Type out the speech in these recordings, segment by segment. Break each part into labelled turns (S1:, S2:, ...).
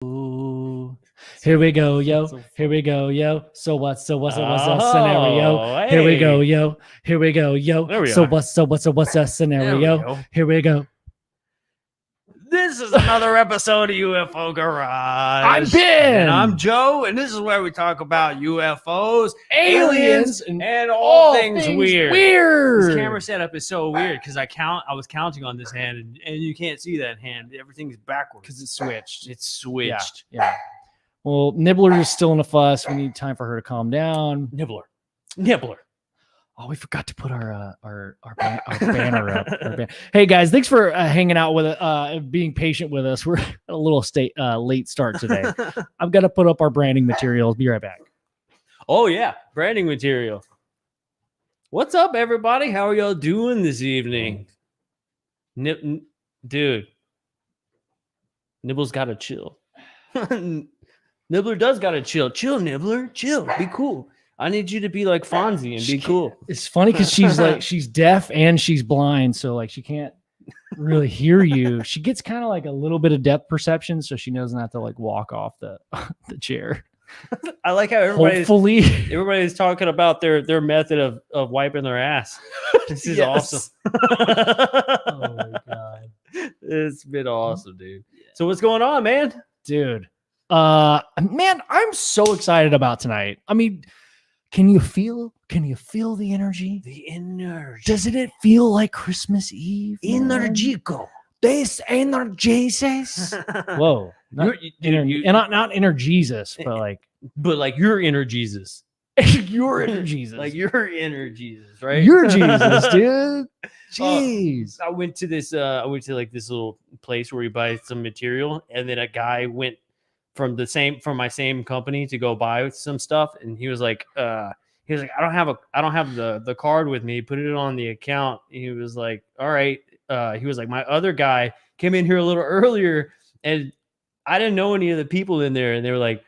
S1: Ooh. Here we go, yo. Here we go, yo. So what's that scenario? Here we go, yo. Here we go, yo.
S2: There we
S1: So
S2: are.
S1: what's that scenario?
S2: go.
S1: Here we go.
S2: This is another episode of UFO Garage.
S1: I'm Ben.
S2: And I'm Joe, and this is where we talk about UFOs,
S1: Aliens,
S2: and all things weird.
S1: Weird.
S2: This camera setup is so weird because I was counting on this hand, and you can't see that hand. Everything's backwards
S1: Because it's switched.
S2: It's switched.
S1: Yeah. Well, Nibbler is still in a fuss. We need time for her to calm down.
S2: Nibbler.
S1: Oh, we forgot to put our banner up. Hey guys, thanks for hanging out with being patient with us. We're at a little late start today. I've got to put up our branding materials. Be right back.
S2: Oh yeah, branding material. What's up, everybody? How are y'all doing this evening? Dude, Nibble's got to chill. Nibbler does got to chill. Chill, Nibbler. Chill. Be cool. I need you to be like Fonzie and be cool.
S1: It's funny because she's deaf and she's blind, so like she can't really hear you. She gets kind of like a little bit of depth perception, so she knows not to like walk off the chair.
S2: I like how everybody's talking about their method of wiping their ass. This is awesome.
S1: Oh my god,
S2: it's been awesome, dude. So what's going on, man?
S1: Dude, man, I'm so excited about tonight. I mean, can you feel the energy?
S2: The energy.
S1: Doesn't it feel like Christmas Eve?
S2: Energico.
S1: This energizes. Whoa. Not inner Jesus, but like
S2: your inner Jesus.
S1: Your inner Jesus.
S2: Like your inner Jesus, right?
S1: Your Jesus, dude. Jeez.
S2: I went to this like this little place where you buy some material, and then a guy went from my same company to go buy some stuff, and he was like I don't have the card with me, put it on the account. He was like, all right. He was like, my other guy came in here a little earlier and I didn't know any of the people in there, and they were like,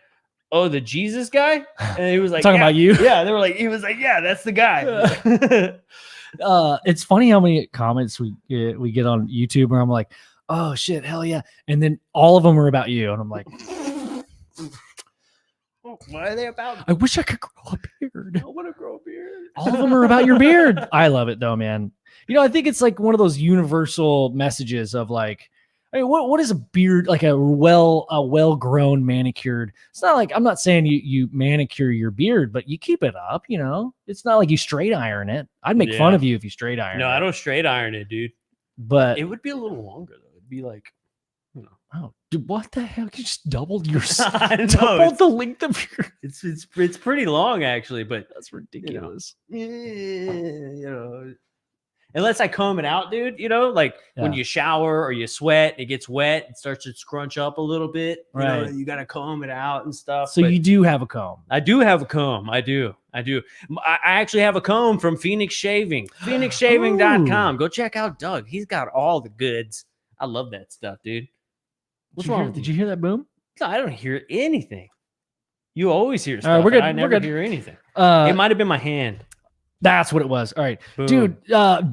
S2: oh, the Jesus guy? And he was like,
S1: talking about you?
S2: Yeah, he was like, yeah, that's the guy.
S1: It's funny how many comments we get on YouTube where I'm like, oh shit, hell yeah, and then all of them are about you, and I'm like,
S2: what are they about?
S1: I wish I could grow a beard.
S2: I want to grow a beard.
S1: All of them are about your beard. I love it though, man. You know, I think it's like one of those universal messages of like, I mean, what is a beard? Like a well-grown manicured. It's not like, I'm not saying you manicure your beard, but you keep it up, you know? It's not like you straight iron it. I'd make fun of you if you straight iron it.
S2: No, I don't straight iron it, dude.
S1: But
S2: it would be a little longer though. It'd be like, you know.
S1: Oh, dude, what the hell? You just doubled your
S2: doubled
S1: the length of your.
S2: It's pretty long actually, but
S1: that's ridiculous.
S2: You know, unless I comb it out, dude. You know, like when you shower or you sweat, it gets wet, it starts to scrunch up a little bit.
S1: Right,
S2: you got to comb it out and stuff.
S1: So you do have a comb.
S2: I do have a comb. I do. I actually have a comb from Phoenix Shaving. PhoenixShaving.com. Go check out Doug. He's got all the goods. I love that stuff, dude. What's wrong?
S1: Did you hear that boom?
S2: No, I don't hear anything. You always hear stuff.
S1: All right, we're good.
S2: I never hear anything. It might have been my hand.
S1: That's what it was. All right, boom. Dude.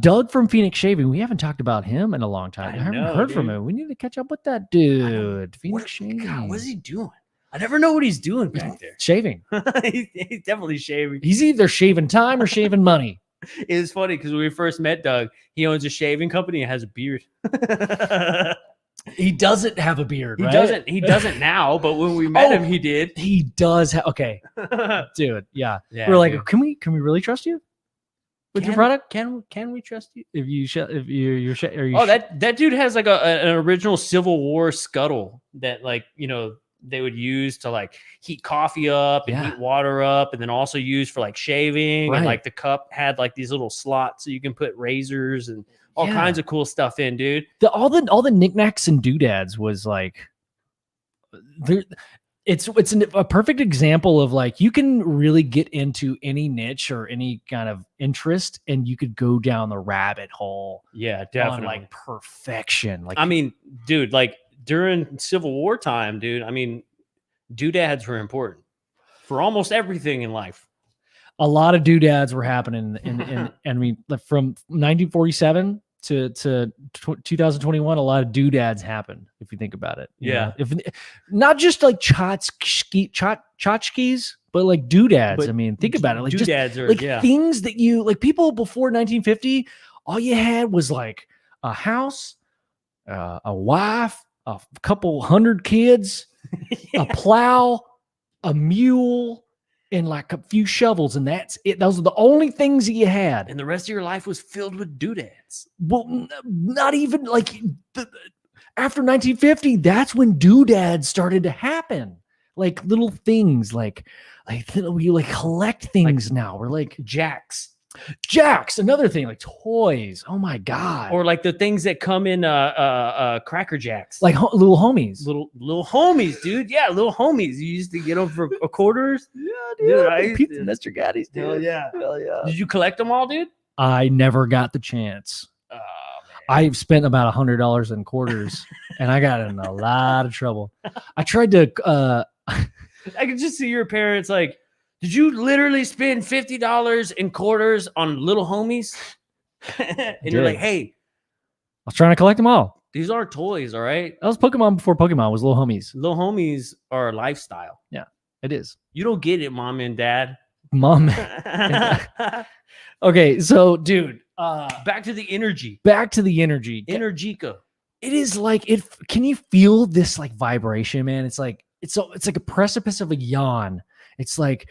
S1: Doug from Phoenix Shaving. We haven't talked about him in a long time. I haven't heard from him. We need to catch up with that dude. Phoenix Shaving.
S2: God, what's he doing? I never know what he's doing back there.
S1: Shaving.
S2: He's definitely shaving.
S1: He's either shaving time or shaving money.
S2: It's funny because when we first met Doug, he owns a shaving company and has a beard.
S1: He doesn't have a beard,
S2: right? He doesn't now, but when we met him, he did.
S1: He does have, okay. Dude, yeah. We're like, dude, can we really trust you with your product?
S2: Can we trust you?
S1: That
S2: dude has like an original Civil War scuttle that, like, you know, they would use to like heat coffee up and heat water up, and then also use for like shaving. And like the cup had like these little slots so you can put razors and all kinds of cool stuff in, dude.
S1: All the knickknacks and doodads was like, it's a perfect example of like, you can really get into any niche or any kind of interest, and you could go down the rabbit hole.
S2: Yeah, definitely.
S1: On like perfection. Like,
S2: I mean, dude, like during Civil War time, dude, I mean, doodads were important for almost everything in life.
S1: A lot of doodads were happening in I mean, from 1947 to 2021, a lot of doodads happened. If you think about it, you
S2: Yeah.
S1: know? If not just like tchotchkes, but like doodads.
S2: But
S1: I mean, think about it. Like just
S2: doodads are
S1: like
S2: yeah.
S1: things that you like. People before 1950, all you had was like a house, a wife, a couple hundred kids, a plow, a mule, and like a few shovels, and that's it. Those are the only things that you had.
S2: And the rest of your life was filled with doodads.
S1: Well, not even like after 1950, that's when doodads started to happen. Like little things, like we like collect things now. We're like
S2: Jacks.
S1: Another thing, like toys. Oh my god!
S2: Or like the things that come in Cracker Jacks.
S1: Like little homies.
S2: Little homies, dude. Yeah, little homies. You used to get them for quarters.
S1: Yeah,
S2: dude. I
S1: Pizza Mr. Gaddy's, dude.
S2: Hell yeah.
S1: Hell yeah.
S2: Did you collect them all, dude?
S1: I never got the chance.
S2: Oh, man.
S1: I've spent about $100 in quarters, and I got in a lot of trouble. I tried to.
S2: I could just see your parents like, did you literally spend $50 in quarters on little homies? And you're like, hey,
S1: I was trying to collect them all.
S2: these aren't toys, all right?
S1: That was Pokemon before Pokemon was little homies.
S2: Little homies are a lifestyle.
S1: Yeah, it is.
S2: You don't get it, mom and dad.
S1: Mom. Okay, so dude,
S2: back to the energy.
S1: Energica. It is like it. Can you feel this like vibration, man? It's like it's like a precipice of a yawn. It's like,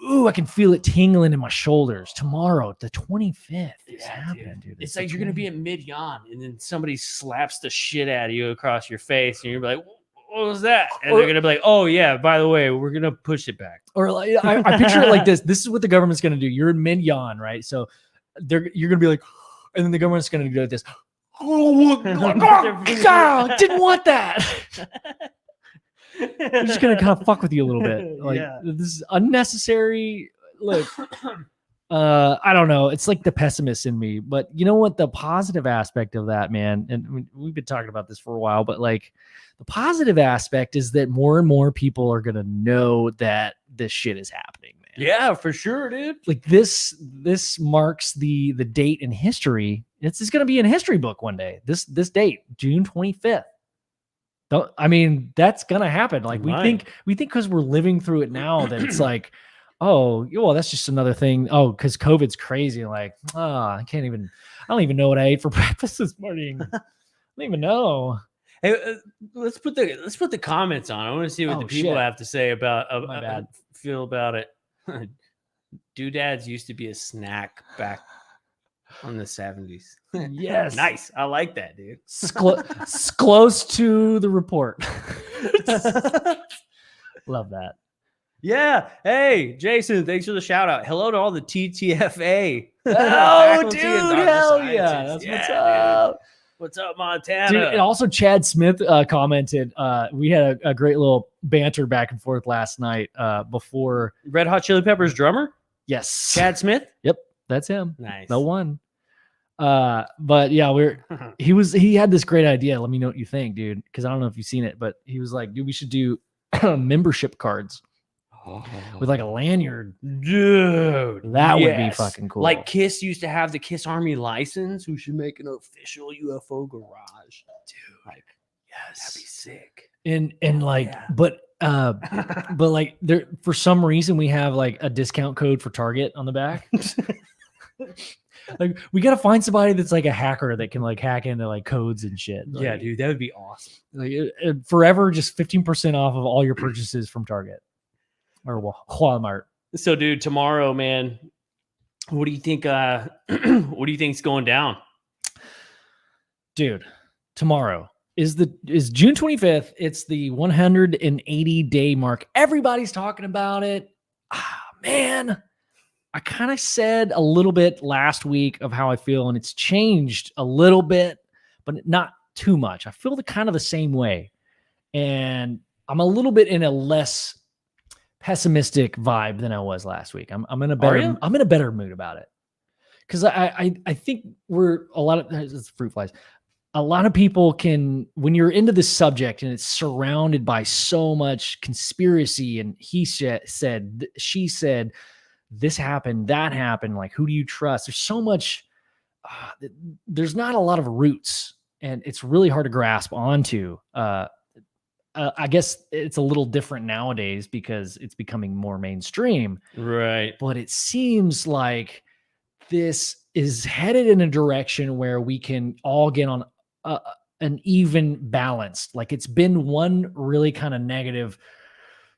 S1: ooh, I can feel it tingling in my shoulders. Tomorrow, the 25th, is happening, dude.
S2: It's like you're gonna be at mid yawn, and then somebody slaps the shit out of you across your face, and you're like, "What was that?" And they're gonna be like, "Oh yeah, by the way, we're gonna push it back."
S1: Or like, I picture it like this. This is what the government's gonna do. You're in mid yawn, right? So you're gonna be like, and then the government's gonna do like this. Oh, didn't want that. I'm just gonna kind of fuck with you a little bit. Like this is unnecessary. Look, I don't know. It's like the pessimist in me, but you know what? The positive aspect of that, man, and we've been talking about this for a while, but like the positive aspect is that more and more people are gonna know that this shit is happening, man.
S2: Yeah, for sure, dude.
S1: Like this marks the date in history. It's gonna be in a history book one day. This date, June 25th. I mean, that's gonna happen. Like we think because we're living through it now that it's like, oh, well, that's just another thing. Oh, because COVID's crazy. Like, I don't even know what I ate for breakfast this morning. I don't even know.
S2: Hey, let's put the comments on. I want to see what the people have to say about feel about it. Doodads used to be a snack back on the 70s.
S1: Yes.
S2: Nice. I like that, dude.
S1: Close to the report. Love that.
S2: Yeah. Hey, Jason, thanks for the shout out. Hello to all the TTFA.
S1: Oh, dude. Hell yeah. That's what's up.
S2: Dude. What's up, Montana?
S1: Dude, and also Chad Smith commented. We had a great little banter back and forth last night before.
S2: Red Hot Chili Peppers drummer?
S1: Yes.
S2: Chad Smith?
S1: Yep. That's him.
S2: Nice.
S1: The one. But yeah, he had this great idea. Let me know what you think, dude. Because I don't know if you've seen it, but he was like, dude, we should do membership cards with like a lanyard.
S2: Dude,
S1: that would be fucking cool.
S2: Like Kiss used to have the Kiss Army license. We should make an official UFO garage. Dude, like, yes, that'd be sick.
S1: And like, but like there, for some reason we have like a discount code for Target on the back. Like we got to find somebody that's like a hacker that can like hack into like codes and shit. Like,
S2: yeah, dude, that would be awesome.
S1: Like forever, just 15% off of all your purchases from Target or Walmart.
S2: So, dude, tomorrow, man, what do you think? What do you think's going down,
S1: dude? Tomorrow is June 25th. It's the 180-day mark. Everybody's talking about it. Man. I kind of said a little bit last week of how I feel, and it's changed a little bit, but not too much. I feel kind of the same way, and I'm a little bit in a less pessimistic vibe than I was last week. I'm in a better mood about it because I think it's fruit flies. A lot of people can, when you're into this subject and it's surrounded by so much conspiracy and he said, she said. This happened, that happened. Like, who do you trust? There's so much there's not a lot of roots, and it's really hard to grasp onto. I guess it's a little different nowadays because it's becoming more mainstream,
S2: Right.
S1: but it seems like this is headed in a direction where we can all get on an even balance. Like it's been one really kind of negative,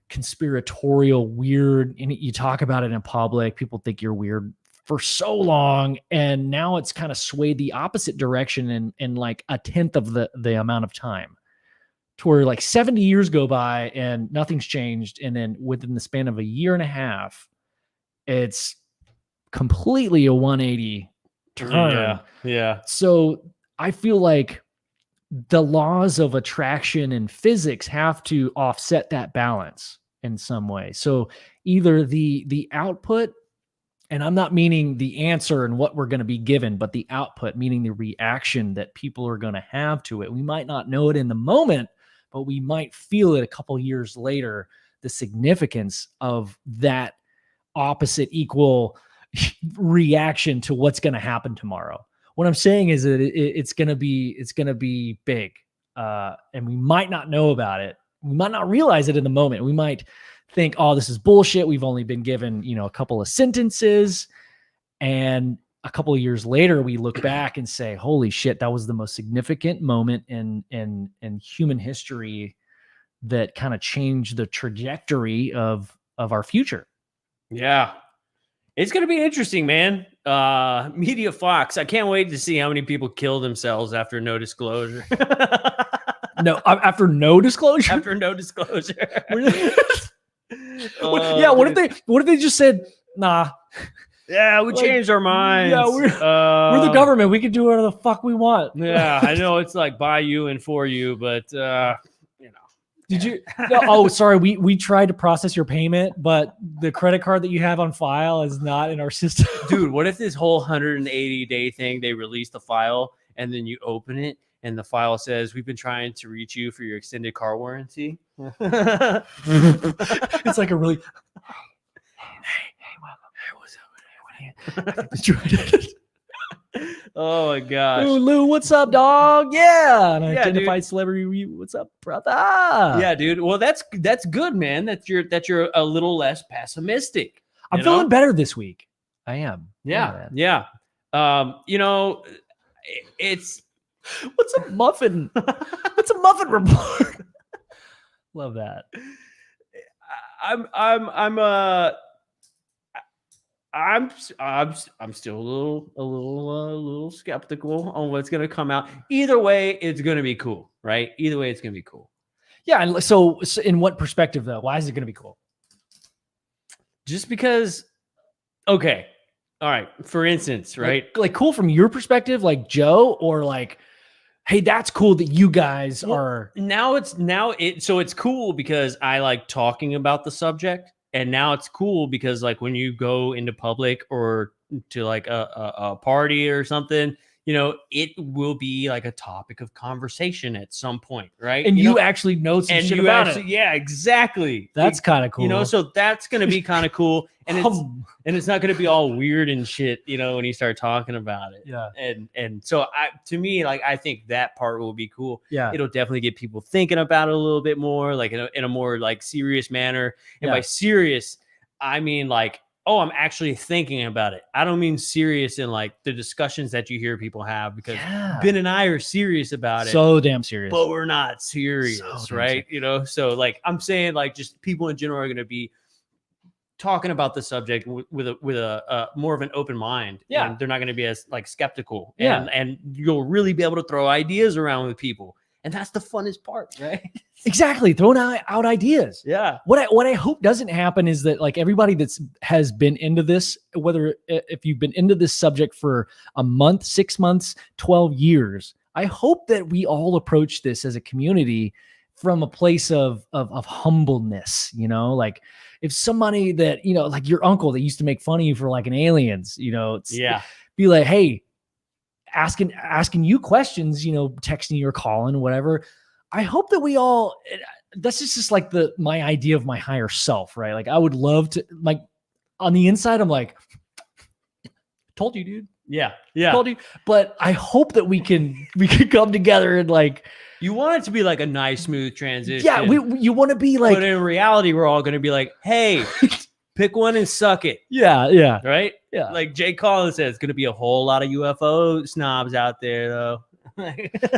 S1: conspiratorial, weird, and you talk about it in public, people think you're weird for so long, and now it's kind of swayed the opposite direction in like a tenth of the amount of time, to where like 70 years go by and nothing's changed, and then within the span of a year and a half, it's completely a 180 turn.
S2: Yeah. Yeah.
S1: So I feel like the laws of attraction and physics have to offset that balance in some way. So either the output, and I'm not meaning the answer and what we're going to be given, but the output, meaning the reaction that people are going to have to it. We might not know it in the moment, but we might feel it a couple years later, the significance of that opposite equal reaction to what's going to happen tomorrow. What I'm saying is that it's going to be big, and we might not know about it. We might not realize it in the moment. We might think, "Oh, this is bullshit. We've only been given, a couple of sentences," and a couple of years later, we look back and say, "Holy shit, that was the most significant moment in human history that kind of changed the trajectory of our future."
S2: Yeah. It's going to be interesting, man. Media Fox. I can't wait to see how many people kill themselves after no disclosure.
S1: No, after no disclosure.
S2: After no disclosure.
S1: What if they just said, "Nah,
S2: yeah, we changed our minds.
S1: Yeah, we're the government. We can do whatever the fuck we want."
S2: Yeah, I know it's like by you and for you, but
S1: Did you? No, oh, sorry. We tried to process your payment, but the credit card that you have on file is not in our system.
S2: Dude, what if this whole 180-day thing, they release the file and then you open it and the file says, "We've been trying to reach you for your extended car warranty."
S1: It's like a really. Hey, what's up?
S2: Oh my gosh.
S1: Ooh, Lou, what's up, dog? Yeah. An
S2: Yeah,
S1: identified celebrity. What's up, brother?
S2: Yeah, dude. Well, that's good, man. That you're a little less pessimistic.
S1: I'm feeling better this week. I am.
S2: Yeah. It's
S1: what's a muffin? What's a muffin report? Love that.
S2: I'm still a little skeptical on what's gonna come out. Either way, it's gonna be cool, right? Either way, it's gonna be cool.
S1: Yeah, and so in what perspective though? Why is it gonna be cool?
S2: Just because. Okay, all right. For instance, right?
S1: Like cool from your perspective, like Joe, or like, hey, that's cool that you guys are.
S2: So it's cool because I like talking about the subject. And now it's cool because like when you go into public or to like a party or something, it will be like a topic of conversation at some point, right?
S1: And you actually know some shit about it.
S2: Yeah, exactly.
S1: That's kind of cool.
S2: So that's going to be kind of cool. And it's not going to be all weird and shit, when you start talking about it.
S1: Yeah.
S2: And so to me, like, I think that part will be cool.
S1: Yeah.
S2: It'll definitely get people thinking about it a little bit more, like in a more like serious manner. And by serious, I mean like, oh, I'm actually thinking about it. I don't mean serious in like the discussions that you hear people have, because Ben and I are serious about it.
S1: So damn serious.
S2: But we're not serious, right? So like I'm saying, like just people in general are going to be talking about the subject with a more of an open mind.
S1: Yeah.
S2: And they're not going to be as like skeptical.
S1: Yeah.
S2: And you'll really be able to throw ideas around with people. And that's the funnest part, right?
S1: Exactly. Throwing out ideas.
S2: Yeah.
S1: What I hope doesn't happen is that like everybody has been into this, whether if you've been into this subject for a month, 6 months, 12 years, I hope that we all approach this as a community from a place of humbleness, like if somebody that, like your uncle that used to make fun of you for like an aliens, be like, hey, asking you questions, texting you or calling, whatever. I hope that we all, that's just like my idea of my higher self, right? Like I would love to, like on the inside, I'm like, told you, dude.
S2: Yeah. Yeah.
S1: called you. But I hope that we can come together and like,
S2: You want it to be like a nice, smooth transition.
S1: yeah, you want to be like,
S2: but in reality, we're all going to be like, hey, pick one and suck it.
S1: yeah.
S2: Right?
S1: Yeah.
S2: Like Jay Collins says, it's going to be a whole lot of UFO snobs out there, though.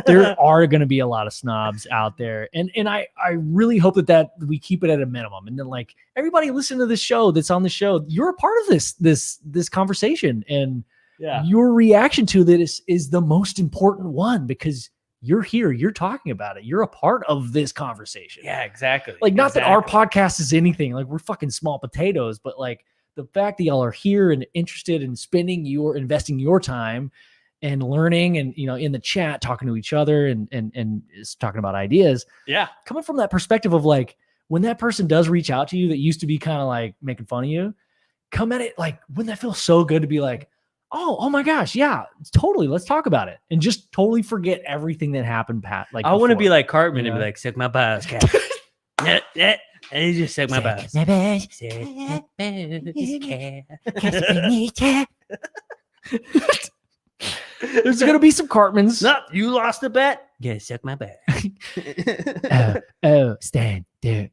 S1: There are going to be a lot of snobs out there, and I really hope that we keep it at a minimum, and then like everybody listen to this show that's on the show, you're a part of this conversation, and your reaction to this is the most important one because you're here, you're talking about it, you're a part of this conversation.
S2: Yeah, exactly.
S1: Like not that our podcast is anything, like we're fucking small potatoes, but like the fact that y'all are here and interested in investing your time and learning and, you know, in the chat, talking to each other and is talking about ideas.
S2: Yeah.
S1: Coming from that perspective of like, when that person does reach out to you that used to be kind of like making fun of you, come at it. Like, wouldn't that feel so good to be like, oh my gosh. Yeah, totally. Let's talk about it. And just totally forget everything that happened, Pat. Like,
S2: I want to be like Cartman and
S1: Yeah.
S2: be like, suck my balls, cat. And he just suck my balls. Suck my balls, cat.
S1: There's going to be some Cartmans.
S2: No, you lost the bet. Yeah, suck my balls.
S1: Oh, Stan, they're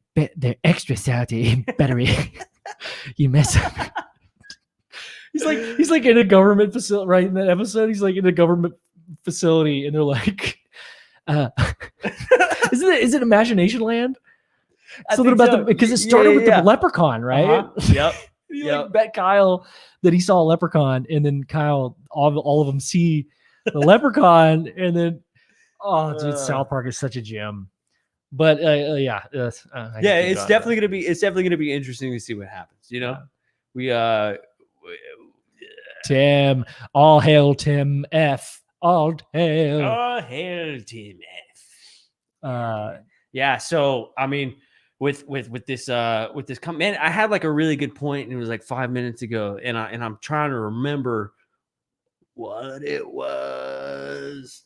S1: extra salty battery. You mess up. He's like in a government facility, right? In that episode, he's like in a government facility, and they're like, is it Imagination Land? Something about because it started with the leprechaun, right?
S2: Uh-huh. Yep.
S1: He like bet Kyle that he saw a leprechaun, and then Kyle, all of them see the leprechaun, and then dude, South Park is such a gem. But it's
S2: definitely gonna be interesting to see what happens. You know,
S1: Tim, all hail Tim F. All hail.
S2: All hail Tim F. Yeah. So I mean, with this man, I had like a really good point, and it was like 5 minutes ago, and I'm trying to remember what it was.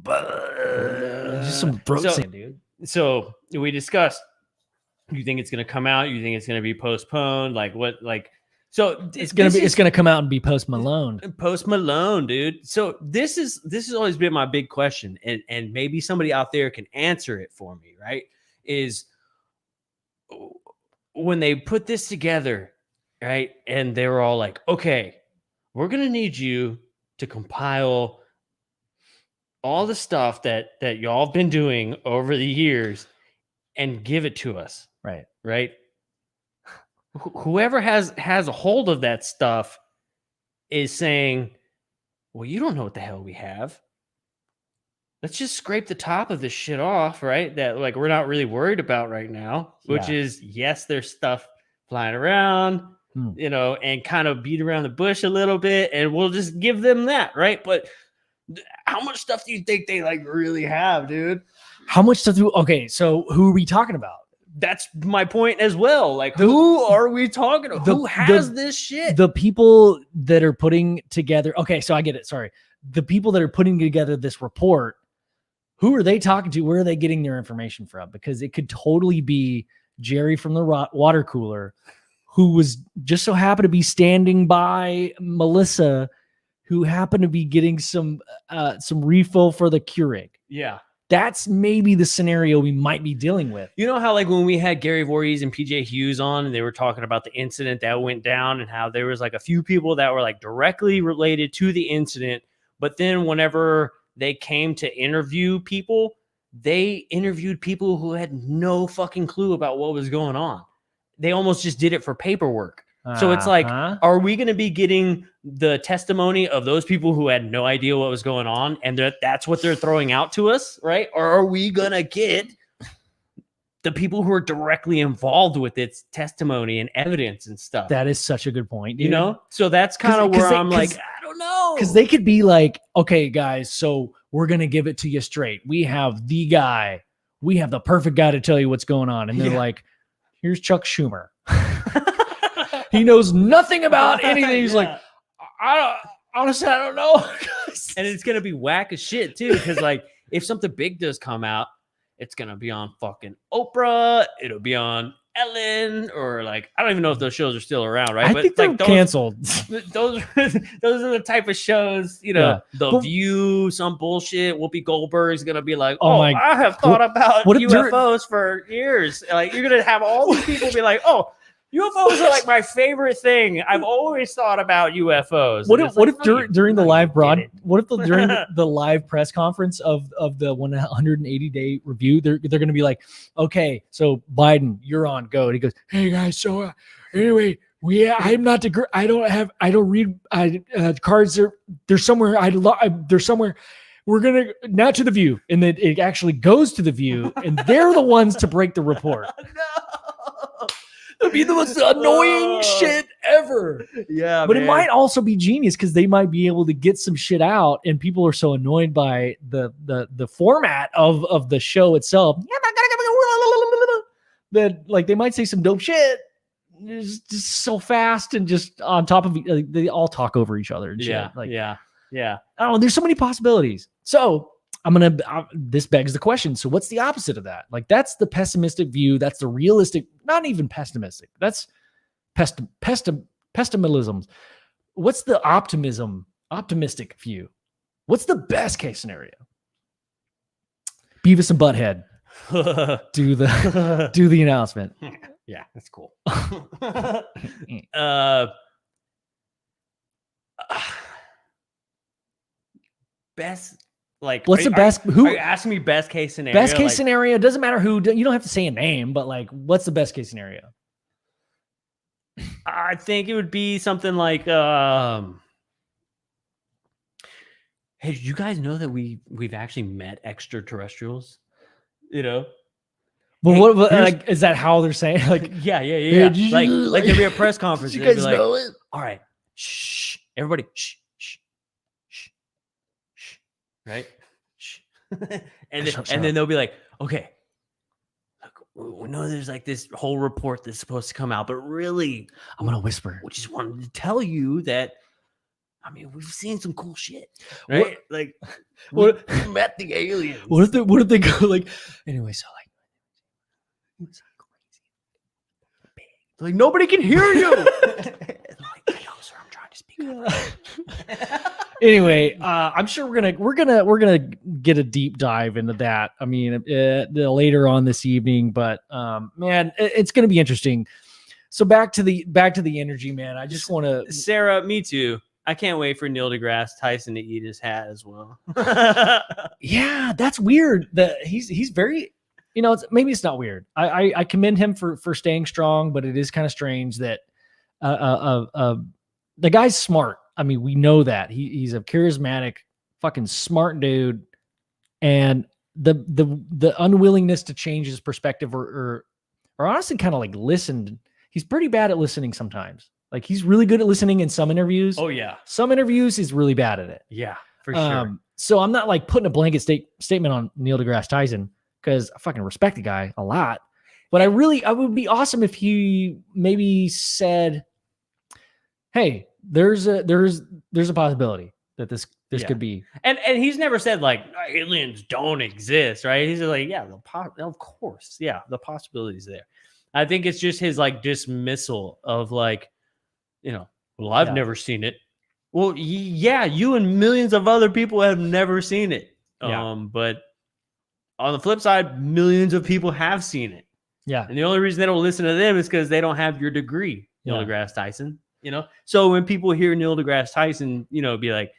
S2: But
S1: just some throat sand, dude.
S2: So we discussed. You think it's gonna come out? You think it's gonna be postponed? Like what? Like so
S1: it's gonna come out and be Post Malone.
S2: Post Malone, dude. So this has always been my big question, and maybe somebody out there can answer it for me. Right? Is when they put this together, right? And they were all like, "Okay, we're gonna need you to compile all the stuff that y'all have been doing over the years and give it to us." Right. Whoever has a hold of that stuff is saying, well, you don't know what the hell we have. Let's just scrape the top of this shit off, right? That like we're not really worried about right now, which is, yes, there's stuff flying around, you know, and kind of beat around the bush a little bit, and we'll just give them that, right? But how much stuff do you think they like really have, dude?
S1: How much stuff okay, so who are we talking about?
S2: That's my point as well. Like, who are we talking about? Who has this shit?
S1: The people that are putting together. Okay, so I get it. Sorry. The people that are putting together this report, who are they talking to? Where are they getting their information from? Because it could totally be Jerry from the water cooler, who was just so happened to be standing by Melissa, who happened to be getting some refill for the Keurig.
S2: Yeah.
S1: That's maybe the scenario we might be dealing with.
S2: You know how like when we had Gary Voorhees and PJ Hughes on, and they were talking about the incident that went down and how there was like a few people that were like directly related to the incident. But then whenever they came to interview people, they interviewed people who had no fucking clue about what was going on. They almost just did it for paperwork. So it's like, are we going to be getting the testimony of those people who had no idea what was going on, and that's what they're throwing out to us, right? Or are we going to get the people who are directly involved with its testimony and evidence and stuff?
S1: That is such a good point, dude.
S2: You know? So that's kind of where I'm like, I don't know.
S1: Because they could be like, okay, guys, so we're going to give it to you straight. We have the guy. We have the perfect guy to tell you what's going on. And they're like, here's Chuck Schumer. He knows nothing about anything. He's like, honestly, I don't know.
S2: And it's going to be whack as shit too. Because like, if something big does come out, it's going to be on fucking Oprah. It'll be on Ellen, or like I don't even know if those shows are still around, right?
S1: I think they're
S2: like those,
S1: canceled.
S2: those those are the type of shows, you know,
S1: Yeah.
S2: The
S1: But-
S2: View, some bullshit. Whoopi Goldberg's gonna be like,
S1: Oh
S2: oh,
S1: my-
S2: I have thought about
S1: what if during-
S2: UFOs for years. Like you're gonna have all these people be like, oh, UFOs are like my favorite thing. I've always thought about UFOs.
S1: What
S2: And
S1: if
S2: it's
S1: what
S2: like,
S1: if
S2: no,
S1: during the
S2: you
S1: live broad
S2: didn't.
S1: what if during the live press conference of the 180-day review they're going to be like, okay, so Biden, you're on, go. And he goes, hey guys, so anyway, I'm not the I don't read cards, they're somewhere, they're somewhere, we're gonna not to the View, and then it actually goes to the View and they're the ones to break the report.
S2: No.
S1: It'd be the most annoying shit ever.
S2: Yeah,
S1: But
S2: man.
S1: it might also be genius because they might be able to get some shit out, and people are so annoyed by the format of the show itself that like they might say some dope shit just so fast and just on top of like, they all talk over each other and shit.
S2: Yeah,
S1: Like
S2: yeah.
S1: I don't know. There's so many possibilities. So this begs the question. So what's the opposite of that? Like that's the pessimistic view. That's the realistic, not even pessimistic. That's pessimism. What's the optimistic view? What's the best case scenario? Beavis and Butthead do the announcement.
S2: Yeah, that's cool. Best, like,
S1: What's the best? Who?
S2: Are you asking me best case scenario?
S1: Best case
S2: Like,
S1: scenario. Doesn't matter who. You don't have to say a name, but like, what's the best case scenario?
S2: I think it would be something like, hey, did you guys know that we've actually met extraterrestrials? You know?
S1: But
S2: Hey,
S1: what
S2: here's-
S1: like, is that how they're saying? Like,
S2: Yeah.
S1: did you-
S2: Like there'd be a press conference.
S1: you
S2: and they'd
S1: guys
S2: be like,
S1: know it?
S2: all right, shh, everybody, shh, right? Shh. and
S1: Shut
S2: then
S1: up.
S2: they'll be like, okay, look, we know there's like this whole report that's supposed to come out, but really,
S1: I'm gonna whisper.
S2: we just wanted to tell you that. I mean, we've seen some cool shit, right? Like, we met the aliens.
S1: What if they go like? Anyway, so like, it was crazy.
S2: Like nobody can hear you. Like, I know, sir. I'm trying to speak up.
S1: Anyway, I'm sure we're gonna get a deep dive into that. I mean, later on this evening, but man, it's gonna be interesting. So back to the energy, man. I just want to.
S2: Sarah, me too. I can't wait for Neil deGrasse Tyson to eat his hat as well.
S1: Yeah, that's weird. That he's very, maybe it's not weird. I commend him for staying strong, but it is kind of strange that the guy's smart. I mean, we know that he's a charismatic, fucking smart dude, and the unwillingness to change his perspective or honestly kind of like listened. He's pretty bad at listening sometimes. Like he's really good at listening in some interviews.
S2: Oh yeah,
S1: some interviews he's really bad at it.
S2: yeah, for sure.
S1: So I'm not like putting a blanket statement on Neil deGrasse Tyson because I fucking respect the guy a lot. But I would be awesome if he maybe said, "Hey, there's a possibility that this could be."
S2: And he's never said like aliens don't exist, right? He's like, yeah, of course, yeah, the possibility's there. I think it's just his like dismissal of like, well, I've never seen it. Well, yeah, you and millions of other people have never seen it.
S1: Yeah.
S2: But on the flip side, millions of people have seen it.
S1: Yeah.
S2: And the only reason they don't listen to them is because they don't have your degree, Neil
S1: Yeah.
S2: deGrasse Tyson. So when people hear Neil deGrasse Tyson, be like,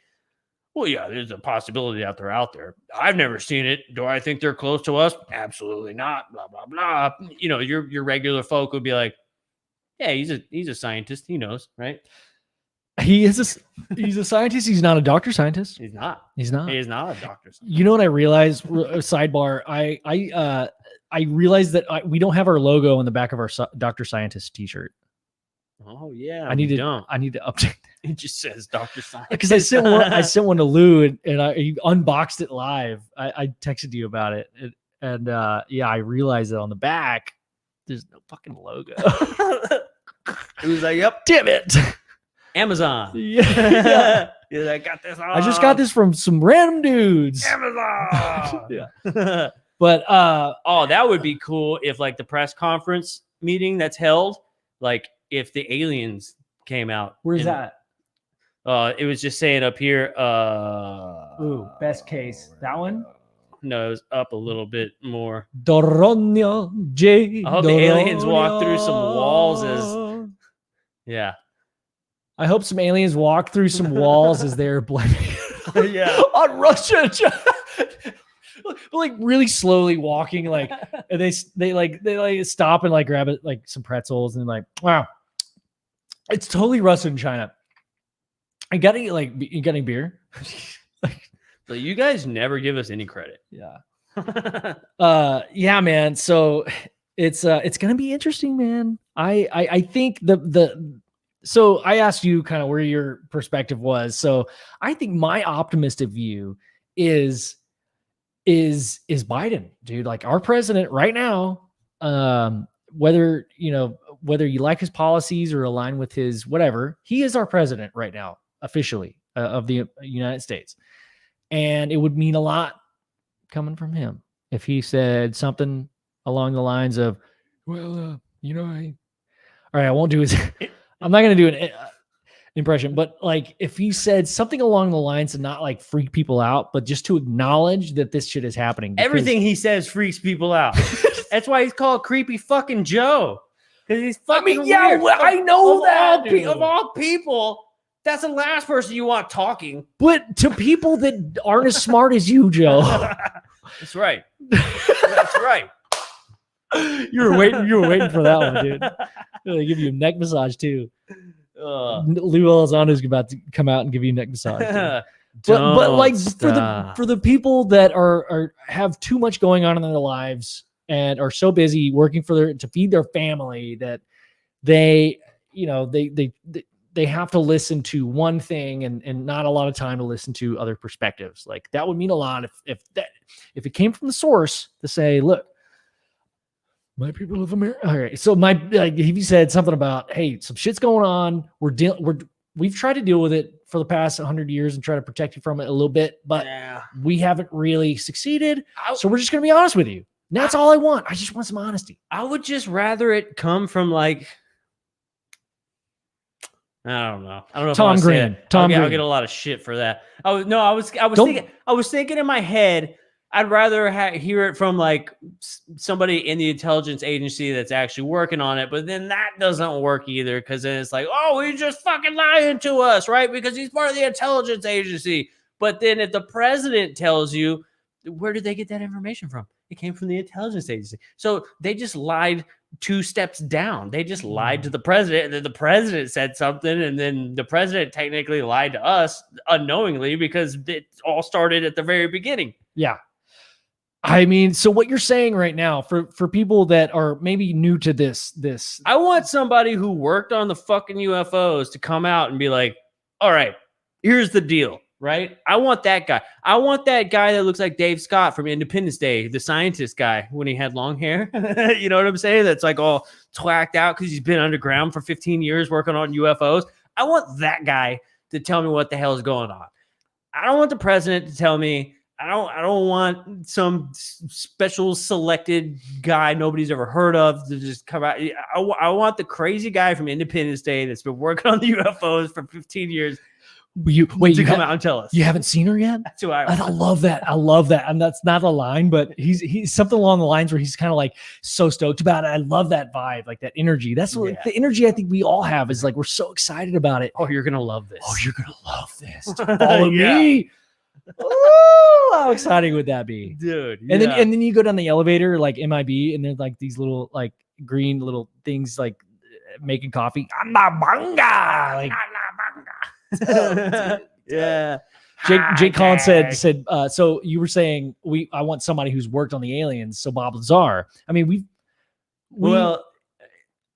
S2: well, yeah, there's a possibility out there. I've never seen it. Do I think they're close to us? Absolutely not. Blah blah blah. Your regular folk would be like, yeah, he's a scientist. He knows, right?
S1: He's a scientist. He's not a doctor scientist.
S2: He's not.
S1: He's not.
S2: He is not a doctor.
S1: You know what I realized? Sidebar. I realized that we don't have our logo on the back of our Dr. Scientist T-shirt.
S2: Oh yeah,
S1: I need to update.
S2: It just says Dr. Scientist.
S1: Because I sent one to Lou and he unboxed it live. I texted you about it, and I realized that on the back there's no fucking logo.
S2: It was like, yep,
S1: damn it,
S2: Amazon.
S1: Yeah.
S2: Yeah, I got this.
S1: I just got this from some random dudes.
S2: Amazon.
S1: Yeah. But
S2: oh, that would be cool if like the press conference meeting that's held, like if the aliens came out.
S1: Where's
S2: and,
S1: that?
S2: It was just saying up here.
S1: Ooh, best case. That one?
S2: No, it was up a little bit more.
S1: Doronio J.
S2: I hope the aliens walk through some walls yeah.
S1: I hope some aliens walk through some walls as they're blaming
S2: Yeah.
S1: on Russia and China. Like really slowly walking, like, and they stop and like grab it, like some pretzels, and like, wow, it's totally Russia and China. You got any beer?
S2: So you guys never give us any credit.
S1: Yeah. Yeah, man. So it's gonna be interesting, man. I think so I asked you kind of where your perspective was. So I think my optimistic view is Biden, dude. Like our president right now, whether you like his policies or align with his whatever, he is our president right now, officially, of the United States. And it would mean a lot coming from him if he said something along the lines of, well, all right, I won't do his, I'm not going to do an impression, but like if he said something along the lines of not like freak people out, but just to acknowledge that this shit is happening.
S2: Everything he says freaks people out. That's why he's called Creepy Fucking Joe. Because he's fucking weird.
S1: Well, I know that.
S2: Of all people, that's the last person you want talking.
S1: But to people that aren't as smart as you, Joe.
S2: That's right. That's right.
S1: You were waiting for that one, dude. They give you a neck massage too. Lou Elizondo about to come out and give you a neck massage. but like for the people that are have too much going on in their lives and are so busy working to feed their family that they have to listen to one thing and not a lot of time to listen to other perspectives. Like that would mean a lot if it came from the source to say, look, my people of America. All right. So if you said something about, hey, some shit's going on. We've tried to deal with it for the past 100 years and try to protect you from it a little bit, but we haven't really succeeded. So we're just going to be honest with you. And that's all I want. I just want some honesty.
S2: I would just rather it come from like, I don't know.
S1: Tom Green.
S2: I'll get a lot of shit for that. I was thinking in my head, I'd rather hear it from like somebody in the intelligence agency that's actually working on it. But then that doesn't work either, because then it's like, oh, he's just fucking lying to us, right? Because he's part of the intelligence agency. But then if the president tells you, where did they get that information from? It came from the intelligence agency. So they just lied 2 steps down. They just lied to the president, and then the president said something, and then the president technically lied to us unknowingly because it all started at the very beginning.
S1: Yeah. I mean, so what you're saying right now for people that are maybe new to this,
S2: I want somebody who worked on the fucking UFOs to come out and be like, all right, here's the deal, right? I want that guy. I want that guy that looks like Dave Scott from Independence Day, the scientist guy when he had long hair. You know what I'm saying? That's like all twacked out because he's been underground for 15 years working on UFOs. I want that guy to tell me what the hell is going on. I don't want the president to tell me. I don't want some special selected guy nobody's ever heard of to just come out. I want the crazy guy from Independence Day that's been working on the UFOs for 15 years to come out and tell us.
S1: You haven't seen her yet?
S2: That's who I want.
S1: I love that. I love that. And that's not a line, but he's something along the lines where he's kind of like so stoked about it. I love that vibe, like that energy. That's what the energy I think we all have is like, we're so excited about it.
S2: Oh, you're going to love this.
S1: Oh, you're going to love this. Follow me. Ooh, how exciting would that be,
S2: dude?
S1: And then you go down the elevator like MIB, and there's like these little like green little things like making coffee. Like,
S2: yeah.
S1: Jake Collins said. So you were saying I want somebody who's worked on the aliens. So Bob Lazar. I mean,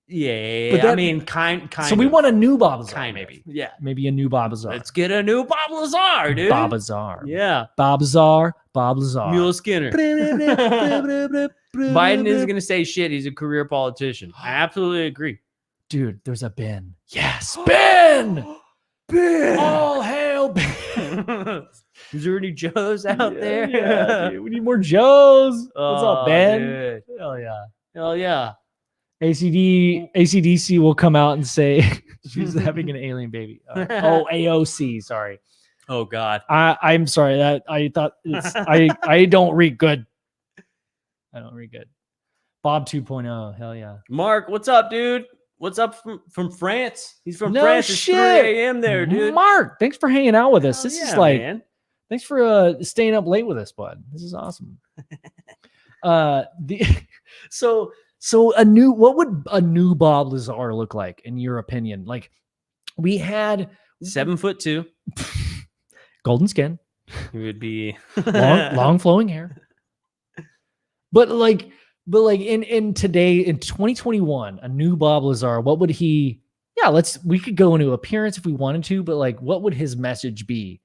S2: yeah,
S1: but
S2: I mean, kind.
S1: So we want a new Bob Lazar,
S2: maybe. Yeah,
S1: maybe a new Bob Lazar.
S2: Let's get a new Bob Lazar, dude.
S1: Bob Lazar.
S2: Yeah,
S1: Bob Lazar.
S2: Mule Skinner. Biden isn't gonna say shit. He's a career politician. I absolutely agree,
S1: dude. There's a Ben. Yes, Ben. Ben. All hail Ben.
S2: Is there any Joes out there?
S1: Yeah, dude, we need more Joes. What's up, Ben?
S2: Dude.
S1: Hell yeah.
S2: Hell yeah.
S1: ACDC will come out and say she's having an alien baby. AOC, sorry.
S2: Oh God.
S1: I'm sorry that I thought I don't read good. I don't read good. Bob 2.0, hell yeah.
S2: Mark, what's up, dude? What's up from France? He's from
S1: No
S2: France. It's 3
S1: shit.
S2: a.m. there, dude.
S1: Mark, thanks for hanging out with us.
S2: Hell
S1: This
S2: yeah,
S1: is like,
S2: man.
S1: thanks for staying up late with us, bud. This is awesome. So what would a new Bob Lazar look like in your opinion? Like we had
S2: 7'2",
S1: golden skin,
S2: he would be
S1: long flowing hair. But in today, in 2021, a new Bob Lazar, what would he, we could go into appearance if we wanted to, but like, what would his message be?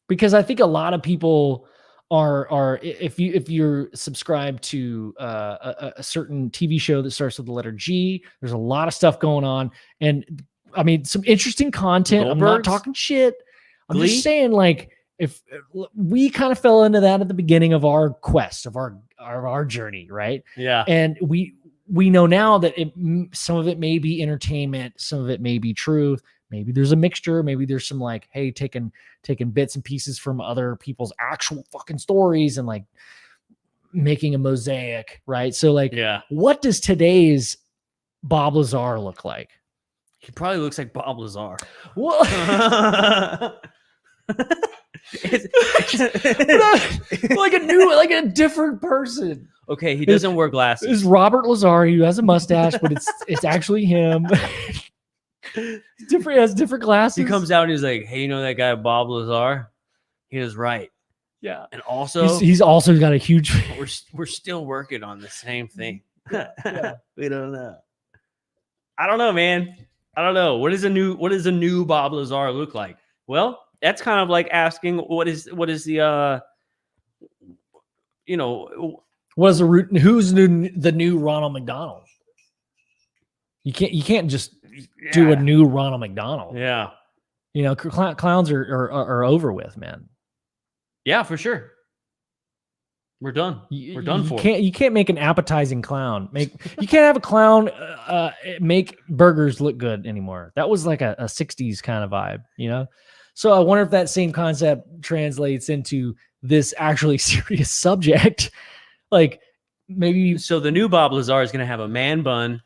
S1: Because I think a lot of people are if you're subscribed to a certain TV show that starts with the letter G, there's a lot of stuff going on. And I mean, some interesting content. I'm not talking shit. I'm just saying, like, if we kind of fell into that at the beginning of our quest, of our journey, right?
S2: Yeah.
S1: And we know now that some of it may be entertainment, some of it may be truth. Maybe there's a mixture. Maybe there's some like, hey, taking bits and pieces from other people's actual fucking stories and like making a mosaic, right? So like, what does today's Bob Lazar look like?
S2: He probably looks like Bob Lazar.
S1: What? like a different person.
S2: Okay, he doesn't wear glasses.
S1: It's Robert Lazar. He has a mustache, but it's actually him. Different, he has different glasses.
S2: He comes out and he's like, "Hey, you know that guy Bob Lazar? He was right."
S1: Yeah,
S2: and also
S1: he's also got a huge.
S2: We're still working on the same thing.
S1: Yeah.
S2: We don't know. I don't know, man. I don't know. What does a new Bob Lazar look like? Well, that's kind of like asking what is the
S1: what is the root? Who's the new Ronald McDonald? You can't just do a new Ronald McDonald.
S2: Yeah.
S1: You know, clowns are over with, man.
S2: Yeah, for sure. We're done. We're done for.
S1: You can't make an appetizing clown. You can't have a clown make burgers look good anymore. That was like a 60s kind of vibe, you know? So I wonder if that same concept translates into this actually serious subject. Like maybe
S2: so the new Bob Lazar is going to have a man bun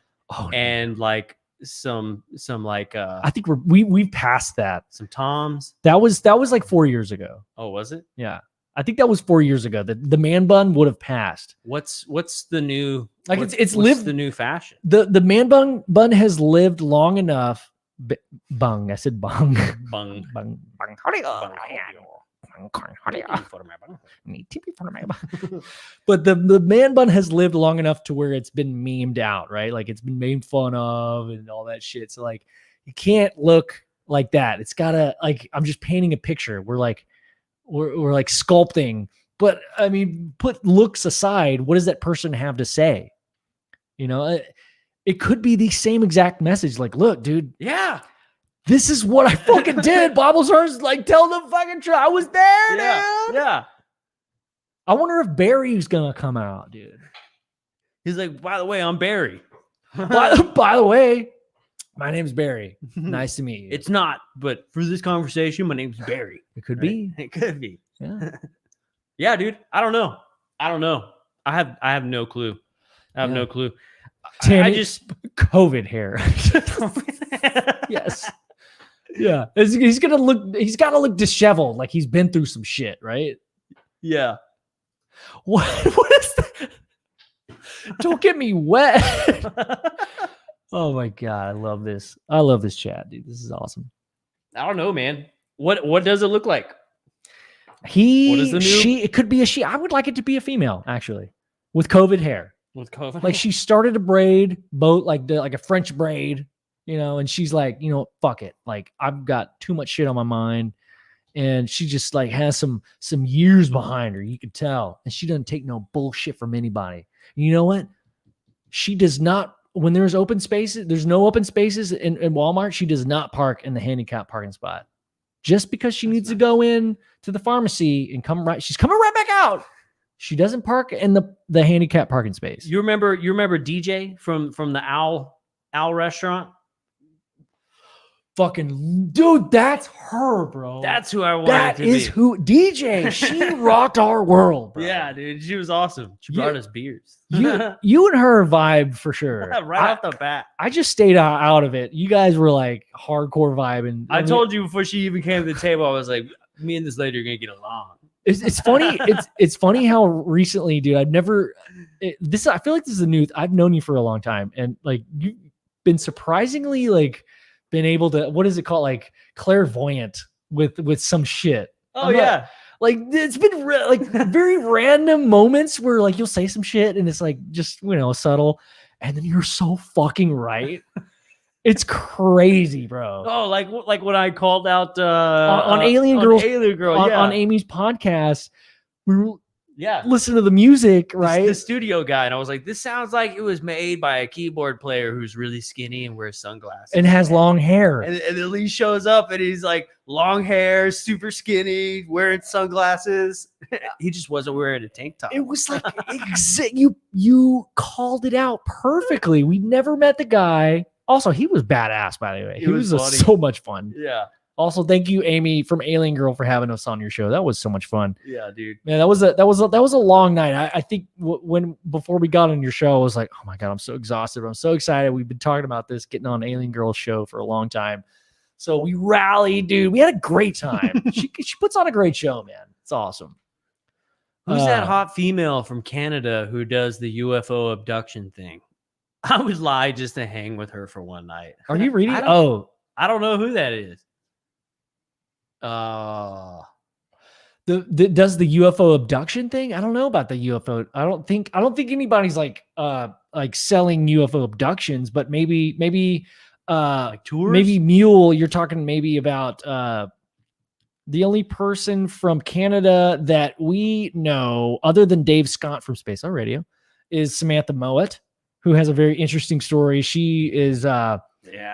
S2: and like some like
S1: I think we've passed that.
S2: Some Toms.
S1: That was like 4 years ago.
S2: Oh, was it?
S1: Yeah. I think that was 4 years ago. The man bun would have passed.
S2: What's the new
S1: it's lived
S2: the new fashion?
S1: The man bun has lived long enough. Bung. I said bung.
S2: Bung.
S1: Bung. But the man bun has lived long enough to where it's been memed out, right? Like it's been made fun of and all that shit. So like you can't look like that. It's gotta, like, I'm just painting a picture. We're like sculpting, but I mean, put looks aside, what does that person have to say? You know, it could be the same exact message. Like, look, dude.
S2: Yeah.
S1: This is what I fucking did. Bob Lazar's like, tell the fucking truth. I was there, dude.
S2: Yeah.
S1: I wonder if Barry's gonna come out, dude.
S2: He's like, by the way, I'm Barry.
S1: by the way, my name's Barry. Nice to meet you.
S2: It's not, but for this conversation, my name's Barry.
S1: It could be.
S2: It could be.
S1: Yeah.
S2: Yeah, dude. I don't know. I have no clue. I have no clue.
S1: I just COVID hair. Yes. Yeah. He's got to look disheveled, like he's been through some shit, right?
S2: Yeah.
S1: What is that? Don't get me wet. Oh my God. I love this. I love this chat, dude. This is awesome.
S2: I don't know, man. What does it look like?
S1: It could be a she. I would like it to be a female, actually, with COVID hair.
S2: With COVID,
S1: like she started a braid, like a French braid, you know, and she's like, you know, fuck it, like I've got too much shit on my mind, and she just like has some years behind her, you can tell, and she doesn't take no bullshit from anybody. And you know what? She does not. When there's open spaces, there's no open spaces in Walmart. She does not park in the handicap parking spot, just because she needs to go in to the pharmacy and she's coming right back out. She doesn't park in the handicap parking space.
S2: You remember DJ from the Owl restaurant?
S1: Fucking dude, that's her, bro.
S2: That's who I wanted
S1: That
S2: to
S1: is
S2: be.
S1: who DJ. She rocked our world, bro.
S2: Yeah, dude, she was awesome. She brought us beers.
S1: You and her vibe for sure.
S2: Right off the bat.
S1: I just stayed out of it. You guys were like hardcore vibing.
S2: I told you before she even came to the table, I was like, me and this lady are gonna get along.
S1: It's funny. It's funny how recently, dude. I feel like this is a new. I've known you for a long time, and like you've been surprisingly like been able to. What is it called? Like clairvoyant with some shit.
S2: Oh yeah.
S1: Like it's been like very random moments where like you'll say some shit and it's like just subtle, and then you're so fucking right. It's crazy, bro.
S2: Oh, like when I called out
S1: on Alien Girl, on Amy's podcast, we were listening to the music, right?
S2: The studio guy, and I was like, this sounds like it was made by a keyboard player who's really skinny and wears sunglasses
S1: and has long hair.
S2: And then Lee shows up and he's like long hair, super skinny, wearing sunglasses. He just wasn't wearing a tank top.
S1: It was like you called it out perfectly. We never met the guy. Also, he was badass, by the way. He was so much fun.
S2: Yeah.
S1: Also, thank you, Amy from Alien Girl, for having us on your show. That was so much fun.
S2: Yeah, dude.
S1: Man, that was a long night. I think before we got on your show, I was like, oh my god, I'm so exhausted. I'm so excited. We've been talking about this, getting on Alien Girl's show for a long time. So we rallied, dude. We had a great time. she puts on a great show, man. It's awesome.
S2: Who's that hot female from Canada who does the UFO abduction thing? I would lie just to hang with her for one night.
S1: Are you reading?
S2: I don't know who that is.
S1: Does the UFO abduction thing? I don't know about the UFO. I don't think anybody's like selling UFO abductions, but maybe
S2: like tours?
S1: Maybe Mule. You're talking maybe about the only person from Canada that we know, other than Dave Scott from Space On Radio, is Samantha Mowat, who has a very interesting story. She is a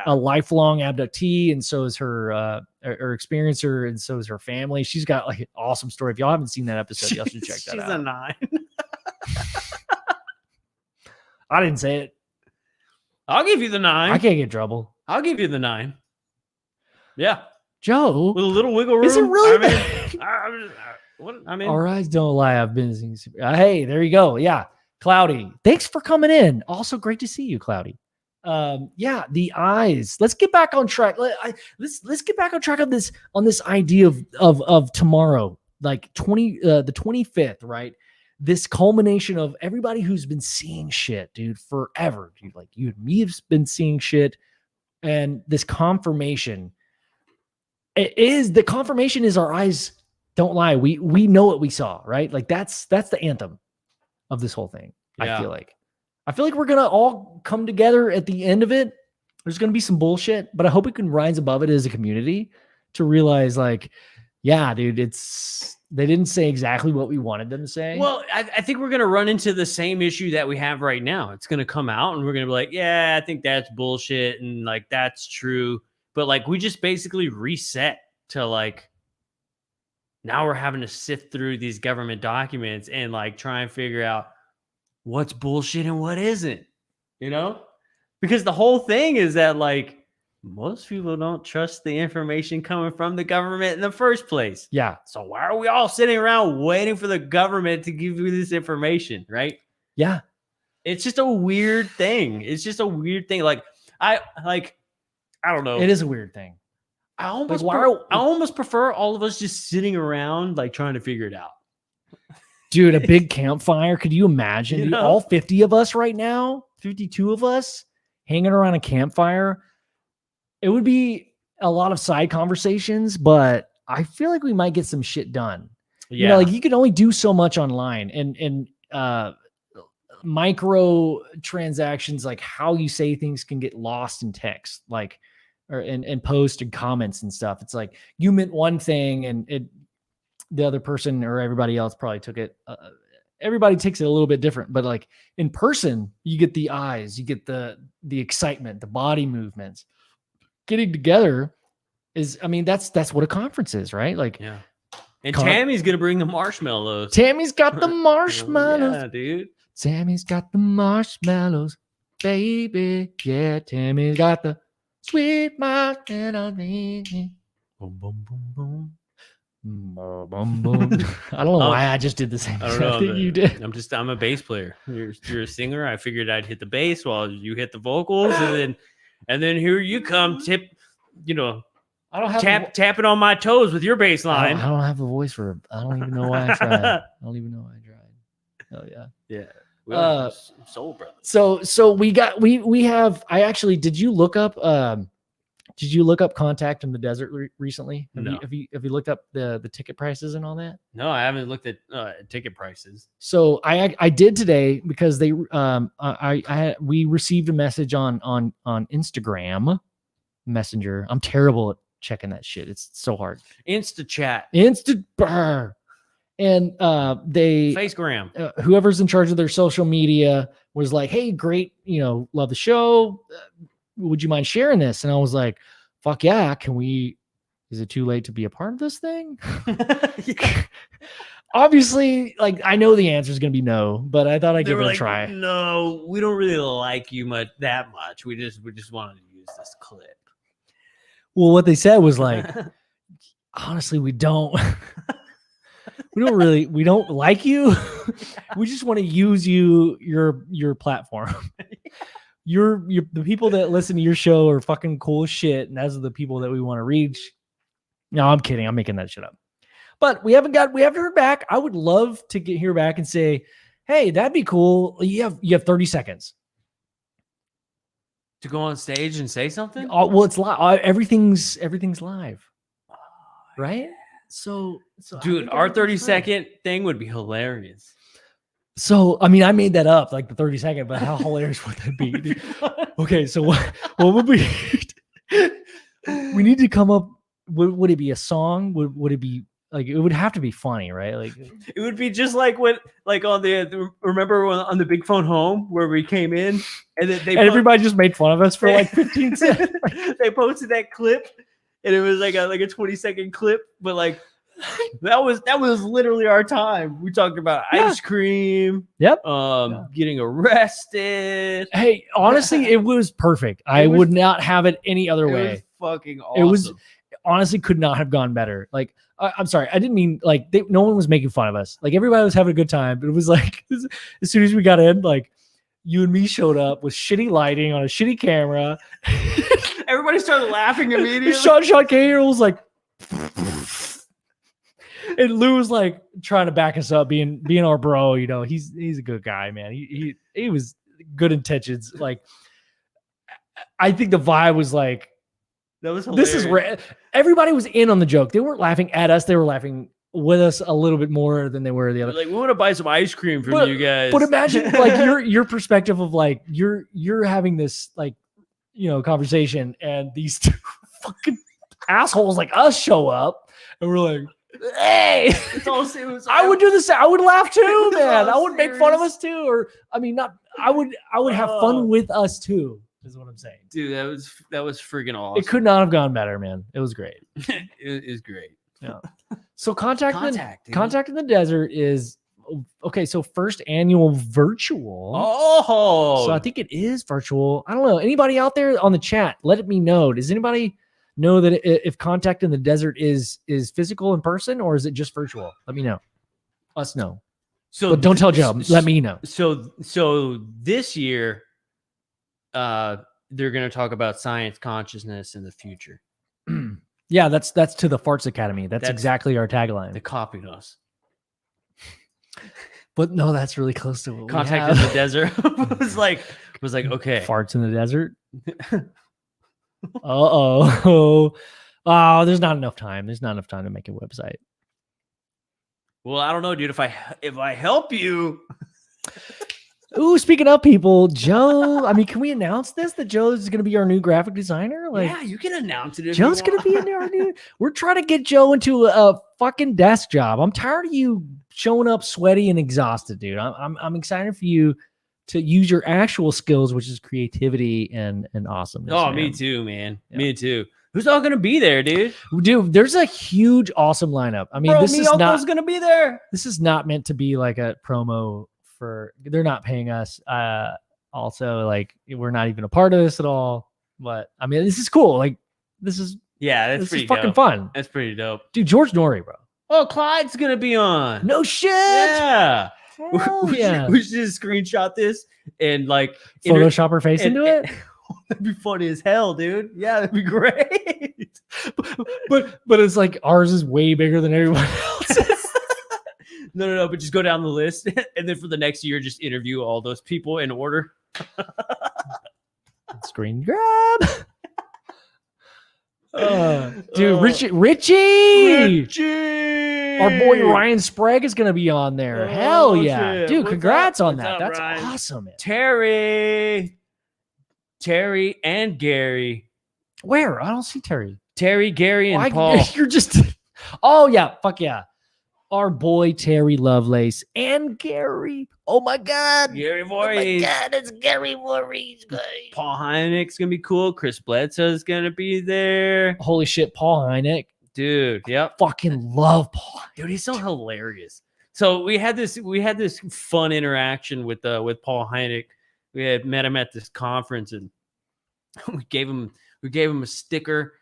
S1: lifelong abductee, and so is her experiencer, and so is her family. She's got like an awesome story. If y'all haven't seen that episode, y'all should check that out.
S2: She's a 9.
S1: I didn't say it.
S2: I'll give you the 9.
S1: I can't get in trouble.
S2: I'll give you the 9. Yeah.
S1: Joe.
S2: With a little wiggle room.
S1: Is it really?
S2: Our
S1: eyes don't lie. I've been seeing. Hey, there you go. Yeah. Cloudy. Thanks for coming in. Also great to see you, Cloudy. The eyes. Let's get back on track. Let's get back on track on this idea of tomorrow, like the 25th, right? This culmination of everybody who's been seeing shit, dude, forever. Dude, like you and me have been seeing shit, and this confirmation. The confirmation is our eyes don't lie. We know what we saw, right? Like that's the anthem of this whole thing. Yeah. I feel like we're gonna all come together at the end of it. There's gonna be some bullshit, but I hope we can rise above it as a community to realize, like, yeah, dude, they didn't say exactly what we wanted them to say.
S2: Well, I think we're gonna run into the same issue that we have right now. It's gonna come out, and we're gonna be like, yeah, I think that's bullshit, and like that's true. But like we just basically reset to like now we're having to sift through these government documents and like try and figure out what's bullshit and what isn't, because the whole thing is that like most people don't trust the information coming from the government in the first place.
S1: Yeah.
S2: So why are we all sitting around waiting for the government to give you this information? Right.
S1: Yeah.
S2: It's just a weird thing. Like I don't know.
S1: It is a weird thing.
S2: I almost prefer all of us just sitting around like trying to figure it out.
S1: Dude, a big campfire. Could you imagine? Dude, all 50 of us right now, 52 of us hanging around a campfire. It would be a lot of side conversations, but I feel like we might get some shit done.
S2: Yeah.
S1: Like you can only do so much online, and micro transactions, like how you say things, can get lost in text, like or in post and comments and stuff. It's like you meant one thing, and the other person or everybody else probably took it. Everybody takes it a little bit different, but like in person, you get the eyes, you get the excitement, the body movements. Getting together is, that's what a conference is, right? Like,
S2: yeah. And Tammy's gonna bring the marshmallows.
S1: Tammy's got the marshmallows.
S2: Yeah, dude.
S1: Tammy's got the marshmallows, baby. Yeah, Tammy's got the sweet marshmallows. Boom, boom, boom, boom. Boom, boom, boom. I don't know why I just did the same thing you did.
S2: I'm a bass player. You're a singer. I figured I'd hit the bass while you hit the vocals, and then here you come, I don't have tapping on my toes with your bass line.
S1: I don't have the voice for it. I don't even know why I tried. I don't even know why I tried. Oh yeah.
S2: Yeah. Soul Brothers.
S1: So we have. I actually did. You look up? Did you look up Contact in the Desert recently? Have you looked up the ticket prices and all that?
S2: No, I haven't looked at ticket prices.
S1: So I did today because we received a message on Instagram Messenger. I'm terrible at checking that shit. It's so hard.
S2: Insta
S1: and they
S2: Facegram.
S1: Whoever's in charge of their social media was like, hey, great, love the show. Would you mind sharing this? And I was like, fuck yeah. Is it too late to be a part of this thing? Obviously, like, I know the answer is going to be no, but I thought I'd give it a try.
S2: No, we don't really like you that much. We just wanted to use this clip.
S1: Well, what they said was like, honestly, we don't like you. We just want to use your platform. You're the people that listen to your show are fucking cool as shit, and those are the people that we want to reach. No, I'm kidding. I'm making that shit up. But we haven't heard back. I would love to hear back and say, hey, that'd be cool. You have 30 seconds
S2: to go on stage and say something.
S1: Well, it's live. Everything's live, right? So
S2: dude, our 30-second thing would be hilarious.
S1: So, I mean, I made that up, like the 30-second, but how hilarious would that be? Dude? Okay, so what would we need to come up, would it be a song? Would it be, like, it would have to be funny, right? Like,
S2: it would be just like when, like on remember on the Big Phone Home where we came in and then
S1: everybody just made fun of us for like 15 seconds.
S2: They posted that clip and it was like a 20-second clip, but like, that was literally our time. We talked about ice cream.
S1: Yep.
S2: Getting arrested.
S1: Hey, honestly, it was perfect. I would not have it any other way.
S2: It was fucking awesome.
S1: It was honestly could not have gone better. Like, I'm sorry, I didn't mean like no one was making fun of us. Like, everybody was having a good time. But it was like as soon as we got in, like, you and me showed up with shitty lighting on a shitty camera.
S2: Everybody started laughing immediately.
S1: Sean Cahill was like. And Lou was like trying to back us up, being our bro. He's a good guy, man. He was good intentions. Like, I think the vibe was like,
S2: that was hilarious.
S1: This is everybody was in on the joke. They weren't laughing at us. They were laughing with us a little bit more than they were the other.
S2: Like, we want to buy some ice cream from you guys.
S1: But imagine like your perspective of like you're having this like conversation, and these two fucking assholes like us show up, and we're like. Hey, I would do this. I would laugh too, man. I would make fun of us too, or I mean, not. I would have fun with us too. Is what I'm saying,
S2: dude. That was freaking awesome.
S1: It could not have gone better, man. It was great.
S2: It is great.
S1: Yeah. So Contact in the Desert is okay. So first annual virtual.
S2: Oh,
S1: so I think it is virtual. I don't know. Anybody out there on the chat? Let me know. Does anybody know that if Contact in the Desert is physical in person, or is it just virtual? Let me know. Us know.
S2: So
S1: but don't tell Joe. Let me know.
S2: So this year, they're going to talk about science consciousness in the future.
S1: Yeah, that's to the Farts Academy. That's exactly our tagline.
S2: They copied us.
S1: But no, that's really close to what
S2: Contact in the Desert was like okay.
S1: Farts in the Desert. Oh, there's not enough time. There's not enough time to make a website.
S2: Well, I don't know, dude. If I help you.
S1: Ooh, speaking of people, Joe. I mean, can we announce this? That Joe is going to be our new graphic designer? Like,
S2: yeah, you can announce it.
S1: Joe's going to be our new. We're trying to get Joe into a fucking desk job. I'm tired of you showing up sweaty and exhausted, dude. I'm excited for you to use your actual skills, which is creativity and awesomeness.
S2: Oh, man. Me too, man. Yeah. Me too. Who's all gonna be there, dude?
S1: Dude, there's a huge, awesome lineup. I mean,
S2: Bro,
S1: this is not
S2: gonna be there.
S1: this is not meant to be like a promo for. They're not paying us. Also, like we're not even a part of this at all. But I mean, this is cool. Like this is
S2: That's
S1: this
S2: pretty
S1: is fucking
S2: dope.
S1: fun.
S2: That's pretty dope.
S1: Dude, George Norrie, bro.
S2: Oh, Clyde's gonna be on.
S1: No shit.
S2: Yeah.
S1: Hell yeah.
S2: We should just screenshot this and like
S1: Photoshop her face into it.
S2: That'd be funny as hell, dude. Yeah, that'd be great.
S1: But it's like ours is way bigger than everyone else's.
S2: No, but just go down the list and then for the next year, just interview all those people in order.
S1: Screen grab. Dude, Richie. Our boy Ryan Sprague is gonna be on there. Hell yeah.
S2: Shit.
S1: Dude,
S2: What's
S1: congrats
S2: up?
S1: on
S2: What's
S1: that.
S2: up,
S1: That's
S2: Ryan?
S1: awesome, man.
S2: Terry and Gary.
S1: Where? I don't see Terry.
S2: Terry, Gary, and Paul.
S1: You're just oh yeah, fuck yeah. Our boy Terry Lovelace and Gary. Oh my god.
S2: Gary
S1: Oh my
S2: Voorhees.
S1: god, it's Gary Voorhees, guys.
S2: Paul Hynek's gonna be cool. Chris Bledsoe's gonna be there.
S1: Holy shit, Paul Hynek.
S2: Dude, yep.
S1: Fucking love Paul.
S2: Dude, he's so hilarious. So we had this fun interaction with Paul Hynek. We had met him at this conference and we gave him a sticker.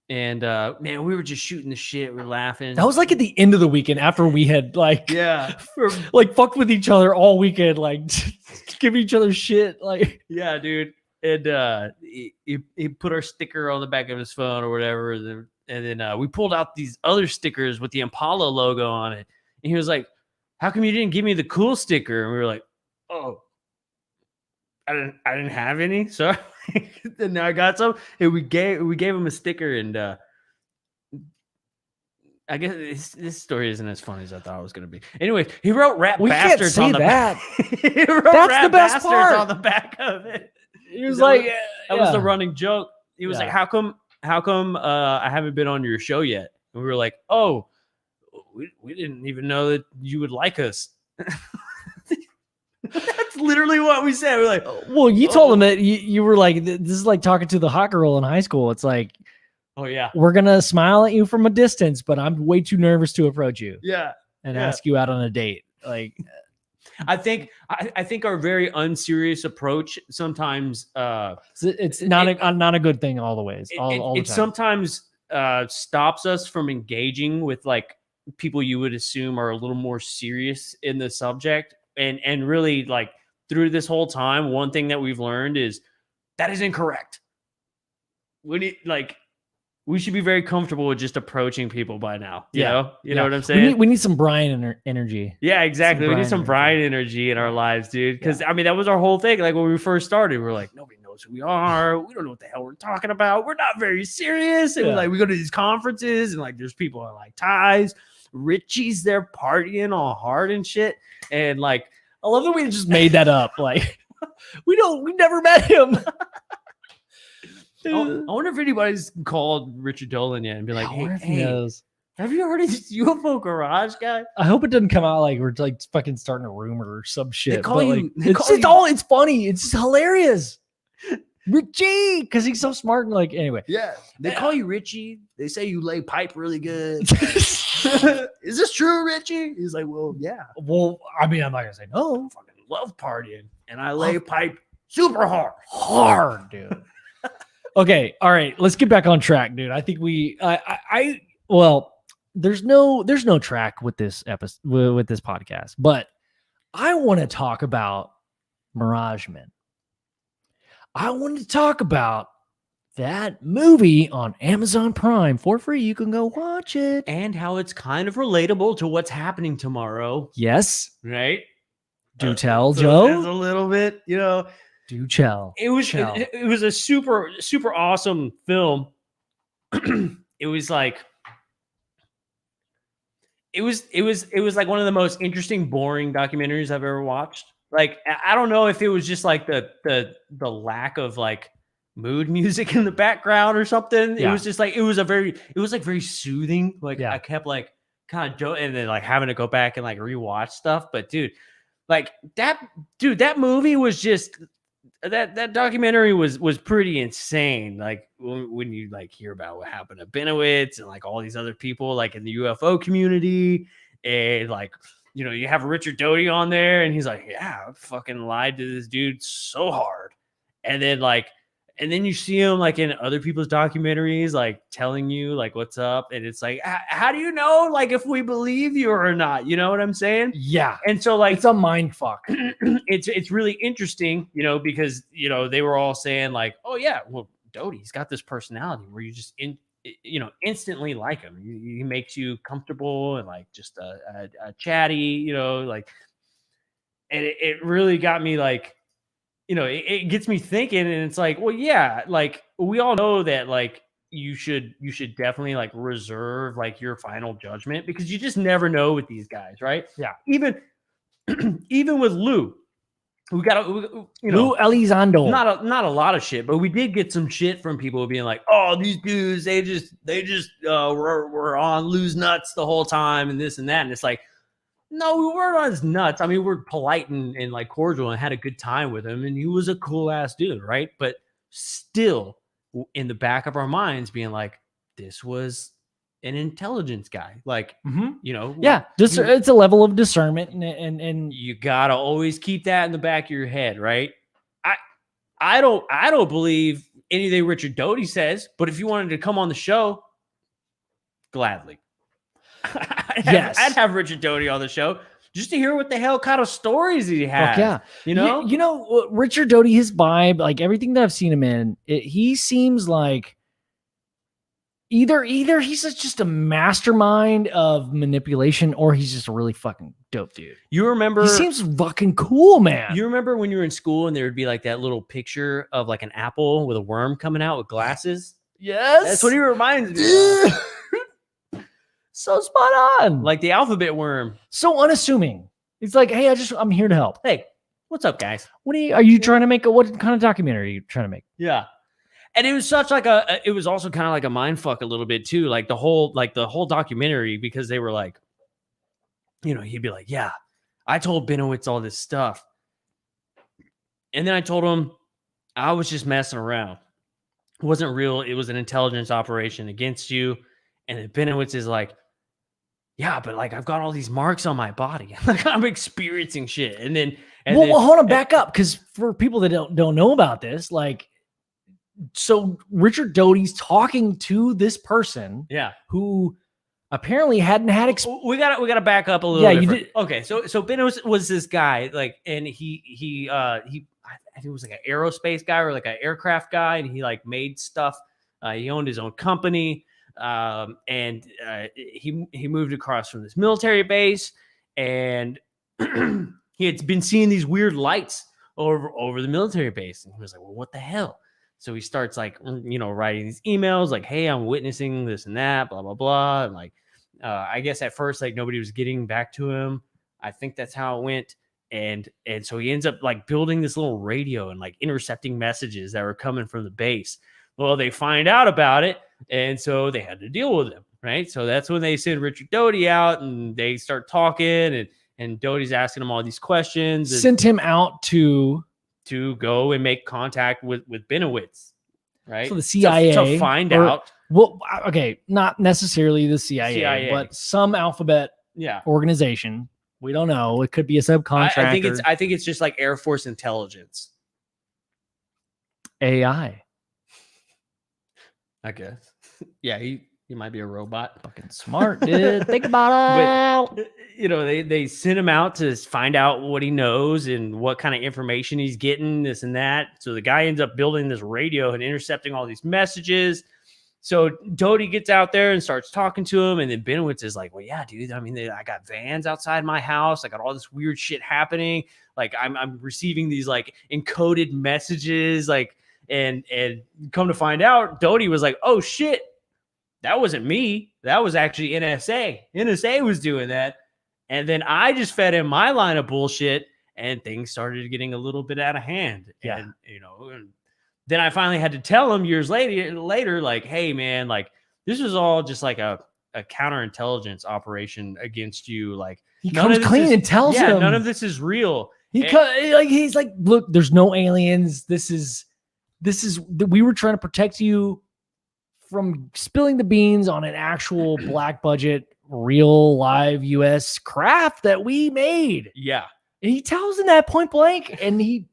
S2: And man, we were just shooting the shit. We're laughing.
S1: That was like at the end of the weekend after we had like like fucked with each other all weekend, like give each other shit. Like
S2: yeah, dude. And he put our sticker on the back of his phone or whatever. And then we pulled out these other stickers with the Impala logo on it. And he was like, "How come you didn't give me the cool sticker?" And we were like, "Oh, I didn't have any." So then I got some, and we gave him a sticker. And I guess this story isn't as funny as I thought it was going to be. Anyway, he wrote "Rat
S1: we
S2: Bastards"
S1: can't say
S2: on the
S1: that.
S2: he wrote
S1: That's
S2: "Rat
S1: the best
S2: Bastards"
S1: part
S2: on the back of it.
S1: He was like,
S2: that was the running joke. He was
S1: Yeah.
S2: like, how come I haven't been on your show yet? And we were like, oh, we didn't even know that you would like us. That's literally what we said. We're like,
S1: well, you told him that you were like, this is like talking to the hot girl in high school. It's like,
S2: oh yeah,
S1: we're gonna smile at you from a distance, but I'm way too nervous to approach you.
S2: Yeah.
S1: And ask you out on a date. Like,
S2: I think our very unserious approach sometimes
S1: it's not a good thing all the ways. All the
S2: it
S1: time.
S2: sometimes stops us from engaging with like people you would assume are a little more serious in the subject. And really, like, through this whole time, one thing that we've learned is that is incorrect. We should be very comfortable with just approaching people by now. You know what I'm saying?
S1: We need some Brian energy.
S2: Yeah, exactly. We need some
S1: Brian
S2: Brian energy in our lives, dude. Because I mean, that was our whole thing. Like when we first started, we were like, nobody knows who we are. We don't know what the hell we're talking about. We're not very serious. And we go to these conferences and like there's people that like ties. Richie's there partying all hard and shit. And like,
S1: I love that we just made that up. Like, we never met him.
S2: I wonder if anybody's called Richard Dolan yet and be like, hey, have you heard of this UFO Garage guy?
S1: I hope it doesn't come out like we're like fucking starting a rumor or some shit.
S2: It's
S1: funny. It's hilarious. Richie, because he's so smart and like anyway.
S2: Yeah. They call you Richie. They say you lay pipe really good. Is this true, Richie? He's like, well, yeah.
S1: Well, I mean, I'm not gonna say no.
S2: I fucking love partying. And I lay pipe super hard.
S1: Hard, dude. Okay, all right. Let's get back on track, dude. I think there's no track with this episode with this podcast, but I want to talk about Mirage Men. I want to talk about that movie on Amazon Prime for free. You can go watch it.
S2: And how it's kind of relatable to what's happening tomorrow.
S1: Yes.
S2: Right?
S1: Do tell, Joe.
S2: There's a little bit,
S1: Do tell.
S2: It was a super, super awesome film. It was like like one of the most interesting, boring documentaries I've ever watched. Like, I don't know if it was just like the lack of like mood music in the background or something. Yeah. It was just like it was very soothing. Like I kept like kind of and then like having to go back and like rewatch stuff. But dude, that movie was just that documentary was pretty insane. Like when you like hear about what happened to Benowitz and like all these other people like in the UFO community, and like, you know, you have Richard Doty on there and he's like, yeah, I fucking lied to this dude so hard. And then you see him like in other people's documentaries, like telling you like what's up. And it's like, how do you know like if we believe you or not? You know what I'm saying?
S1: Yeah.
S2: And so like
S1: it's a mind fuck.
S2: it's really interesting, you know, because, you know, they were all saying like, oh yeah, well, Doty's got this personality where you just instantly like him. He makes you comfortable and like just a chatty, you know, like, and it really got me like, you know, it gets me thinking, and it's like, well, yeah, like we all know that like you should definitely like reserve like your final judgment, because you just never know with these guys, right?
S1: Yeah.
S2: Even with Lou, we got to, you know,
S1: Lou Elizondo.
S2: Not a lot of shit, but we did get some shit from people being like, oh, these dudes, they just were on Lou's nuts the whole time and this and that. And it's like, no, we weren't on his nuts. I mean, we're polite and like cordial and had a good time with him. And he was a cool ass dude, right? But still in the back of our minds being like, this was an intelligence guy. Like, you know,
S1: yeah, just it's a level of discernment, and
S2: you gotta always keep that in the back of your head, right? I don't believe anything Richard Doty says, but if you wanted to come on the show, gladly.
S1: Yes,
S2: I'd have Richard Doty on the show just to hear what the hell kind of stories he has.
S1: Fuck yeah,
S2: you know,
S1: you know Richard Doty, his vibe, like everything that I've seen him in, he seems like either he's just a mastermind of manipulation, or he's just a really fucking dope dude.
S2: You remember?
S1: He seems fucking cool, man.
S2: You remember when you were in school and there would be like that little picture of like an apple with a worm coming out with glasses?
S1: Yes,
S2: that's what he reminds me of.
S1: So spot on.
S2: Like the alphabet worm.
S1: So unassuming. It's like, hey, I'm here to help.
S2: Hey, what's up, guys?
S1: Are you trying to make what kind of documentary are you trying to make?
S2: Yeah. And it was such like it was also kind of like a mind fuck a little bit too. Like the whole documentary, because they were like, you know, he'd be like, yeah, I told Benowitz all this stuff. And then I told him I was just messing around. It wasn't real. It was an intelligence operation against you. And then Benowitz is like, yeah, but like I've got all these marks on my body. Like I'm experiencing shit. And then
S1: hold on, back up, because for people that don't know about this, like, so Richard Doty's talking to this person,
S2: yeah,
S1: who apparently hadn't had
S2: we gotta back up a little.
S1: Yeah, you did.
S2: Okay, so Benowitz was this guy, like, and he I think it was like an aerospace guy or like an aircraft guy, and he like made stuff. He owned his own company. And he moved across from this military base, and he had been seeing these weird lights over the military base, and he was like, well, what the hell? So he starts like, you know, writing these emails like, hey, I'm witnessing this and that, blah blah blah. And like, I guess at first like nobody was getting back to him. I think that's how it went. And so he ends up like building this little radio and like intercepting messages that were coming from the base. Well, they find out about it, and so they had to deal with him, right? So that's when they send Richard Doty out, and they start talking, and Doty's asking him all these questions.
S1: Sent him out to
S2: go and make contact with Benowitz, right?
S1: So the CIA
S2: to find out.
S1: Well, okay, not necessarily the CIA, but some alphabet organization. We don't know. It could be a subcontractor.
S2: I think it's just like Air Force intelligence.
S1: AI.
S2: I guess. Yeah, he might be a robot.
S1: Fucking smart, dude. Think about it.
S2: But, you know, they sent him out to find out what he knows and what kind of information he's getting, this and that. So the guy ends up building this radio and intercepting all these messages. So Doty gets out there and starts talking to him, and then Benowitz is like, well, yeah, dude, I mean, I got vans outside my house. I got all this weird shit happening. Like I'm receiving these like encoded messages, like, and come to find out, Doty was like, oh shit, that wasn't me. That was actually NSA. NSA was doing that. And then I just fed him my line of bullshit, and things started getting a little bit out of hand.
S1: Yeah.
S2: And, you know, and then I finally had to tell him years later, like, hey man, like this was all just like a counterintelligence operation against you. Like
S1: he comes clean and tells him
S2: none of this is real.
S1: He's like, look, there's no aliens. We were trying to protect you from spilling the beans on an actual black budget, real live US craft that we made.
S2: Yeah.
S1: And he tells him that point blank, and he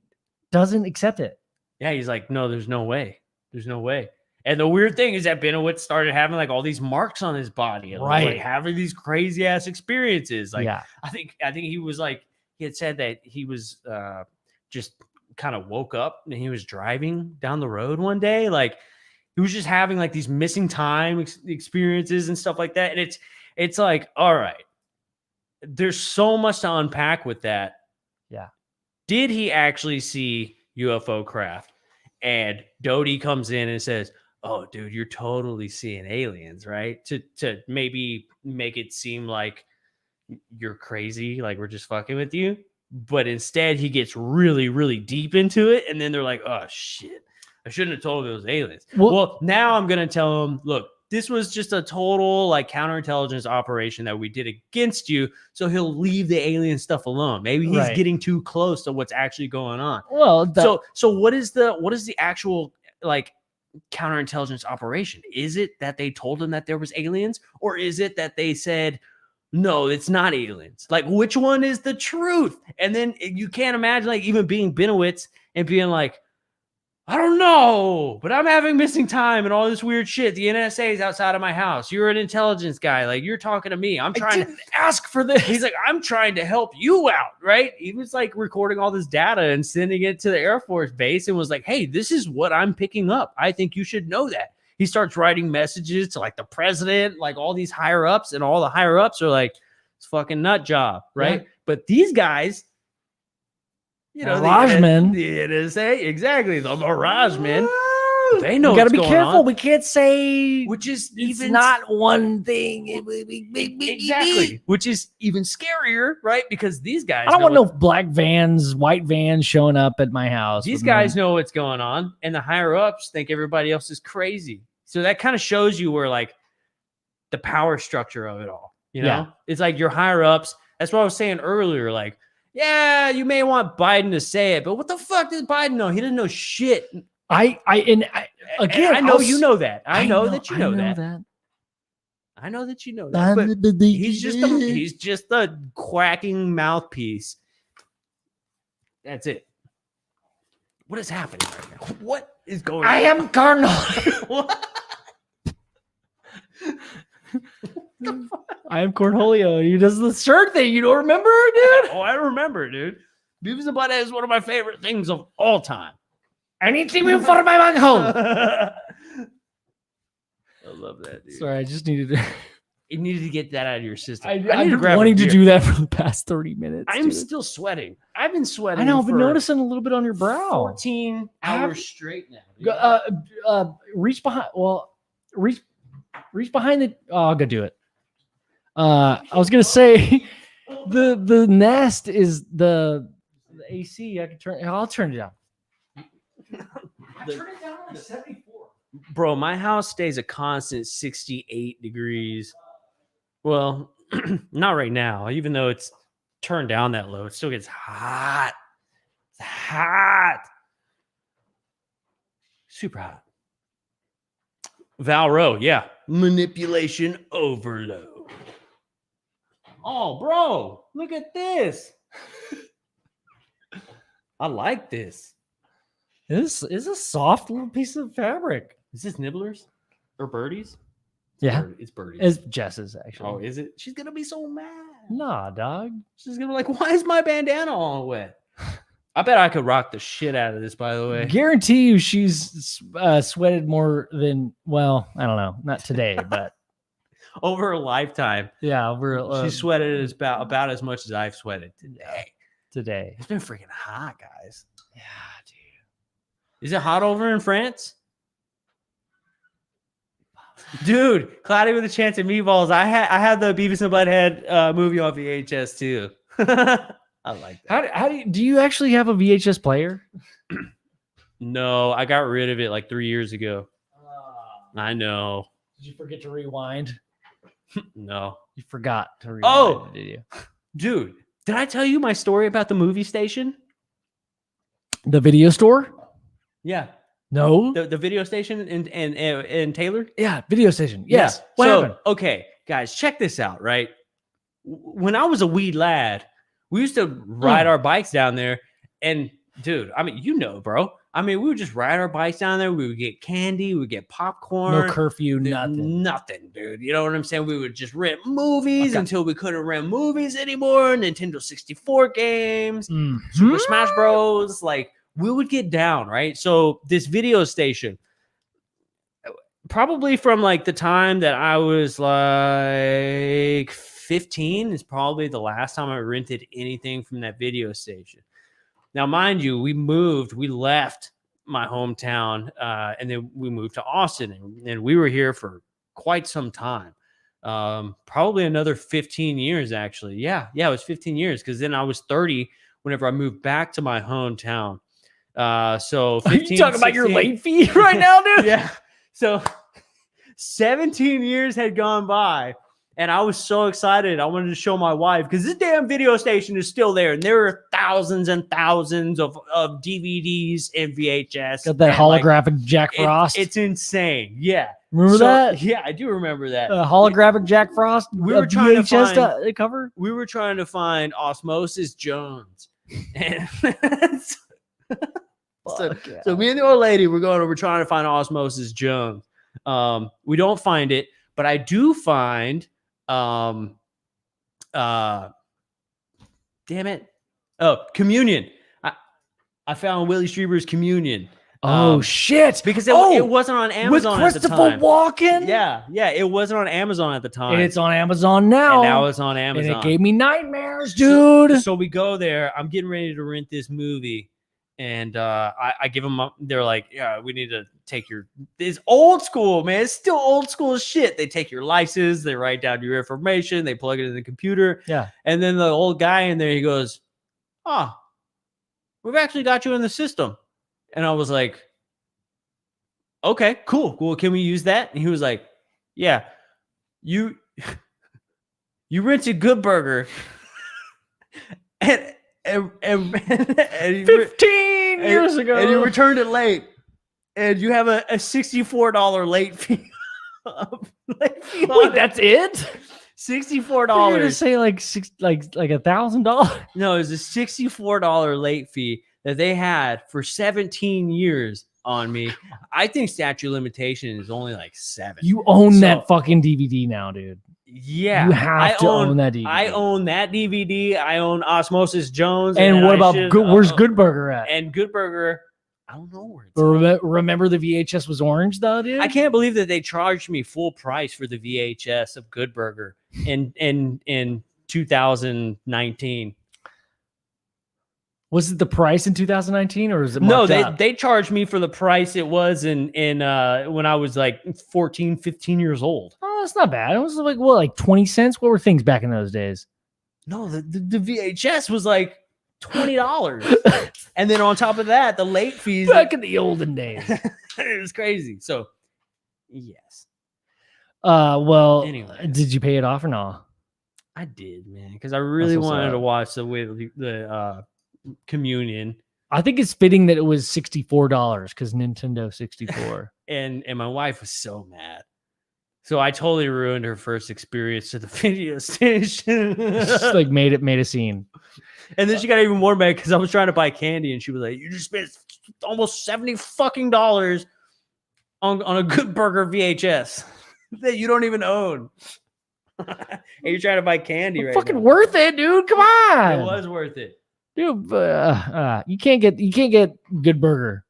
S1: doesn't accept it.
S2: Yeah, he's like, no, there's no way. There's no way. And the weird thing is that Benowitz started having like all these marks on his body, and
S1: Right.
S2: like having these crazy ass experiences. Like,
S1: Yeah.
S2: I think he was like, he had said that he was just kind of woke up and he was driving down the road one day. Like, he was just having like these missing time experiences and stuff like that. And it's like, all right, there's so much to unpack with that.
S1: Yeah.
S2: Did he actually see UFO craft? And Doty comes in and says, oh, dude, you're totally seeing aliens, right? To maybe make it seem like you're crazy, like we're just fucking with you. But instead, he gets really, really deep into it. And then they're like, oh, shit, I shouldn't have told him it was aliens. Well, now I'm going to tell him, look, this was just a total like counterintelligence operation that we did against you. So he'll leave the alien stuff alone. Maybe he's getting too close to what's actually going on.
S1: Well,
S2: so what is the actual like counterintelligence operation? Is it that they told him that there was aliens, or is it that they said, no, it's not aliens? Like, which one is the truth? And then you can't imagine like even being Benowitz and being like, I don't know, but I'm having missing time and all this weird shit. The NSA is outside of my house. You're an intelligence guy. Like, you're talking to me. I'm trying to
S1: ask for this.
S2: He's like, I'm trying to help you out, right? He was like recording all this data and sending it to the Air Force Base and was like, hey, this is what I'm picking up. I think you should know that. He starts writing messages to like the president, like all these higher ups, and all the higher ups are like, it's fucking nut job, right? Yeah. But these guys, you know,
S1: Mirage Men.
S2: The NSA, exactly. The Mirage Men. They know.
S1: We gotta be careful. We can't say
S2: which is
S1: it's
S2: even
S1: not one thing.
S2: Exactly. Which is even scarier, right? Because these guys,
S1: I don't want no black vans, white vans showing up at my house.
S2: These guys know what's going on, and the higher ups think everybody else is crazy. So that kind of shows you where like the power structure of it all. You know, it's like your higher ups. That's what I was saying earlier. Like, yeah, you may want Biden to say it, but what the fuck does Biden know? He doesn't know shit.
S1: Again,
S2: I know you know that. I know that you know that. I know that you know that. But he's just a quacking mouthpiece. That's it. What is happening right now? What is going on?
S1: I am Cardinal.
S2: What?
S1: I am Cornholio. He does the shirt thing. You don't remember, dude?
S2: Oh, I remember, dude. Beavis and Butthead is one of my favorite things of all time.
S1: Anything for my manhole.
S2: I love that, dude.
S1: Sorry, I just needed to.
S2: You needed to get that out of your system.
S1: I've been wanting to do that for the past 30 minutes.
S2: I'm still sweating. I've been sweating.
S1: I know. I've been noticing a little bit on your brow.
S2: 14 hours straight now.
S1: Reach behind. Well, reach behind the. Oh, I'll go do it. I was gonna say, the Nest is the AC. I can turn. I'll turn it down. I turn it down to 74.
S2: Bro, my house stays a constant 68 degrees. Well, not right now. Even though it's turned down that low, it still gets hot. It's hot. Super hot. Valro, yeah. Manipulation overload. Oh, bro, look at this. I like this.
S1: This is a soft little piece of fabric.
S2: Is this Nibblers or Birdies? It's Birdies.
S1: It's Jess's, actually.
S2: Oh, is it? She's going to be so mad.
S1: Nah, dog.
S2: She's going to be like, why is my bandana all wet? I bet I could rock the shit out of this, by the way.
S1: Guarantee you she's sweated more than, well, I don't know. Not today, but.
S2: Over a lifetime.
S1: Yeah.
S2: She sweated about as much as I've sweated today. It's been freaking hot, guys.
S1: Yeah, dude.
S2: Is it hot over in France? Dude, Cloudy with a Chance of Meatballs. I had the Beavis and Butthead movie on VHS too. I like that.
S1: How do you actually have a VHS player?
S2: No, I got rid of it like 3 years ago. I know.
S1: Did you forget to rewind?
S2: No.
S1: You forgot to rewind.
S2: Oh,
S1: did you?
S2: Dude, Did I tell you my story about the movie station?
S1: The video store?
S2: Yeah.
S1: No.
S2: The video station in Taylor?
S1: Yeah, video station. Yes.
S2: Yeah.
S1: What
S2: So,
S1: happened?
S2: okay, guys, check this out, right? When I was a wee lad, we used to ride our bikes down there. And dude, I mean, bro. I mean, we would just ride our bikes down there. We would get candy, we would get popcorn.
S1: No curfew,
S2: Dude,
S1: nothing.
S2: Nothing, dude. You know what I'm saying? We would just rent movies
S1: Okay.
S2: until we couldn't rent movies anymore. Nintendo 64 games,
S1: Mhm.
S2: Super Smash Bros. Like, we would get down, right? So this video station, probably from like the time that I was like 15 is probably the last time I rented anything from that video station. Now, mind you, we left my hometown, and then we moved to Austin, and we were here for quite some time. Probably another 15 years, actually. Yeah, it was 15 years, because then I was 30 whenever I moved back to my hometown. So 15,
S1: Are you talking about your
S2: 16
S1: late fee right now, dude?
S2: Yeah. So 17 years had gone by, and I was so excited. I wanted to show my wife, because this damn video station is still there, and there are thousands and thousands of DVDs and VHS.
S1: Got that
S2: and,
S1: holographic Jack Frost.
S2: It's insane. Yeah.
S1: Remember that?
S2: Yeah, I do remember that.
S1: Holographic Jack Frost.
S2: We were trying to
S1: VHS cover.
S2: We were trying to find Osmosis Jones. And so me and the old lady, we're trying to find Osmosis Jones. We don't find it, but I do find damn it. Oh, Communion. I found Willie Strieber's Communion.
S1: Oh shit!
S2: Because it wasn't on Amazon
S1: with
S2: at the
S1: Christopher
S2: time.
S1: Walken.
S2: Yeah, it wasn't on Amazon at the time.
S1: And it's on Amazon now.
S2: And now it's on Amazon.
S1: And it gave me nightmares, dude.
S2: So we go there. I'm getting ready to rent this movie. And I give them up. They're like, yeah, we need to take it's old school, man. It's still old school as shit. They take your license, they write down your information, they plug it in the computer.
S1: Yeah.
S2: And then the old guy in there, he goes, we've actually got you in the system. And I was like, okay, cool. Well, can we use that? And he was like, yeah, you rented Good Burger. and
S1: 15 years ago.
S2: And you returned it late. And you have a $64 late fee.
S1: Wait, that's it?
S2: $64.
S1: You're gonna say like $1,000?
S2: No, it was a $64 late fee that they had for 17 years on me. I think statute of limitation is only like 7.
S1: You own that fucking DVD now, dude.
S2: Yeah,
S1: you have to own that DVD.
S2: I own that DVD. I own Osmosis Jones.
S1: And what about where's Good Burger at?
S2: And Good Burger, I don't know where it's
S1: Remember the VHS was orange though, dude?
S2: I can't believe that they charged me full price for the VHS of Good Burger in 2019.
S1: Was it the price in 2019 or is it
S2: no?
S1: Up?
S2: They charged me for the price it was in when I was like 14, 15 years old.
S1: Oh, that's not bad. It was like 20 cents. What were things back in those days?
S2: No, the VHS was like $20, and then on top of that, the late fees
S1: back in the olden days.
S2: It was crazy. So, yes.
S1: Well,
S2: anyways.
S1: Did you pay it off or not?
S2: I did, man, because I really wanted to watch the Communion.
S1: I think it's fitting that it was $64 because Nintendo 64.
S2: and my wife was so mad. So I totally ruined her first experience to the video station.
S1: Just like made a scene.
S2: And then she got even more mad because I was trying to buy candy and she was like, you just spent almost $70 fucking on a Good Burger VHS that you don't even own. And you're trying to buy candy right
S1: fucking
S2: now.
S1: Worth it, dude. Come on.
S2: It was worth it.
S1: Dude, you can't get Good Burger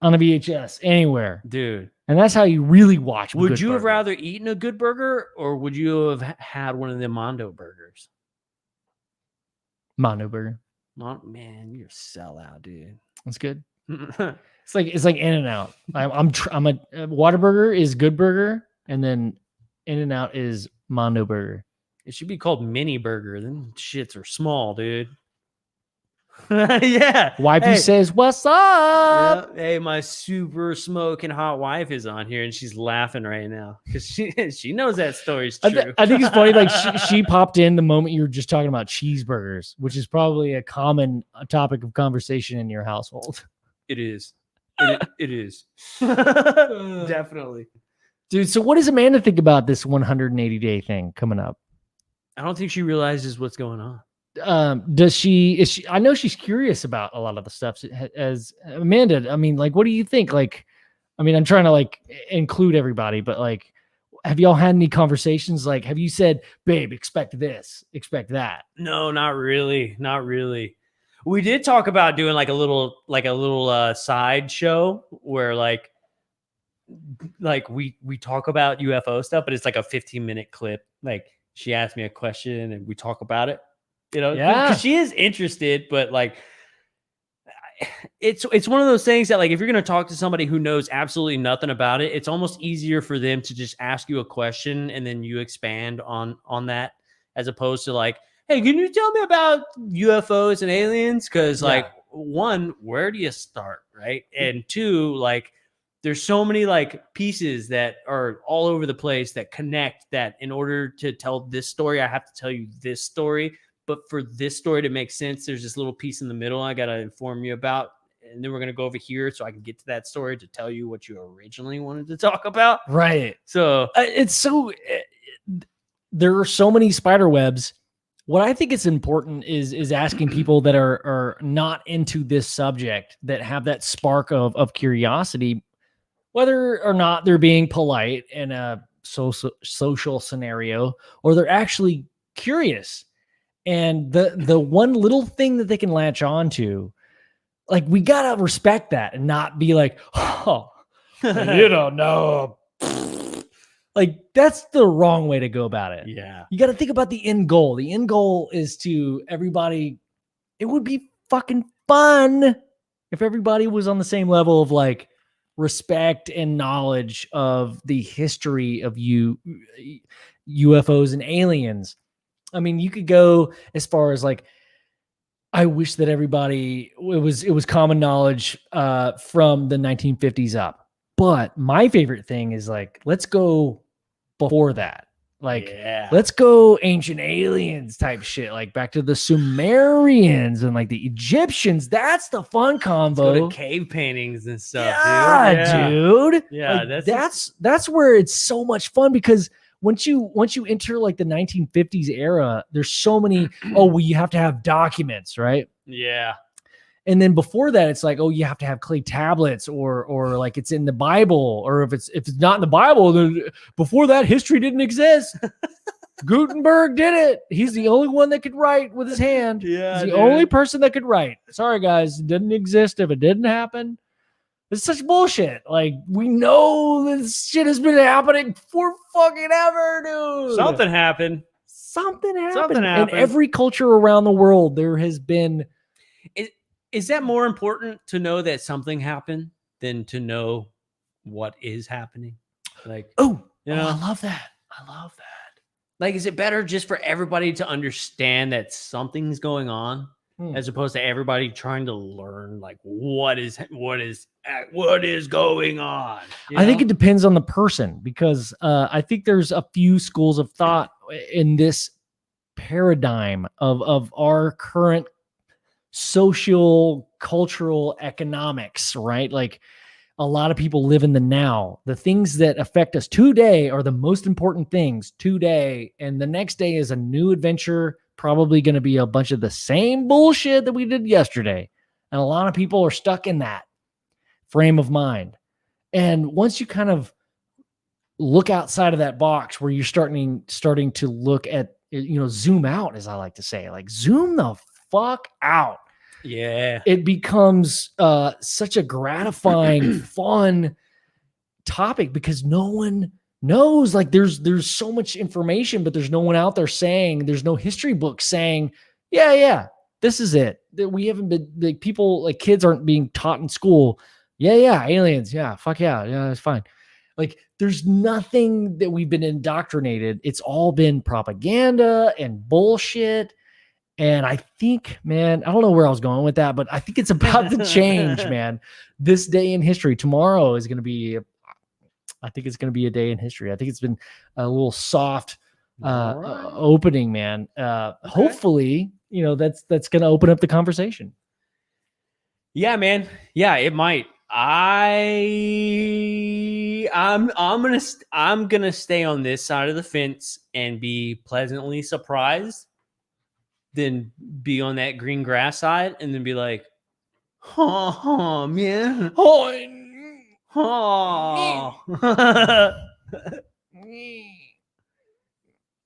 S1: on a VHS anywhere.
S2: Dude.
S1: And that's how you really watch.
S2: Would you have rather eaten a Good Burger or would you have had one of the Mondo burgers?
S1: Mondo Burger.
S2: Man, you're a sellout, dude.
S1: That's good. It's like In-N-Out. I'm a Whataburger is Good Burger, and then In-N-Out is Mondo Burger.
S2: It should be called Mini Burger. Them shits are small, dude. Yeah.
S1: Wifey
S2: Hey,
S1: says, "What's up?"
S2: yeah. Hey, my super smoking hot wife is on here and she's laughing right now because she knows that story's true.
S1: I think it's funny. Like she popped in the moment you were just talking about cheeseburgers, which is probably a common topic of conversation in your household.
S2: It is. It is. Definitely.
S1: Dude, so what does Amanda think about this 180-day thing coming up?
S2: I don't think she realizes what's going on.
S1: Is she, I know she's curious about a lot of the stuff as Amanda. I mean, like, what do you think? Like, I mean, I'm trying to like include everybody, but like, have y'all had any conversations? Like, have you said, babe, expect this, expect that?
S2: No, not really. Not really. We did talk about doing like a little side show where like we talk about UFO stuff, but it's like a 15-minute clip. Like she asked me a question and we talk about it. You know,
S1: Yeah.
S2: because she is interested, but like it's one of those things that like if you're gonna talk to somebody who knows absolutely nothing about it, it's almost easier for them to just ask you a question and then you expand on that, as opposed to like, hey, can you tell me about UFOs and aliens? Because like one, where do you start, right? And two, like there's so many like pieces that are all over the place that connect, that in order to tell this story, I have to tell you this story. But for this story to make sense, there's this little piece in the middle I got to inform you about. And then we're going to go over here so I can get to that story to tell you what you originally wanted to talk about.
S1: Right.
S2: So
S1: it's so, there are so many spider webs. What I think is important is asking people that are not into this subject, that have that spark of curiosity, whether or not they're being polite in a social scenario, or they're actually curious. And the one little thing that they can latch on to, like, we gotta respect that and not be like, oh, you don't know. Like, that's the wrong way to go about it.
S2: yeah,
S1: You got to think about the end goal. The end goal is to everybody. It would be fucking fun if everybody was on the same level of like respect and knowledge of the history of UFOs and aliens. I mean, you could go as far as like, I wish that everybody, it was common knowledge from the 1950s up. But my favorite thing is like, let's go before that. Like, let's go ancient aliens type shit, like back to the Sumerians and like the Egyptians. That's the fun combo.
S2: Let's go to cave paintings and stuff.
S1: Yeah, dude.
S2: Yeah,
S1: like, that's where it's so much fun, because once you enter like the 1950s era, there's so many, oh, well, you have to have documents, right?
S2: Yeah.
S1: And then before that, it's like, oh, you have to have clay tablets, or like it's in the Bible, or if it's not in the Bible, then before that, history didn't exist. Gutenberg did it. He's the only one that could write with his hand.
S2: Yeah,
S1: he's the only person that could write. Sorry, guys, it didn't exist if it didn't happen. It's such bullshit. Like, we know this shit has been happening for fucking ever, dude.
S2: Something happened.
S1: Something happened. In every culture around the world, there has been.
S2: Is that more important to know that something happened than to know what is happening? Like,
S1: you know, I love that.
S2: Like, is it better just for everybody to understand that something's going on, as opposed to everybody trying to learn like what is going on?
S1: I think it depends on the person, because I think there's a few schools of thought in this paradigm of our current social, cultural, economics, right? Like, a lot of people live in the now. The things that affect us today are the most important things today. And the next day is a new adventure, probably going to be a bunch of the same bullshit that we did yesterday. And a lot of people are stuck in that frame of mind. And once you kind of look outside of that box, where you're starting to look at, you know, zoom out, as I like to say, like zoom the fuck out.
S2: Yeah.
S1: It becomes such a gratifying, fun topic, because no one knows. Like, there's so much information, but there's no one out there saying, there's no history book saying, yeah, this is it. That we haven't been, like, people, like kids aren't being taught in school. Yeah, aliens. Yeah, fuck yeah, it's fine. Like, there's nothing that we've been indoctrinated. It's all been propaganda and bullshit. And I think, man, I don't know where I was going with that, but I think it's about to change, man. This day in history, tomorrow is going to be, I think it's going to be a day in history. I think it's been a little soft
S2: Alright.
S1: opening, man. Hopefully, that's going to open up the conversation.
S2: Yeah, man. Yeah, it might. I'm gonna stay on this side of the fence and be pleasantly surprised, then be on that green grass side, and then be like, "Oh, man, oh."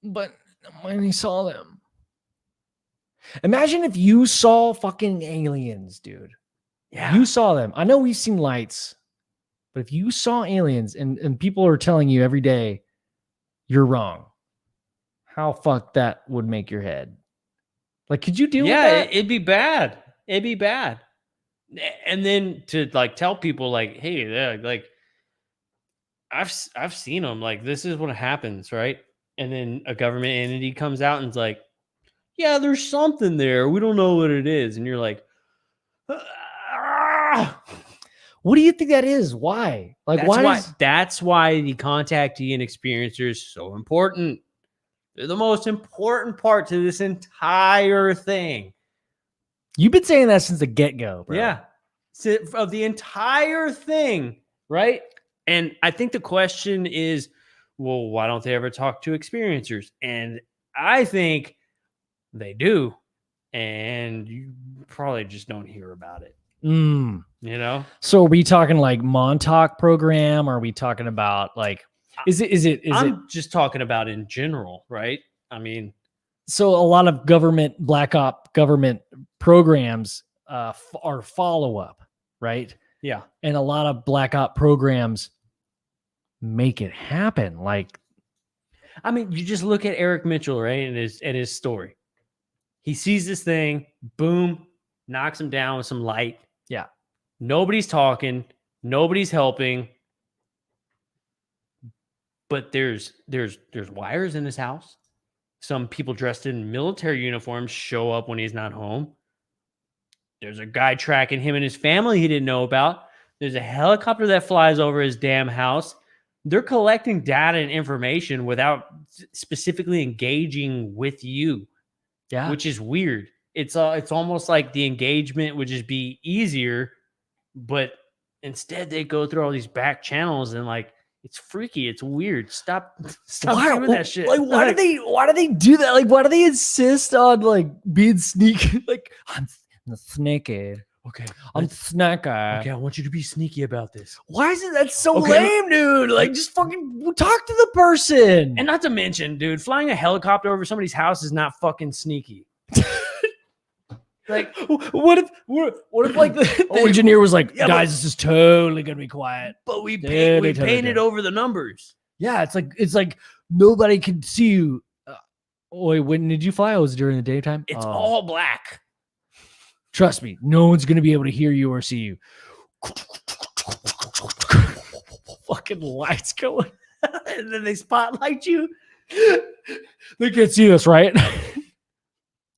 S1: But when he saw them, imagine if you saw fucking aliens, dude.
S2: Yeah,
S1: You saw them. I know we've seen lights, but if you saw aliens and people are telling you every day you're wrong, how fucked that would make your head. Like, could you deal with that?
S2: it'd be bad. It'd be bad. And then to like tell people like, hey, yeah, like I've seen them. Like, this is what happens, right? And then a government entity comes out and is like, yeah, there's something there. We don't know what it is. And you're like, "Ah."
S1: What do you think that is? Why? Like,
S2: That's why the contactee and experiencer is so important. They're the most important part to this entire thing.
S1: You've been saying that since the get-go, bro.
S2: Yeah. Of the entire thing, right? And I think the question is, well, why don't they ever talk to experiencers? And I think they do. And you probably just don't hear about it. You know?
S1: So are we talking like Montauk program? Or are we talking about like,
S2: I'm just talking about in general, right? I mean,
S1: so a lot of black op government programs are follow-up, right?
S2: yeah.
S1: And a lot of black op programs make it happen. Like,
S2: I mean, you just look at Eric Mitchell, right? And his story. He sees this thing, boom, knocks him down with some light.
S1: yeah.
S2: Nobody's talking, nobody's helping. But there's wires in his house. Some people dressed in military uniforms show up when he's not home. There's a guy tracking him and his family he didn't know about. There's a helicopter that flies over his damn house. They're collecting data and information without specifically engaging with you.
S1: Yeah.
S2: Which is weird. It's almost like the engagement would just be easier, but instead they go through all these back channels and like it's freaky. It's weird. Stop doing that shit.
S1: Like, why do they do that? Like, why do they insist on like being sneaky? Like, I'm sneaky.
S2: Okay,
S1: I'm sneaky.
S2: Okay, I want you to be sneaky about this.
S1: Why is that so lame, dude? Like, just fucking talk to the person.
S2: And not to mention, dude, flying a helicopter over somebody's house is not fucking sneaky.
S1: Like, what if like the engineer was like, guys, this is totally gonna be quiet,
S2: but we painted over the numbers.
S1: Yeah, it's like nobody can see you. Wait, when did you fly? Oh, was it during the daytime?
S2: It's all black.
S1: Trust me, no one's gonna be able to hear you or see you. Fucking lights going,
S2: and then they spotlight you.
S1: They can't see us, right?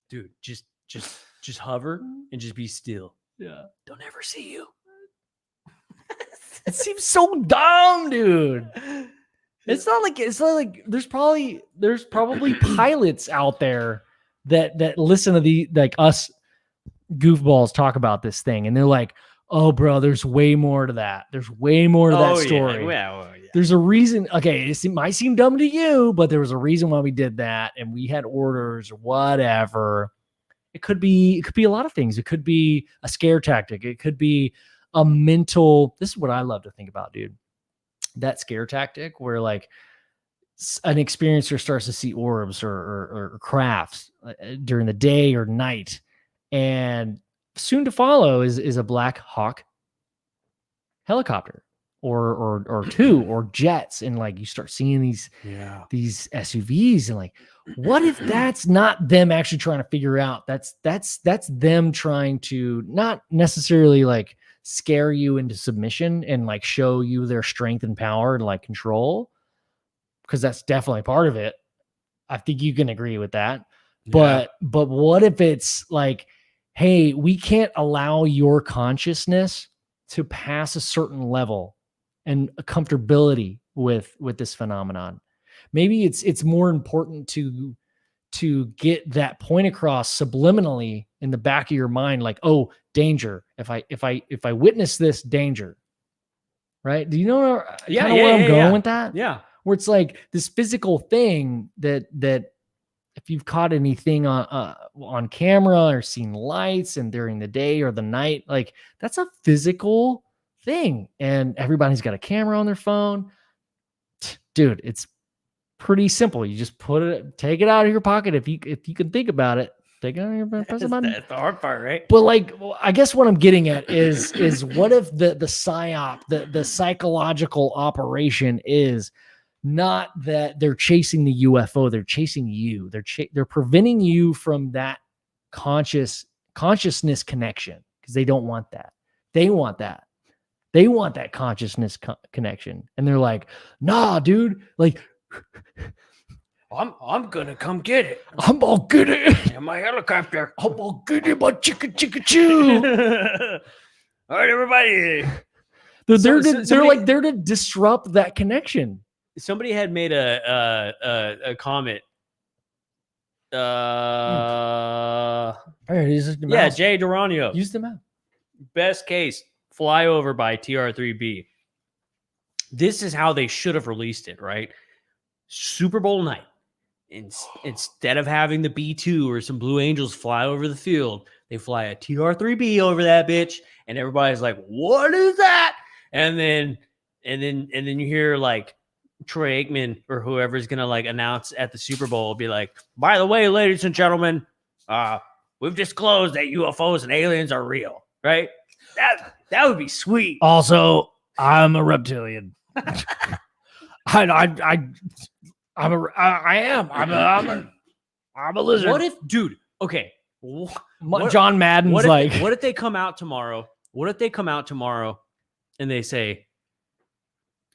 S2: Dude, just hover and just be still.
S1: Yeah.
S2: Don't ever see you.
S1: It seems so dumb, dude. It's not like there's probably pilots out there that listen to the like us goofballs talk about this thing and they're like, oh bro, there's way more to that. There's way more to that story.
S2: Yeah.
S1: There's a reason. Okay, it might seem dumb to you, but there was a reason why we did that, and we had orders or whatever. It could be a lot of things. It could be a scare tactic. It could be a mental. This is what I love to think about, dude. That scare tactic where like an experiencer starts to see orbs or crafts during the day or night, and soon to follow is a Black Hawk helicopter or two or jets, and like you start seeing these SUVs, and like, what if that's not them actually trying to figure out? That's them trying to not necessarily like scare you into submission and like show you their strength and power and like control, because that's definitely part of it. I think you can agree with that. But what if it's like, hey, we can't allow your consciousness to pass a certain level and a comfortability with this phenomenon. Maybe it's more important to get that point across subliminally in the back of your mind, like, oh, danger. If I witness this, danger. Right? Do you know where I'm going with that?
S2: Yeah.
S1: Where it's like this physical thing that if you've caught anything on camera or seen lights and during the day or the night, like that's a physical thing. And everybody's got a camera on their phone. Dude, it's pretty simple. You just take it out of your pocket. If you can think about it, take it out of your press a button.
S2: That's the hard part, right?
S1: But like, I guess what I'm getting at is what if the psyop, the psychological operation is not that they're chasing the UFO, they're chasing you. They're preventing you from that consciousness connection because they don't want that. They want that. They want that consciousness connection. And they're like, nah, dude, like
S2: I'm gonna come get it.
S1: I'm all get it.
S2: In my helicopter.
S1: I'm all get it, my chicka choo.
S2: All right, everybody.
S1: They're there to disrupt that connection.
S2: Somebody had made a comment. Jay Duranio.
S1: Use the map.
S2: Best case, flyover by TR3B. This is how they should have released it, right? Super Bowl night. Instead of having the B-2 or some Blue Angels fly over the field, they fly a TR3B over that bitch, and everybody's like, "What is that?" And then you hear like Troy Aikman or whoever's gonna like announce at the Super Bowl will be like, "By the way, ladies and gentlemen, we've disclosed that UFOs and aliens are real." Right? That would be sweet.
S1: Also, I'm a reptilian. I'm a lizard.
S2: What if, dude? Okay,
S1: John Madden's
S2: what if they come out tomorrow? What if they come out tomorrow and they say,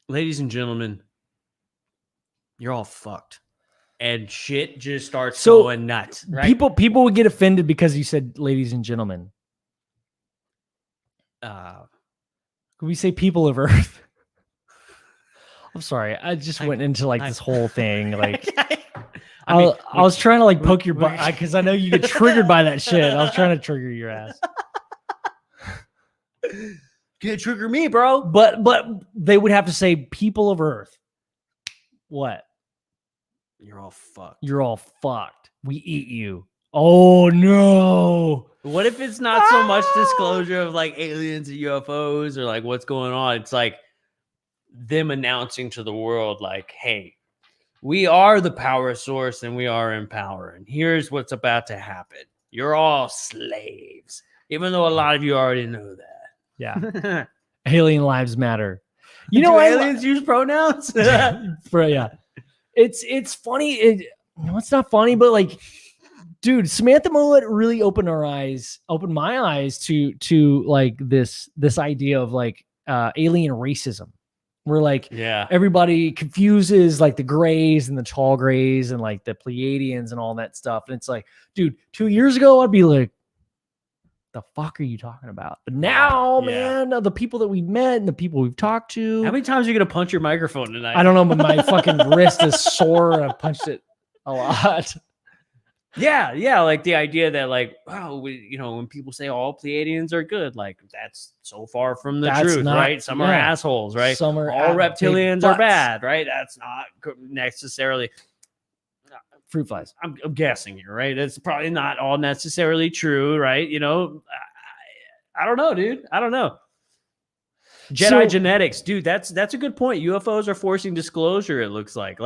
S2: "Ladies and gentlemen, you're all fucked," and shit just starts going nuts. Right?
S1: People would get offended because you said "ladies and gentlemen." Could we say "people of Earth"? I'm sorry, I just went into like this whole thing. Like, I was trying to like poke your butt because I know you get triggered by that shit. I was trying to trigger your ass.
S2: Can't trigger me, bro.
S1: But they would have to say "people of Earth." What?
S2: You're all fucked.
S1: You're all fucked. We eat you. Oh no.
S2: What if it's not so much disclosure of like aliens and UFOs or like what's going on? It's like them announcing to the world, like, "Hey, we are the power source and we are in power. And here's what's about to happen. You're all slaves." Even though a lot of you already know that.
S1: Yeah. Alien lives matter. You know,
S2: aliens use pronouns?
S1: Yeah. It's funny. It's not funny, but like, dude, Samantha Mullet really opened my eyes to like this idea of like alien racism. Where like everybody confuses like the grays and the tall grays and like the Pleiadians and all that stuff. And it's like, dude, 2 years ago, I'd be like, the fuck are you talking about? But now, man, the people that we've met and the people we've talked to.
S2: How many times are you going to punch your microphone tonight?
S1: I don't know, but my fucking wrist is sore and I've punched it a lot.
S2: Yeah, like the idea that like, wow, when people say all Pleiadians are good, like that's so far from the truth, right? Some are assholes, right?
S1: Some are
S2: all reptilians are bad, right? That's not necessarily
S1: fruit flies.
S2: I'm guessing here, right? It's probably not all necessarily true, right? I don't know, dude. I don't know. Jedi genetics, dude. That's a good point. UFOs are forcing disclosure. It looks like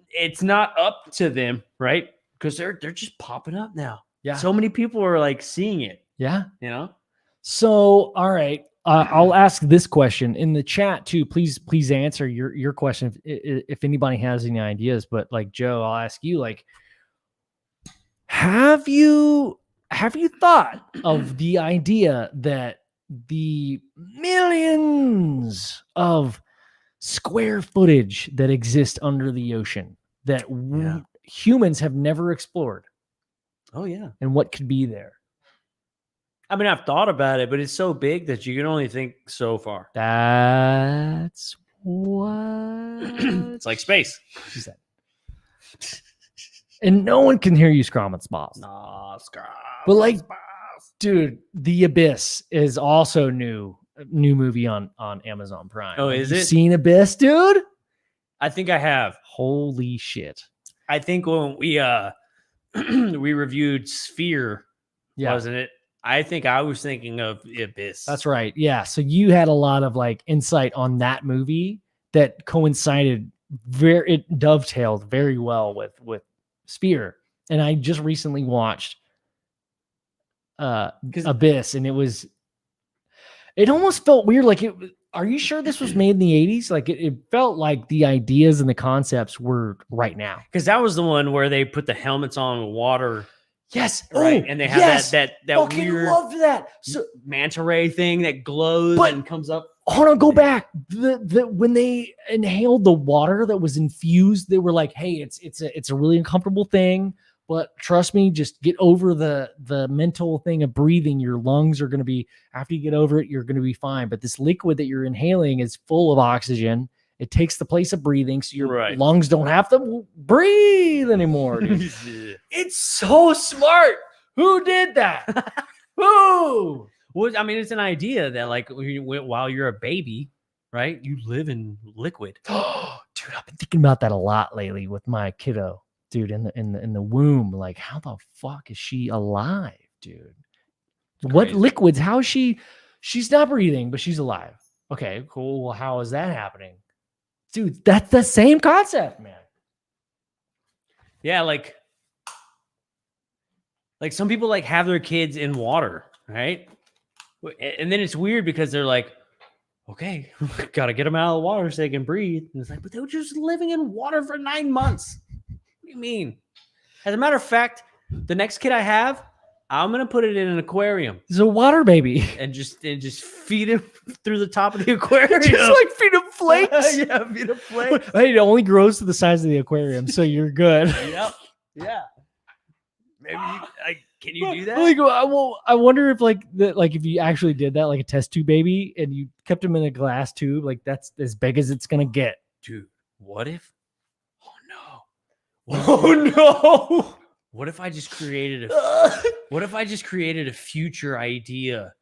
S2: it's not up to them, right? Because they're just popping up now.
S1: Yeah.
S2: So many people are like seeing it.
S1: Yeah.
S2: So,
S1: all right. I'll ask this question in the chat too. Please answer your question if anybody has any ideas. But like Joe, I'll ask you, like, have you thought of the idea that the millions of square footage that exist under the ocean that humans have never explored,
S2: Oh yeah.
S1: and what could be there.
S2: I mean, I've thought about it, but it's so big that you can only think so far.
S1: That's what
S2: It's like space.
S1: she said. And no one can hear you screaming boss.
S2: Nah, Scrap.
S1: But like, dude, The Abyss is also new movie on Amazon Prime.
S2: Oh,
S1: Have
S2: is
S1: you
S2: it?
S1: seen Abyss, dude?
S2: I think I have.
S1: Holy shit.
S2: I think when we we reviewed Sphere,
S1: Yeah,
S2: wasn't it? I think I was thinking of Abyss.
S1: that's right. Yeah. So you had a lot of like insight on that movie that coincided it dovetailed very well with Spear. And I just recently watched Abyss, and it almost felt weird. Like are you sure this was made in the 80s? Like it felt like the ideas and the concepts were right now.
S2: Because that was the one where they put the helmets on with water.
S1: Yes.
S2: Right.
S1: Oh,
S2: And they have
S1: yes.
S2: that
S1: Fucking
S2: weird
S1: loved that. So
S2: manta ray thing that glows
S1: But-
S2: and comes up.
S1: hold on, go back. When they inhaled the water that was infused, they were like, "Hey, it's a really uncomfortable thing, but trust me, just get over the mental thing of breathing. Your lungs are going to be after you get over it, you're going to be fine. But this liquid that you're inhaling is full of oxygen. It takes the place of breathing, so your
S2: Right.
S1: lungs don't have to breathe anymore. Dude. It's so smart. Who did that? Who?
S2: Well, I mean, it's an idea that like while you're a baby, right, you live in liquid.
S1: Dude, I've been thinking about that a lot lately with my kiddo, dude, in the womb. Like, how the fuck is she alive, dude? What
S2: Crazy.
S1: liquids? How is she's not breathing, but she's alive. Okay, cool. Well, how is that happening? Dude, that's the same concept, man.
S2: Yeah, like some people like have their kids in water, right? And then it's weird because they're like, okay, gotta get them out of the water so they can breathe. And it's like, but they were just living in water for 9 months. What do you mean? As a matter of fact, the next kid I have, I'm gonna put it in an aquarium
S1: He's a water baby.
S2: and just feed him through the top of the aquarium.
S1: Just like feed him flakes.
S2: Yeah, feed him flakes.
S1: Hey, it only grows to the size of the aquarium, so you're good.
S2: Yep. Yeah. Maybe can you do that?
S1: Like, I wonder if if you actually did that, like a test tube baby, and you kept him in a glass tube, like that's as big as it's gonna get.
S2: Dude, what if? Oh no!
S1: Oh no!
S2: What if I just created a? What if I just created a future idea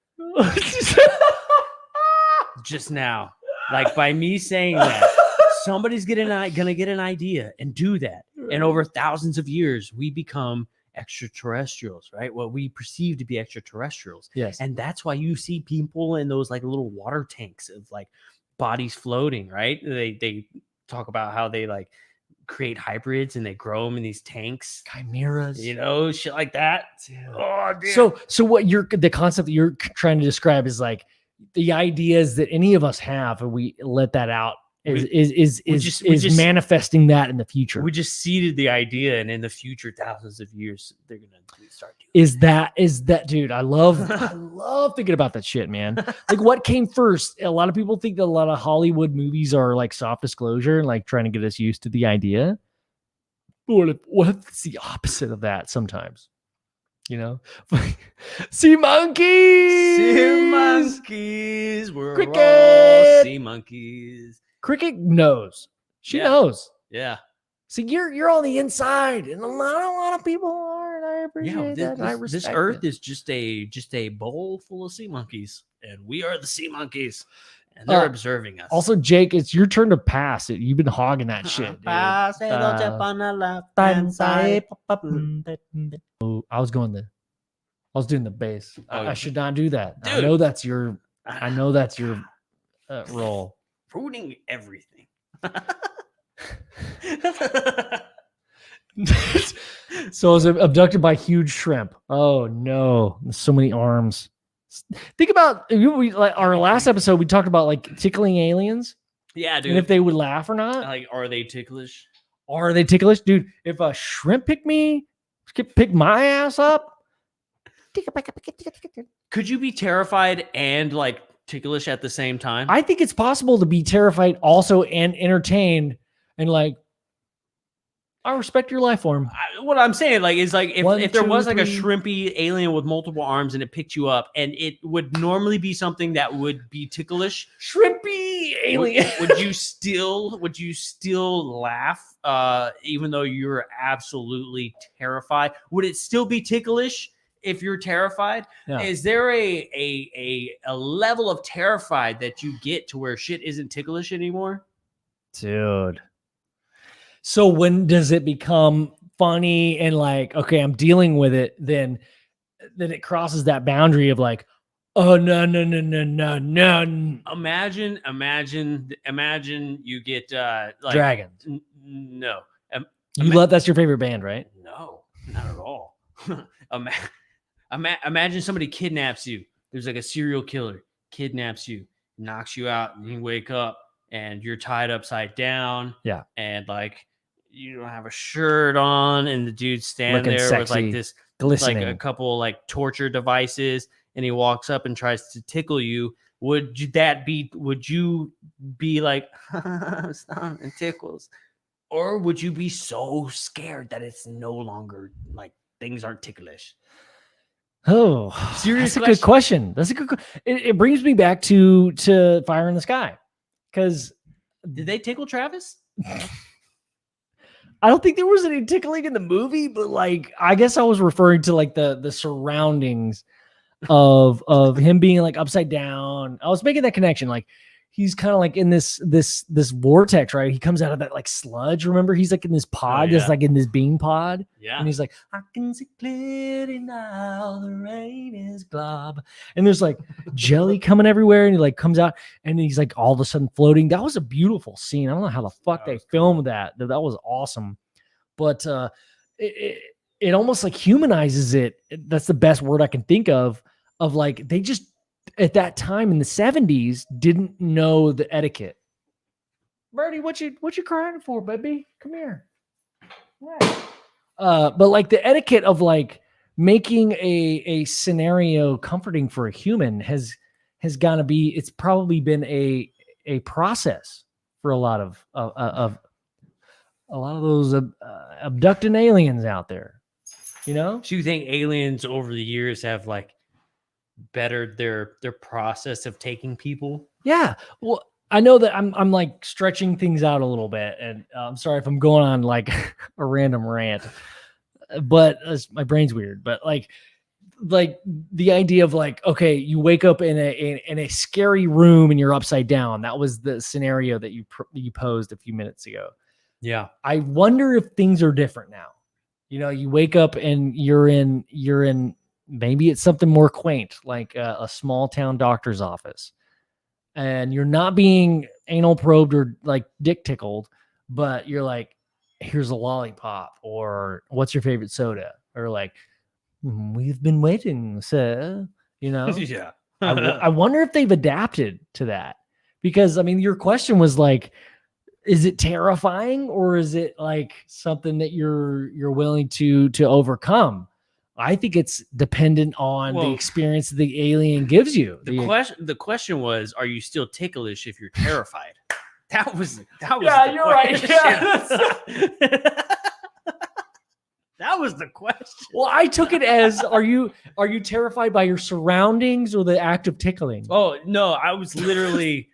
S2: just now? Like by me saying that, somebody's gonna get an idea and do that, and over thousands of years, we become extraterrestrials, right? What we perceive to be extraterrestrials.
S1: Yes.
S2: And that's why you see people in those like little water tanks of like bodies floating, right? They talk about how they like create hybrids and they grow them in these tanks,
S1: Chimeras.
S2: you know, shit like that. Oh, dude.
S1: So what the concept that you're trying to describe is like the ideas that any of us have, and we let that out is
S2: just
S1: manifesting that in the future.
S2: we just seeded the idea, and in the future, thousands of years, they're gonna start doing.
S1: Is that dude? I love thinking about that shit, man. Like what came first? A lot of people think that a lot of Hollywood movies are like soft disclosure and like trying to get us used to the idea. What if it's the opposite of that sometimes? You know? Sea monkeys!
S2: Sea monkeys, we're all
S1: Cricket!
S2: sea monkeys.
S1: Cricket knows. She
S2: Yeah.
S1: knows.
S2: Yeah.
S1: See, you're on the inside, and a lot of people are, and I appreciate that. I respect
S2: This earth
S1: it.
S2: is just a bowl full of sea monkeys, and we are the sea monkeys, and they're observing us.
S1: Also, Jake, it's your turn to pass it. You've been hogging that shit, dude.
S2: Pass it on
S1: Uh,
S2: on the left-hand side.
S1: Oh, I was doing the bass.
S2: Oh,
S1: I should not do that. I
S2: dude.
S1: know that's your role.
S2: Ruining everything.
S1: So I was abducted by huge shrimp. Oh no, there's so many arms. Think about like our last episode. We talked about like tickling aliens
S2: Yeah, dude.
S1: and if they would laugh or not.
S2: Like, are they ticklish?
S1: Are they ticklish, dude? If a shrimp pick my ass up,
S2: Could you be terrified and like ticklish at the same time?
S1: I think it's possible to be terrified also and entertained and like I respect your life form.
S2: What I'm saying, like, is like
S1: One,
S2: if there
S1: two,
S2: was like a
S1: three.
S2: shrimpy alien with multiple arms and it picked you up, and it would normally be something that would be ticklish.
S1: Shrimpy alien.
S2: Would you still laugh, even though you're absolutely terrified? Would it still be ticklish if you're terrified?
S1: Yeah.
S2: Is there a level of terrified that you get to where shit isn't ticklish anymore?
S1: Dude. So when does it become funny and like, okay, I'm dealing with it, then it crosses that boundary of like, oh no.
S2: Imagine you get like
S1: Dragons.
S2: No.
S1: That's your favorite band, right?
S2: No, not at all. Imagine somebody kidnaps you. There's like a serial killer kidnaps you, knocks you out, and you wake up and you're tied upside down.
S1: Yeah.
S2: And like you don't have a shirt on, and the dude's standing
S1: Looking
S2: there with
S1: sexy,
S2: like this
S1: glistening.
S2: like a couple like torture devices, and he walks up and tries to tickle you. Would you be like stop and tickles? Or would you be so scared that it's no longer like things aren't ticklish?
S1: Oh,
S2: Serious
S1: that's a good question. That's a good. It brings me back to Fire in the Sky, because
S2: did they tickle Travis?
S1: I don't think there was any tickling in the movie, but like I guess I was referring to like the surroundings of him being like upside down. I was making that connection. Like he's kind of like in this vortex, right? He comes out of that like sludge. Remember, he's like in this pod, just like in this bean pod.
S2: Yeah.
S1: And he's like, I can see clearly now the rain is glob. And there's like jelly coming everywhere, and he like comes out and he's like all of a sudden floating. That was a beautiful scene. I don't know how the fuck they filmed that. That was awesome. But it almost like humanizes it. That's the best word I can think of like they just at that time in the 70s didn't know the etiquette. Birdie, what you crying for, baby? Come here. Yeah. But like the etiquette of like making a scenario comforting for a human has got to be, it's probably been a process for a lot of those abducting aliens out there, you know?
S2: Do you think aliens over the years have like bettered their process of taking people?
S1: Yeah. Well, I know that I'm like stretching things out a little bit, and I'm sorry if I'm going on like a random rant, but my brain's weird. But like the idea of like, okay, you wake up in a scary room and you're upside down. That was the scenario that you posed a few minutes ago.
S2: Yeah.
S1: I wonder if things are different now. You know, you wake up and you're in maybe it's something more quaint, like a small town doctor's office, and you're not being anal probed or like dick tickled, but you're like, here's a lollipop, or what's your favorite soda, or like, we've been waiting, sir. You know?
S2: Yeah.
S1: I wonder if they've adapted to that, because I mean, your question was like, is it terrifying, or is it like something that you're willing to overcome? I think it's dependent on the experience the alien gives you.
S2: The question was, are you still ticklish if you're terrified? That was
S1: yeah, you're right. Yeah.
S2: That was the question.
S1: Well, I took it as, are you terrified by your surroundings or the act of tickling?
S2: Oh no, I was literally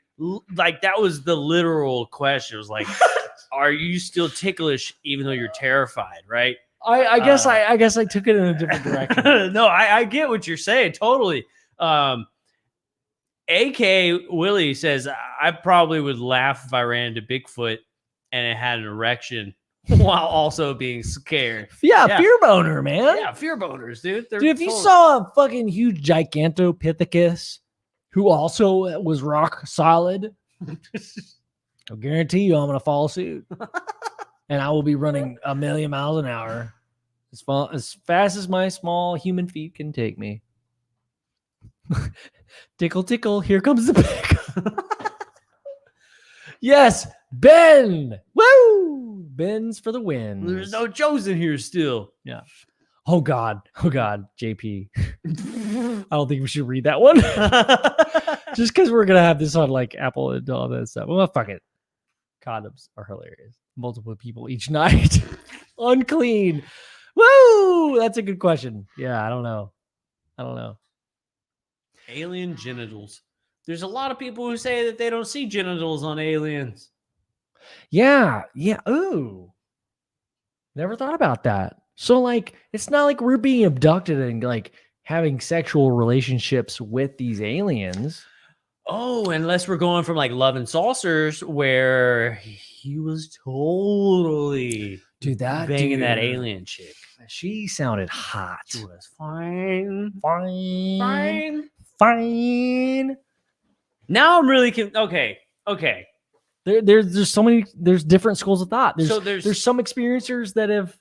S2: like, that was the literal question. It was like, are you still ticklish even though you're terrified, right?
S1: I guess I took it in a different direction.
S2: No, I get what you're saying. Totally. AK Willie says, I probably would laugh if I ran into Bigfoot and it had an erection while also being scared.
S1: Yeah, fear boner, man.
S2: Yeah, fear boners, dude.
S1: Dude, if you saw a fucking huge Gigantopithecus who also was rock solid, I'll guarantee you I'm going to follow suit. And I will be running 1,000,000 miles an hour as fast as my small human feet can take me. Tickle, tickle. Here comes the pick. Yes, Ben. Woo! Ben's for the win.
S2: There's no Joes in here still.
S1: Yeah. Oh God, JP. I don't think we should read that one. Just because we're gonna have this on like Apple and all that stuff. Well, fuck it. Condoms are hilarious. Multiple people each night. Unclean. Woo! That's a good question. Yeah, I don't know.
S2: Alien genitals. There's a lot of people who say that they don't see genitals on aliens.
S1: Yeah. Ooh. Never thought about that. So, like, it's not like we're being abducted and like having sexual relationships with these aliens.
S2: Oh, unless we're going from like Love and Saucers, where he was totally banging that alien chick.
S1: She sounded hot.
S2: She was fine. Now I'm really okay.
S1: There's so many. There's different schools of thought. There's
S2: there's
S1: some experiencers that have.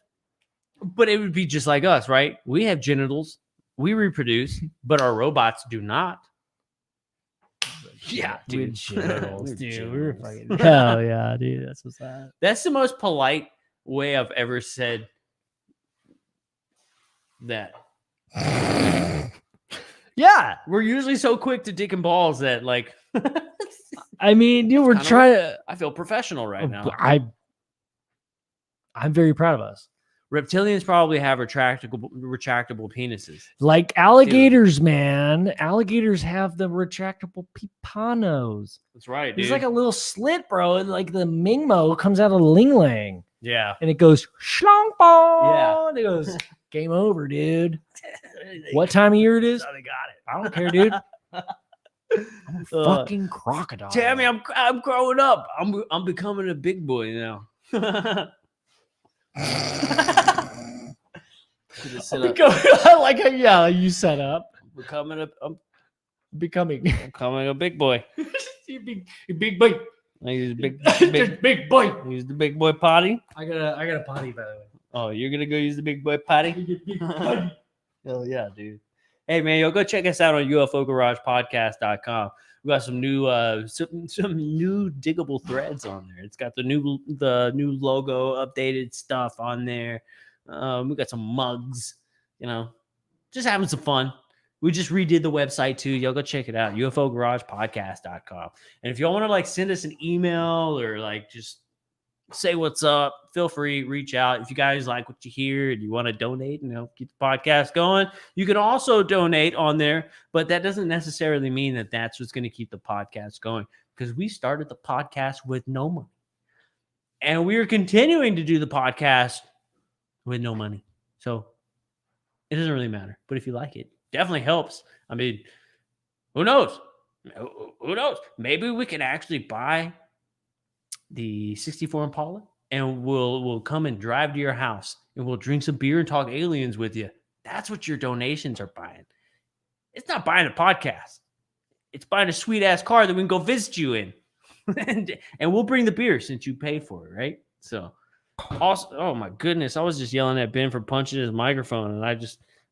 S2: But it would be just like us, right? We have genitals, we reproduce, but our robots do not. Yeah, dude.
S1: Genitals, dude. We're
S2: Genitals.
S1: fucking hell yeah, dude. That's what's that.
S2: That's the most polite way I've ever said that.
S1: Yeah,
S2: We're usually so quick to dick and balls that, like,
S1: I mean, dude, we're
S2: Kinda
S1: trying to.
S2: I feel professional right now.
S1: I'm very proud of us.
S2: Reptilians probably have retractable penises.
S1: Like alligators, man. Alligators have the retractable pipanos.
S2: That's right, dude.
S1: It's like a little slit, bro. And like the Mingmo comes out of the ling lang.
S2: Yeah.
S1: And it goes schlong bong.
S2: Yeah.
S1: And it goes, game over, dude. What time of year it is?
S2: They got it.
S1: I don't care, dude. I'm a fucking crocodile.
S2: Tammy, I'm growing up. I'm becoming a big boy now.
S1: I like how you set up.
S2: I'm
S1: Becoming
S2: becoming a big boy.
S1: you big boy.
S2: I use big
S1: Big boy.
S2: use the big boy potty.
S1: I got a potty, by the way.
S2: Oh, you're gonna go use the big boy potty? Hell yeah, dude. Hey man, yo, go check us out on UFOGaragePodcast.com. We got some new some new diggable threads on there. It's got the new logo, updated stuff on there. We got some mugs, just having some fun. We just redid the website too. Y'all go check it out, UFOGaragePodcast.com. And if y'all want to like send us an email or like just say what's up, feel free, reach out. If you guys like what you hear and you want to donate and keep the podcast going, you can also donate on there. But that doesn't necessarily mean that that's what's going to keep the podcast going, because we started the podcast with no money. And we are continuing to do the podcast with no money. So it doesn't really matter. But if you like it, definitely helps. I mean, who knows? Who knows? Maybe we can actually buy the 64 Impala and we'll come and drive to your house and we'll drink some beer and talk aliens with you. That's what your donations are buying. It's not buying a podcast. It's buying a sweet ass car that we can go visit you in. and we'll bring the beer since you pay for it, right? So also, oh my goodness, I was just yelling at Ben for punching his microphone and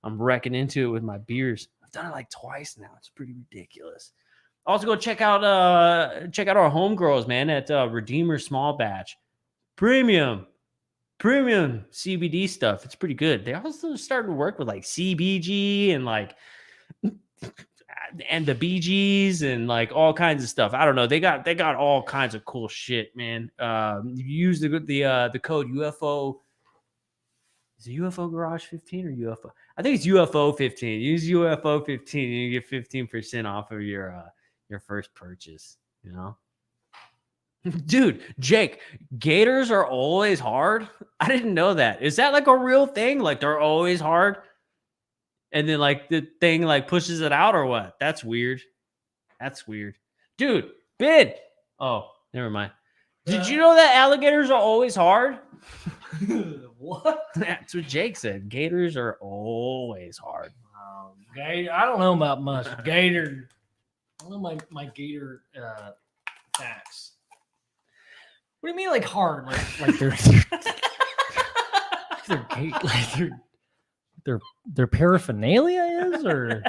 S2: I'm wrecking into it with my beers. I've done it like twice now. It's pretty ridiculous. Also, go check out our homegirls, man, at Redeemer Small Batch. Premium CBD stuff. It's pretty good. They also starting to work with like CBG and like and the BGs and like all kinds of stuff. I don't know. They got all kinds of cool shit, man. Use the code UFO. Is it UFO Garage 15 or UFO? I think it's UFO 15. Use UFO 15 and you get 15% off of your first purchase, Dude, Jake, gators are always hard. I didn't know that. Is that like a real thing? Like they're always hard? And then like the thing like pushes it out or what? That's weird. Dude, bid. Oh, never mind. Did you know that alligators are always hard?
S1: What?
S2: That's what Jake said. Gators are always hard.
S1: Gator. I don't know about much. Gator. I don't know my gator facts. What do you mean, like hard? Like they're their paraphernalia is, or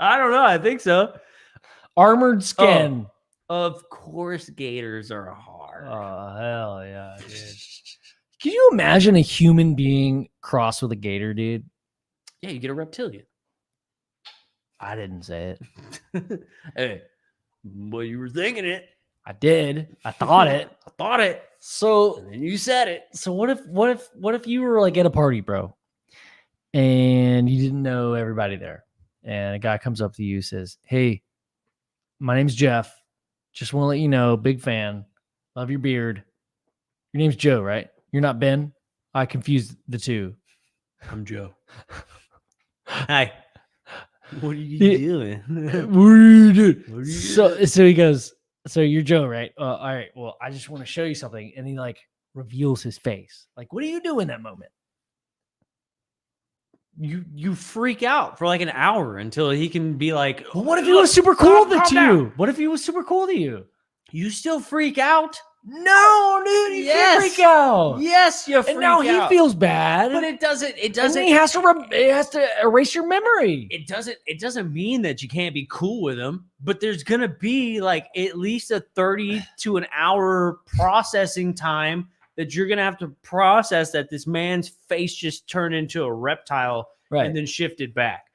S2: I don't know. I think so.
S1: Armored skin.
S2: Of course, gators are hard.
S1: Oh hell yeah, dude! Can you imagine a human being crossed with a gator, dude?
S2: Yeah, you get a reptilian.
S1: I didn't say it.
S2: Hey, well, you were thinking it.
S1: I did. I thought it.
S2: I thought it.
S1: So
S2: And then you said it.
S1: So what if you were like at a party, bro, and you didn't know everybody there, and a guy comes up to you, says, "Hey, my name's Jeff. Just want to let you know, big fan. Love your beard. Your name's Joe, right? You're not Ben. I confused the two.
S2: I'm Joe. Hi. What are you doing?
S1: What are you doing? So he goes, so you're Joe, right? All right. Well, I just want to show you something, and he like reveals his face. Like, what do you do in that moment?
S2: You freak out for like an hour until he can be like,
S1: Well, what if he was super cool
S2: calm
S1: to
S2: down.
S1: you? What if he was super cool to you?
S2: You still freak out?
S1: No, dude, you
S2: Yes.
S1: can't freak out.
S2: Yes, you freak
S1: And now
S2: out.
S1: he feels bad.
S2: But it doesn't. It
S1: and
S2: doesn't.
S1: he has to erase your memory.
S2: It doesn't mean that you can't be cool with him, but there's gonna be like at least a 30 to an hour processing time that you're gonna have to process that this man's face just turned into a reptile
S1: Right.
S2: and then shifted back.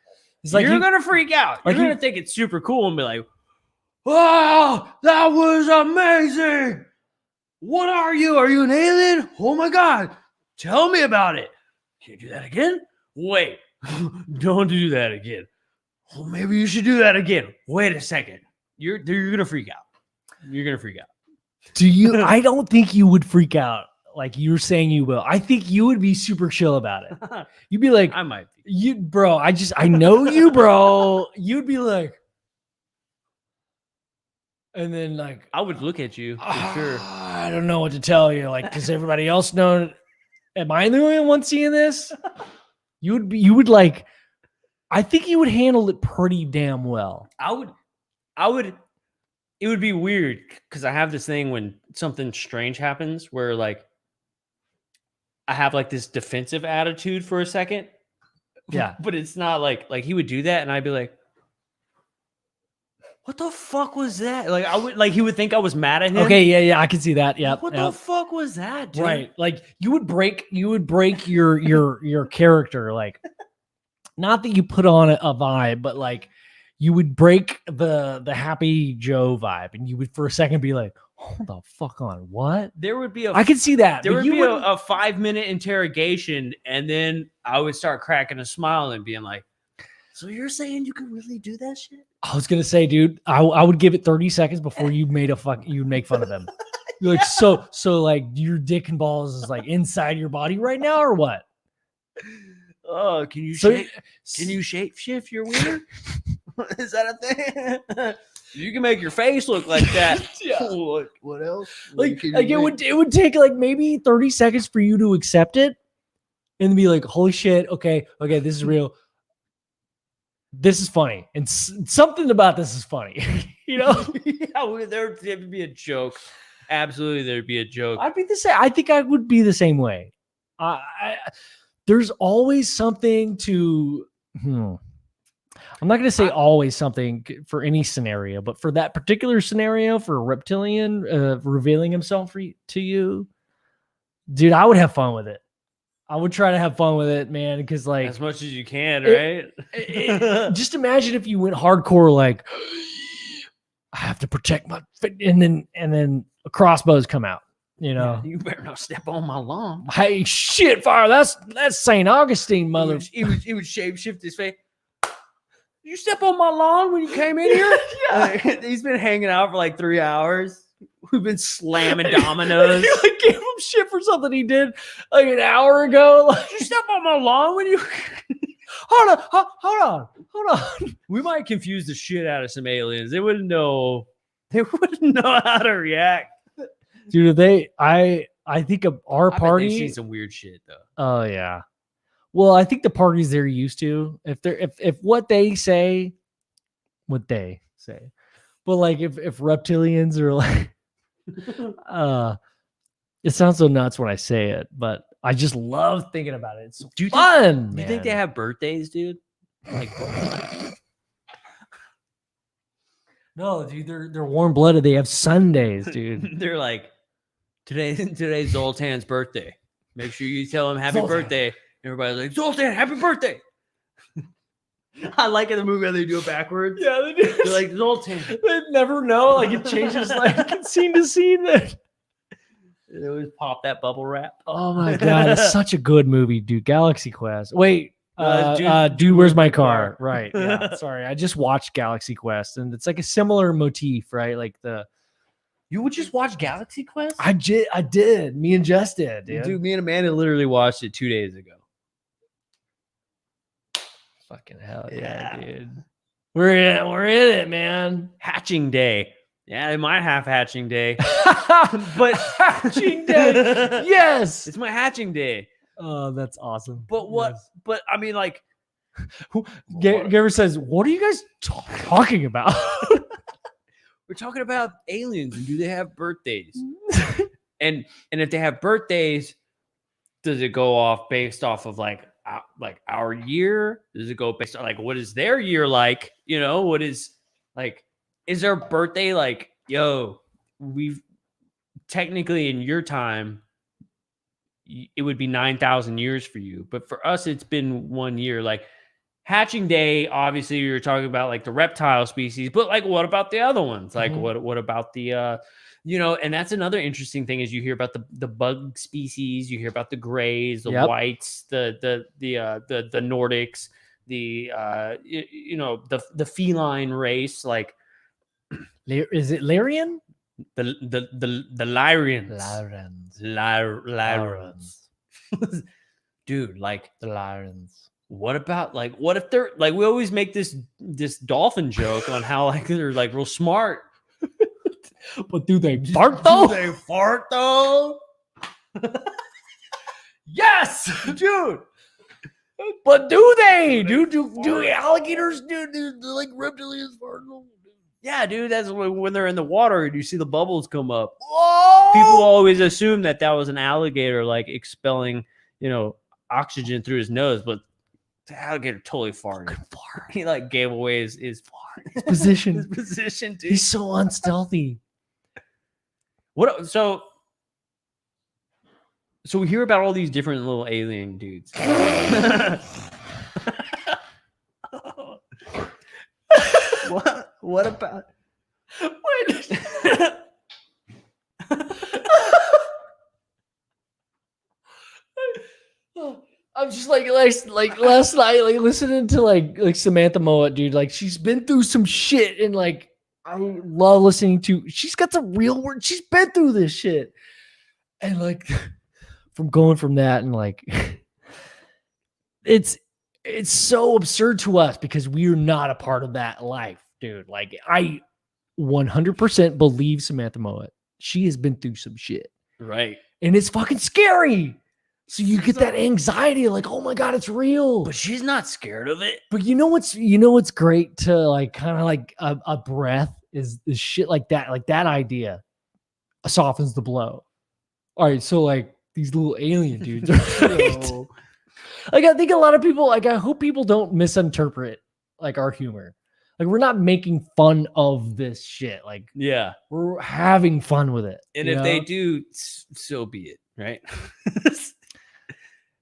S1: It's like
S2: you're gonna freak out.
S1: like
S2: You're gonna think it's super cool and be like, "Wow, that was amazing! What are you? Are you an alien? Oh my god! Tell me about it. Can you do that again? Wait, don't do that again. Well, maybe you should do that again. Wait a second. You're gonna freak out. You're gonna freak out.
S1: Do you? I don't think you would freak out like you're saying you will. I think you would be super chill about it. You'd be like,
S2: I might be.
S1: bro. I know you, bro. You'd be like, and then like,
S2: I would look at you for sure.
S1: I don't know what to tell you. Like, does everybody else know? Am I the only one seeing this? You would like. I think you would handle it pretty damn well.
S2: I would. It would be weird because I have this thing when something strange happens where like I have like this defensive attitude for a second.
S1: Yeah.
S2: But it's not like he would do that and I'd be like, what the fuck was that? Like I would like he would think I was mad at him.
S1: Okay, yeah, I can see that. Yeah.
S2: What the fuck was that, dude?
S1: Right. Like you would break your character. Like, not that you put on a vibe, but like you would break the happy Joe vibe, and you would for a second be like, hold the fuck on, what?
S2: There would be
S1: I could see that.
S2: There
S1: but
S2: would
S1: you
S2: be
S1: wouldn't-
S2: a 5-minute interrogation, and then I would start cracking a smile and being like, so you're saying you could really do that shit?
S1: I was gonna say, dude, I would give it 30 seconds before you made you'd make fun of them. You're like, so like your dick and balls is like inside your body right now, or what?
S2: Oh, can you shape shift your wiener? Is that a thing? You can make your face look like that.
S1: Yeah.
S2: What else?
S1: Like it would take like maybe 30 seconds for you to accept it and be like, holy shit, okay, this is real. This is funny. And something about this is funny. You know?
S2: Yeah, there would be a joke. Absolutely, there'd be a joke.
S1: I'd be the same. I think I would be the same way. There's always something to I'm not going to say always something for any scenario, but for that particular scenario, for a reptilian revealing himself to you, dude, I would have fun with it. I would try to have fun with it, man, because like
S2: as much as you can, right?
S1: Just imagine if you went hardcore, like I have to protect my fit, and then crossbows come out. You know,
S2: yeah, you better not step on my lawn.
S1: Hey, shit, fire! That's St. Augustine, mother.
S2: He would shape shift his face. You step on my lawn when you came in here? Yeah. He's been hanging out for like 3 hours. We've been slamming dominoes.
S1: You like gave him shit for something he did like an hour ago. Like,
S2: you step on my lawn when you
S1: hold on.
S2: We might confuse the shit out of some aliens. They wouldn't know how to react.
S1: Dude, I think of our party.
S2: They've seen some weird shit though.
S1: Oh yeah. Well, I think the parties they're used to, if what they say, but like if reptilians are like, it sounds so nuts when I say it, but I just love thinking about it. It's so fun.
S2: Do you think they have birthdays, dude? Like,
S1: no, dude, they're warm blooded. They have Sundays, dude.
S2: They're like, today's Zoltan's birthday. Make sure you tell him happy birthday. Everybody's like, Zoltan, happy birthday. I like in the movie how they do it backwards.
S1: Yeah, they do.
S2: They're like Zoltan.
S1: They never know. Like it changes like scene to scene.
S2: They always pop that bubble wrap.
S1: Oh my god, it's such a good movie, dude. Galaxy Quest. Wait,
S2: Dude,
S1: dude, where's my car? Right. Yeah. Sorry, I just watched Galaxy Quest, and it's like a similar motif, right? Like
S2: You would just watch Galaxy Quest?
S1: I did. Me and Jess did, dude.
S2: Dude, me and Amanda literally watched it 2 days ago.
S1: Fucking hell yeah, dude. We're in it, man.
S2: Hatching day. Yeah, they might have hatching day.
S1: But hatching day. Yes.
S2: It's my hatching day.
S1: Oh, that's awesome.
S2: But what?
S1: Yes.
S2: But I mean, like,
S1: Gaver says, "What are you guys talking about?"
S2: we're talking about aliens and do they have birthdays? and if they have birthdays, does it go off based off of like our year? Does it go based on like what is their year like? You know, what is like? Is their birthday like, yo, we've technically in your time, it would be 9,000 years for you. But for us, it's been 1 year. Like hatching day, obviously you're talking about like the reptile species, but like, what about the other ones? Like what about the, you know, and that's another interesting thing is you hear about the bug species, you hear about the grays, the whites, the Nordics, you know, the feline race, like,
S1: is it Lyrian?
S2: The Lyrians.
S1: Lyrans.
S2: Dude, like
S1: the Lyrans.
S2: What about like what if they're like we always make this dolphin joke on how like they're like real smart.
S1: But do they fart though?
S2: Do they fart though?
S1: Yes,
S2: dude.
S1: But do they? Do alligators do like reptilians fart?
S2: Yeah, dude, that's when they're in the water and you see the bubbles come up.
S1: Whoa!
S2: People always assume that was an alligator like expelling, you know, oxygen through his nose, but the alligator totally farted. He like gave away his
S1: position.
S2: His position, dude.
S1: He's so unstealthy.
S2: What? So we hear about all these different little alien dudes. What about? Wait.
S1: I'm just like last night, like listening to like Samantha Mowat, dude. Like she's been through some shit, and like I love listening to. She's got some real words. She's been through this shit, and like from going from that, and like it's so absurd to us because we're not a part of that life, dude. Like I 100% believe Samantha Mowat. She has been through some shit,
S2: right?
S1: And it's fucking scary. So you get that anxiety, like, oh my God, it's real.
S2: But she's not scared of it.
S1: But you know what's great to like kind of like a breath is shit like that idea softens the blow. All right, so like these little alien dudes, right? Like I think a lot of people, like I hope people don't misinterpret like our humor. Like we're not making fun of this shit. Like
S2: yeah,
S1: we're having fun with it.
S2: And if they do, so be it, right?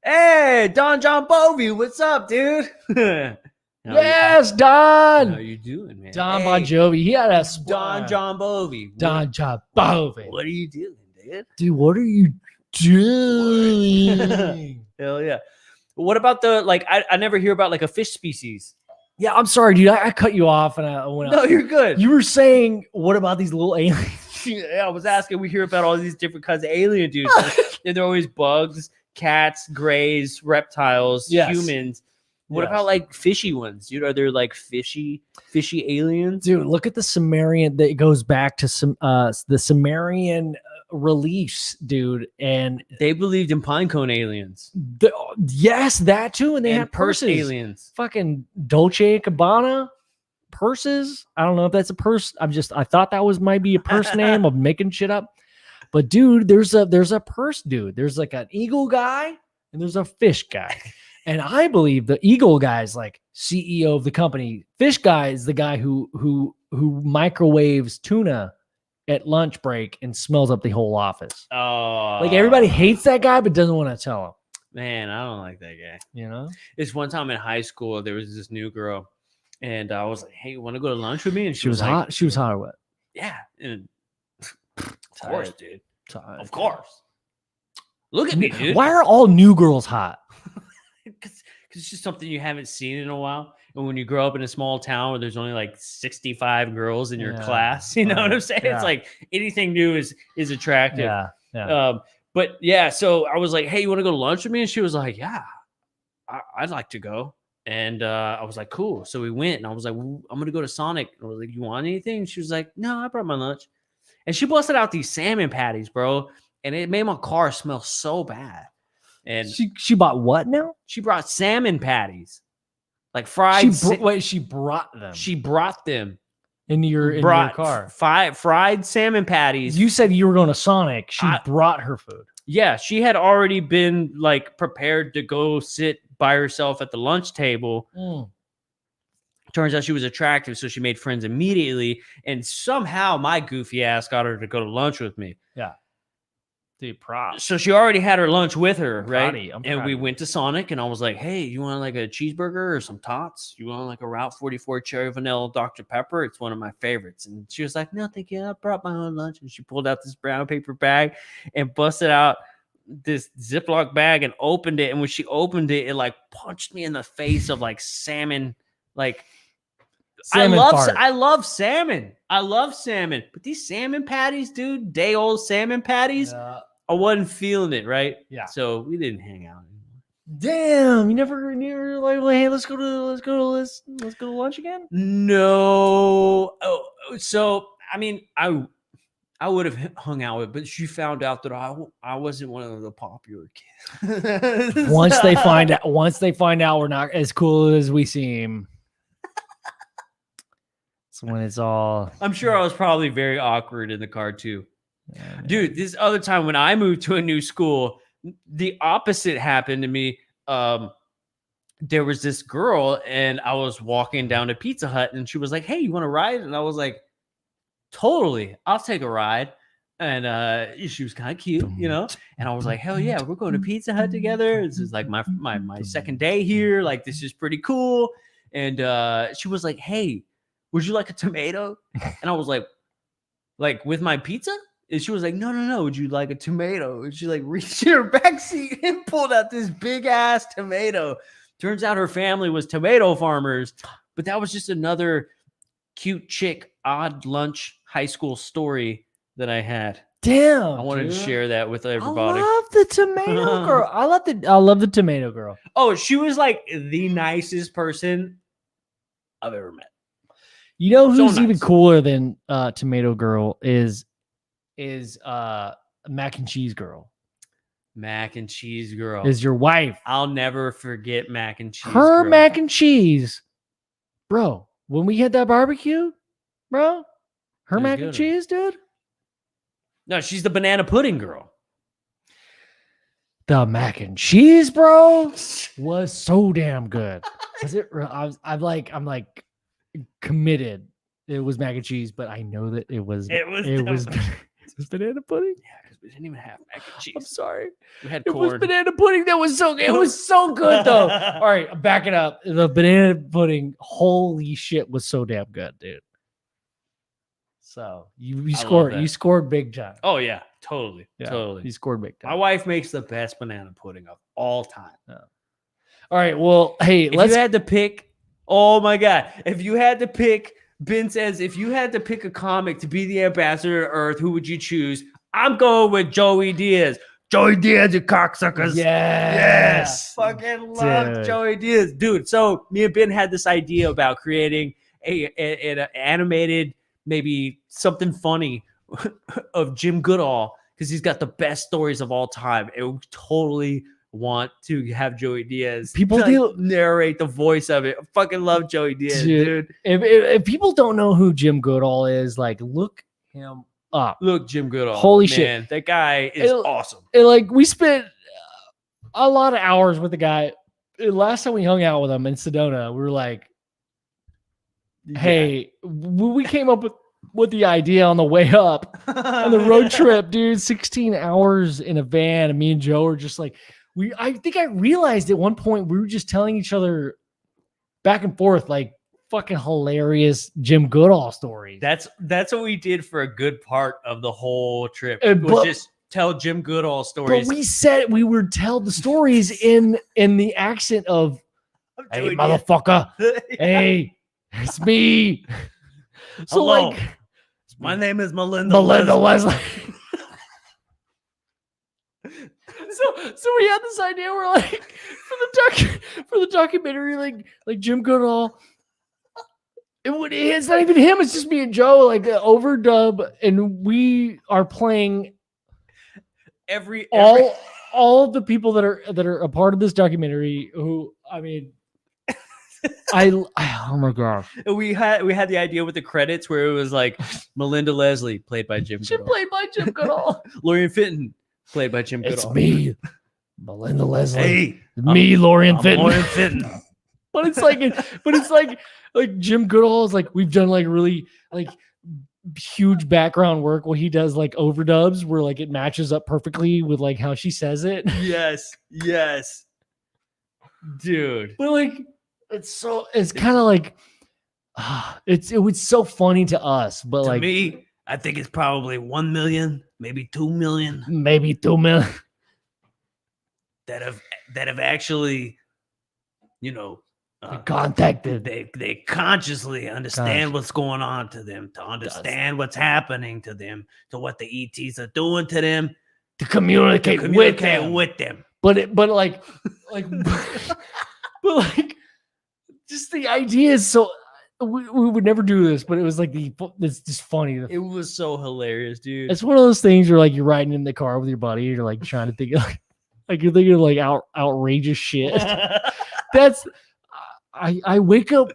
S2: Hey, Don John Bovey, what's up, dude?
S1: Yes, Don.
S2: How you doing, man?
S1: Don Bon Jovi. He had a
S2: Don John Bovey.
S1: Don John Bovey.
S2: What are you doing, dude?
S1: Dude, what are you doing?
S2: Hell yeah. What about the like? I never hear about like a fish species.
S1: Yeah, I'm sorry, dude. I cut you off, and I went.
S2: No, you're good.
S1: You were saying, what about these little aliens?
S2: Yeah, I was asking. We hear about all these different kinds of alien dudes, and they're always bugs, cats, grays, reptiles, humans. What about like fishy ones, dude? Are there like fishy aliens?
S1: Dude, look at the Sumerian. That goes back to some the Sumerian reliefs, dude, and
S2: they believed in pinecone aliens.
S1: Yes, that too, and they had
S2: purse
S1: purses.
S2: aliens.
S1: Fucking Dolce & Gabbana purses. I don't know if that's a purse. I thought that might be a purse name. I'm making shit up. But dude, there's a purse dude. There's like an eagle guy and there's a fish guy. And I believe the eagle guy is like CEO of the company. Fish guy is the guy who microwaves tuna at lunch break and smells up the whole office.
S2: Oh,
S1: like everybody hates that guy, but doesn't want to tell him.
S2: Man, I don't like that guy.
S1: You know,
S2: This one time in high school, there was this new girl, and I was like, "Hey, you want to go to lunch with me?" And
S1: she was
S2: like,
S1: hot. She was hot or what?
S2: Yeah, and of
S1: Tight.
S2: course, dude.
S1: Tight.
S2: Of course. Look at me, dude.
S1: Why are all new girls hot?
S2: Because it's just something you haven't seen in a while. And when you grow up in a small town where there's only like 65 girls in your class, you know what I'm saying?
S1: Yeah.
S2: It's like anything new is attractive.
S1: Yeah.
S2: But yeah, so I was like, "Hey, you want to go to lunch with me?" And she was like, "Yeah, I'd like to go." And I was like, "Cool." So we went, and I was like, "I'm gonna go to Sonic." And I was like, "You want anything?" And she was like, "No, I brought my lunch." And she busted out these salmon patties, bro, and it made my car smell so bad. And
S1: She bought what now?
S2: she brought salmon patties, like fried.
S1: She brought them.
S2: She brought them
S1: in your car.
S2: Fried salmon patties.
S1: You said you were going to Sonic. She brought her food.
S2: Yeah, she had already been like prepared to go sit by herself at the lunch table. Turns out she was attractive, so she made friends immediately. And somehow my goofy ass got her to go to lunch with me.
S1: Yeah. Dude, props.
S2: So she already had her lunch with her, right?
S1: And
S2: we went to Sonic, and I was like, "Hey, you want like a cheeseburger or some tots? You want like a Route 44 cherry vanilla Dr. Pepper? It's one of my favorites." And she was like, "No, thank you. I brought my own lunch." And she pulled out this brown paper bag and busted out this Ziploc bag and opened it. And when she opened it, it like punched me in the face of like salmon, like
S1: salmon
S2: I love salmon. I love salmon. But these salmon patties, dude, day old salmon patties.
S1: Yeah.
S2: I wasn't feeling it, right?
S1: Yeah.
S2: So we didn't hang out anymore.
S1: Damn, you never like, well, hey, let's go to lunch again?
S2: No. Oh, so I mean, I would have hung out with, but she found out that I wasn't one of the popular kids.
S1: Once they find out we're not as cool as we seem. It's when it's all.
S2: I'm sure I was probably very awkward in the car too.
S1: Yeah,
S2: dude, this other time when I moved to a new school, the opposite happened to me. There was this girl, and I was walking down to Pizza Hut, and she was like, "Hey, you want to ride?" And I was like, "Totally, I'll take a ride." And she was kind of cute, you know. And I was like, "Hell yeah, we're going to Pizza Hut together. This is like my second day here. Like, this is pretty cool." And she was like, "Hey, would you like a tomato?" And I was like with my pizza? And she was like, no, would you like a tomato? And she like reached in her back seat and pulled out this big ass tomato. Turns out her family was tomato farmers, but that was just another cute chick, odd lunch high school story that I had.
S1: Damn.
S2: I wanted to share that with everybody.
S1: I love the tomato girl. I love the tomato girl.
S2: Oh, she was like the nicest person I've ever met.
S1: You know who's even cooler than tomato girl is mac and cheese girl.
S2: Mac and cheese girl
S1: is your wife.
S2: I'll never forget mac and cheese.
S1: Her girl. Mac and cheese, bro. When we had that barbecue, bro, her mac and cheese, dude.
S2: No, she's the banana pudding girl.
S1: The mac and cheese, bro, was so damn good. I'm like committed. It was mac and cheese, but I know that it was banana pudding.
S2: Yeah, because we didn't even have mac and cheese.
S1: I'm sorry.
S2: We had
S1: corn.
S2: It was
S1: banana pudding. That was so good. It was so good though. All right, back it up. The banana pudding, holy shit, was so damn good, dude. So you scored big time.
S2: Oh yeah, totally.
S1: You scored big time.
S2: My wife makes the best banana pudding of all time.
S1: Yeah. All right, well, hey,
S2: if you had to pick, oh my god, if you had to pick. Ben says, if you had to pick a comic to be the ambassador of Earth, who would you choose? I'm going with Joey Diaz. Joey Diaz, you cocksuckers. Yes. Fucking love Joey Diaz. Dude, so me and Ben had this idea about creating an animated, maybe something funny of Jim Goodall, because he's got the best stories of all time. It would totally want to have Joey Diaz narrate the voice of it. I fucking love Joey Diaz, dude.
S1: If people don't know who Jim Goodall is, like, look him up.
S2: Look Jim Goodall.
S1: Holy shit.
S2: That guy is awesome.
S1: Like, we spent a lot of hours with the guy. Last time we hung out with him in Sedona, we were like, hey, we came up with the idea on the way up on the road trip, dude. 16 hours in a van, and me and Joe were just like, I think I realized at one point we were just telling each other back and forth like fucking hilarious Jim Goodall stories.
S2: That's what we did for a good part of the whole trip.
S1: And
S2: Was
S1: but-
S2: just tell Jim Goodall
S1: But
S2: stories.
S1: we said we would tell the stories in the accent of, hey,
S2: doing it.
S1: motherfucker, hey, it's me. So
S2: Hello.
S1: like,
S2: My name is Melinda
S1: Leslie. So we had this idea. We're like, for the documentary, like Jim Goodall. It's not even him. It's just me and Joe, like an overdub, and we are playing all of the people that are a part of this documentary. Who, I mean, oh my gosh,
S2: We had the idea with the credits where it was like Melinda Leslie, played by Jim
S1: she
S2: Goodall.
S1: played by Jim Goodall.
S2: Lorian Fitton, played by Jim
S1: It's
S2: Goodall.
S1: me, Melinda Leslie.
S2: Hey,
S1: Me, Lorian
S2: I'm
S1: Fitton.
S2: Lorian Fitton.
S1: But it's like Jim Goodall is like, we've done like really like huge background work where he does like overdubs where like it matches up perfectly with like how she says it.
S2: Yes, dude.
S1: But like it's kind of like it was so funny to us, but
S2: To
S1: like
S2: me, I think it's probably 1 million, maybe 2 million
S1: maybe 2 million.
S2: that have actually,
S1: Contacted.
S2: They consciously understand what's going on to them, to understand what's happening to them, to what the ETs are doing to them,
S1: To communicate with them. But like but like just the idea is so we would never do this, but it was like it's just funny.
S2: It was so hilarious, dude.
S1: It's one of those things where like you're riding in the car with your buddy, you're like trying to think of like you're thinking of like outrageous shit. That's I wake up,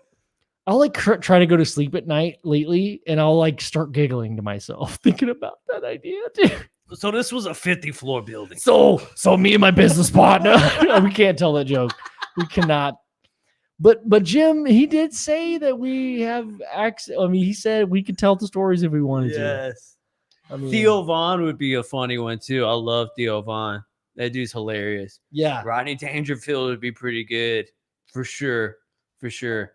S1: I'll like try to go to sleep at night lately, and I'll like start giggling to myself thinking about that idea, dude.
S2: So this was a 50-floor building.
S1: So me and my business partner, we can't tell that joke. We cannot. But Jim, he did say that we have access. I mean, he said we could tell the stories if we wanted to.
S2: Yes.
S1: I mean,
S2: Theo Vaughn would be a funny one too. I love Theo Vaughn. That dude's hilarious.
S1: Yeah.
S2: Rodney Dangerfield would be pretty good for sure. For sure.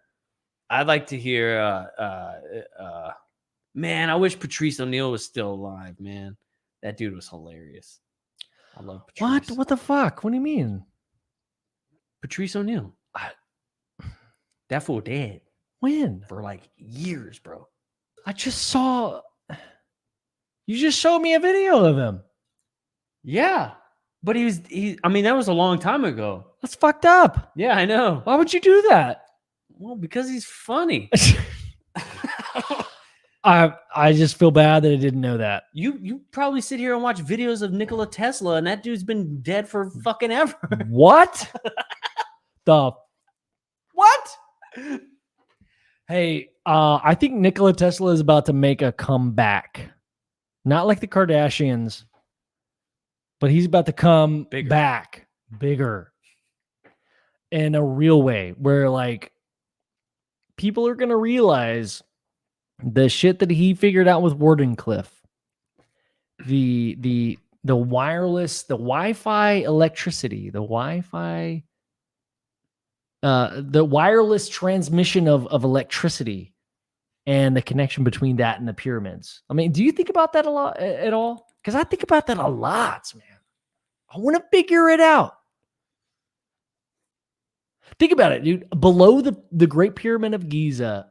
S2: I'd like to hear man, I wish Patrice O'Neal was still alive, man. That dude was hilarious. I love Patrice.
S1: What the fuck? What do you mean?
S2: Patrice O'Neal. That fool dead
S1: When?
S2: for like years, bro.
S1: I just saw. You just showed me a video of him.
S2: Yeah. But I mean, that was a long time ago.
S1: That's fucked up.
S2: Yeah, I know.
S1: Why would you do that?
S2: Well, because he's funny.
S1: I just feel bad that I didn't know that.
S2: You probably sit here and watch videos of Nikola Tesla, and that dude's been dead for fucking ever.
S1: What? What? Hey, I think Nikola Tesla is about to make a comeback. Not like the Kardashians, but he's about to come back bigger in a real way where like people are going to realize the shit that he figured out with Wardenclyffe, the wireless, the Wi-Fi electricity, the wireless transmission of electricity and the connection between that and the pyramids. I mean, do you think about that a lot at all? Because I think about that a lot, man. I want to figure it out. Think about it, dude. Below the Great Pyramid of Giza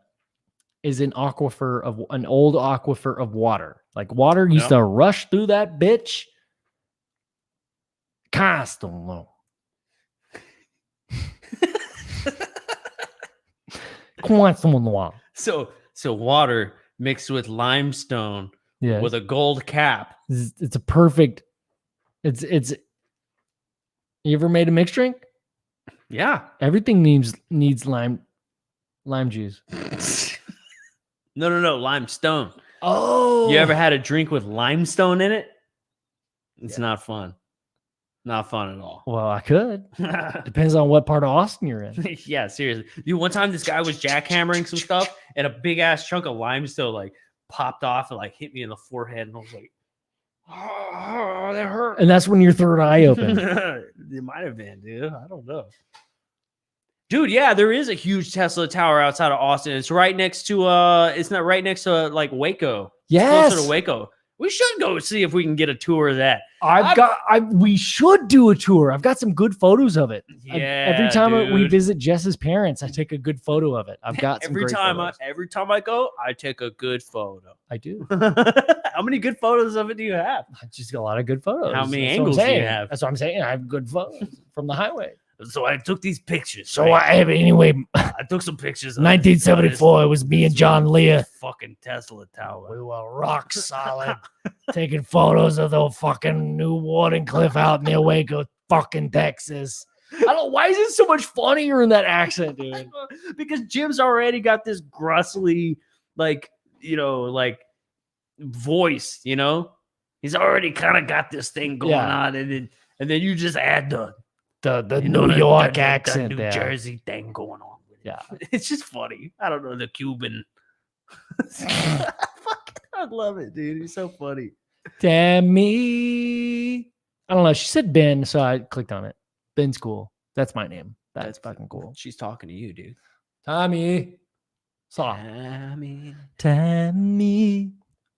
S1: is an old aquifer of water. Like water used to rush through that bitch constantly.
S2: So water mixed with limestone with a gold cap.
S1: It's a perfect. It's. You ever made a mixed drink?
S2: Yeah.
S1: Everything needs lime juice.
S2: No, limestone.
S1: Oh.
S2: You ever had a drink with limestone in it? It's not fun. Not fun at all.
S1: Well, I could. Depends on what part of Austin you're in.
S2: Yeah, seriously. Dude, one time this guy was jackhammering some stuff and a big ass chunk of limestone like popped off and like hit me in the forehead. And I was like, Oh, that hurt.
S1: And that's when your third eye opened.
S2: It might have been, dude. I don't know. Dude, yeah, there is a huge Tesla tower outside of Austin. It's right next to it's not right next to like Waco.
S1: Yes.
S2: It's closer to Waco. We should go see if we can get a tour of that.
S1: We should do a tour. I've got some good photos of it.
S2: Yeah.
S1: Every time we
S2: dude.
S1: visit Jess's parents, I take a good photo of it. I've got some great photos.
S2: Every time I go, I take a good photo.
S1: I do.
S2: How many good photos of it do you have?
S1: I just got a lot of good photos.
S2: How many
S1: That's
S2: angles
S1: what I'm
S2: do you
S1: saying.
S2: have?
S1: That's what I'm saying. I have good photos from the highway.
S2: So I took these pictures.
S1: So anyway,
S2: I took some pictures. Of
S1: 1974, it was me and John Lear.
S2: Fucking Tesla tower.
S1: We were rock solid, taking photos of the fucking new Warden Cliff out near Waco, fucking Texas. I don't know, why is it so much funnier in that accent, dude?
S2: Because Jim's already got this grussly, like, voice, He's already kind of got this thing going on, and then you just add the
S1: New York accent,
S2: the New
S1: there.
S2: Jersey thing going on.
S1: Yeah,
S2: it's just funny. I don't know, the Cuban. I love it, dude. He's so funny.
S1: Tammy. I don't know. She said Ben, so I clicked on it. Ben's cool. That's my name. That's fucking cool.
S2: She's talking to you, dude.
S1: Tommy. Saw.
S2: Tammy.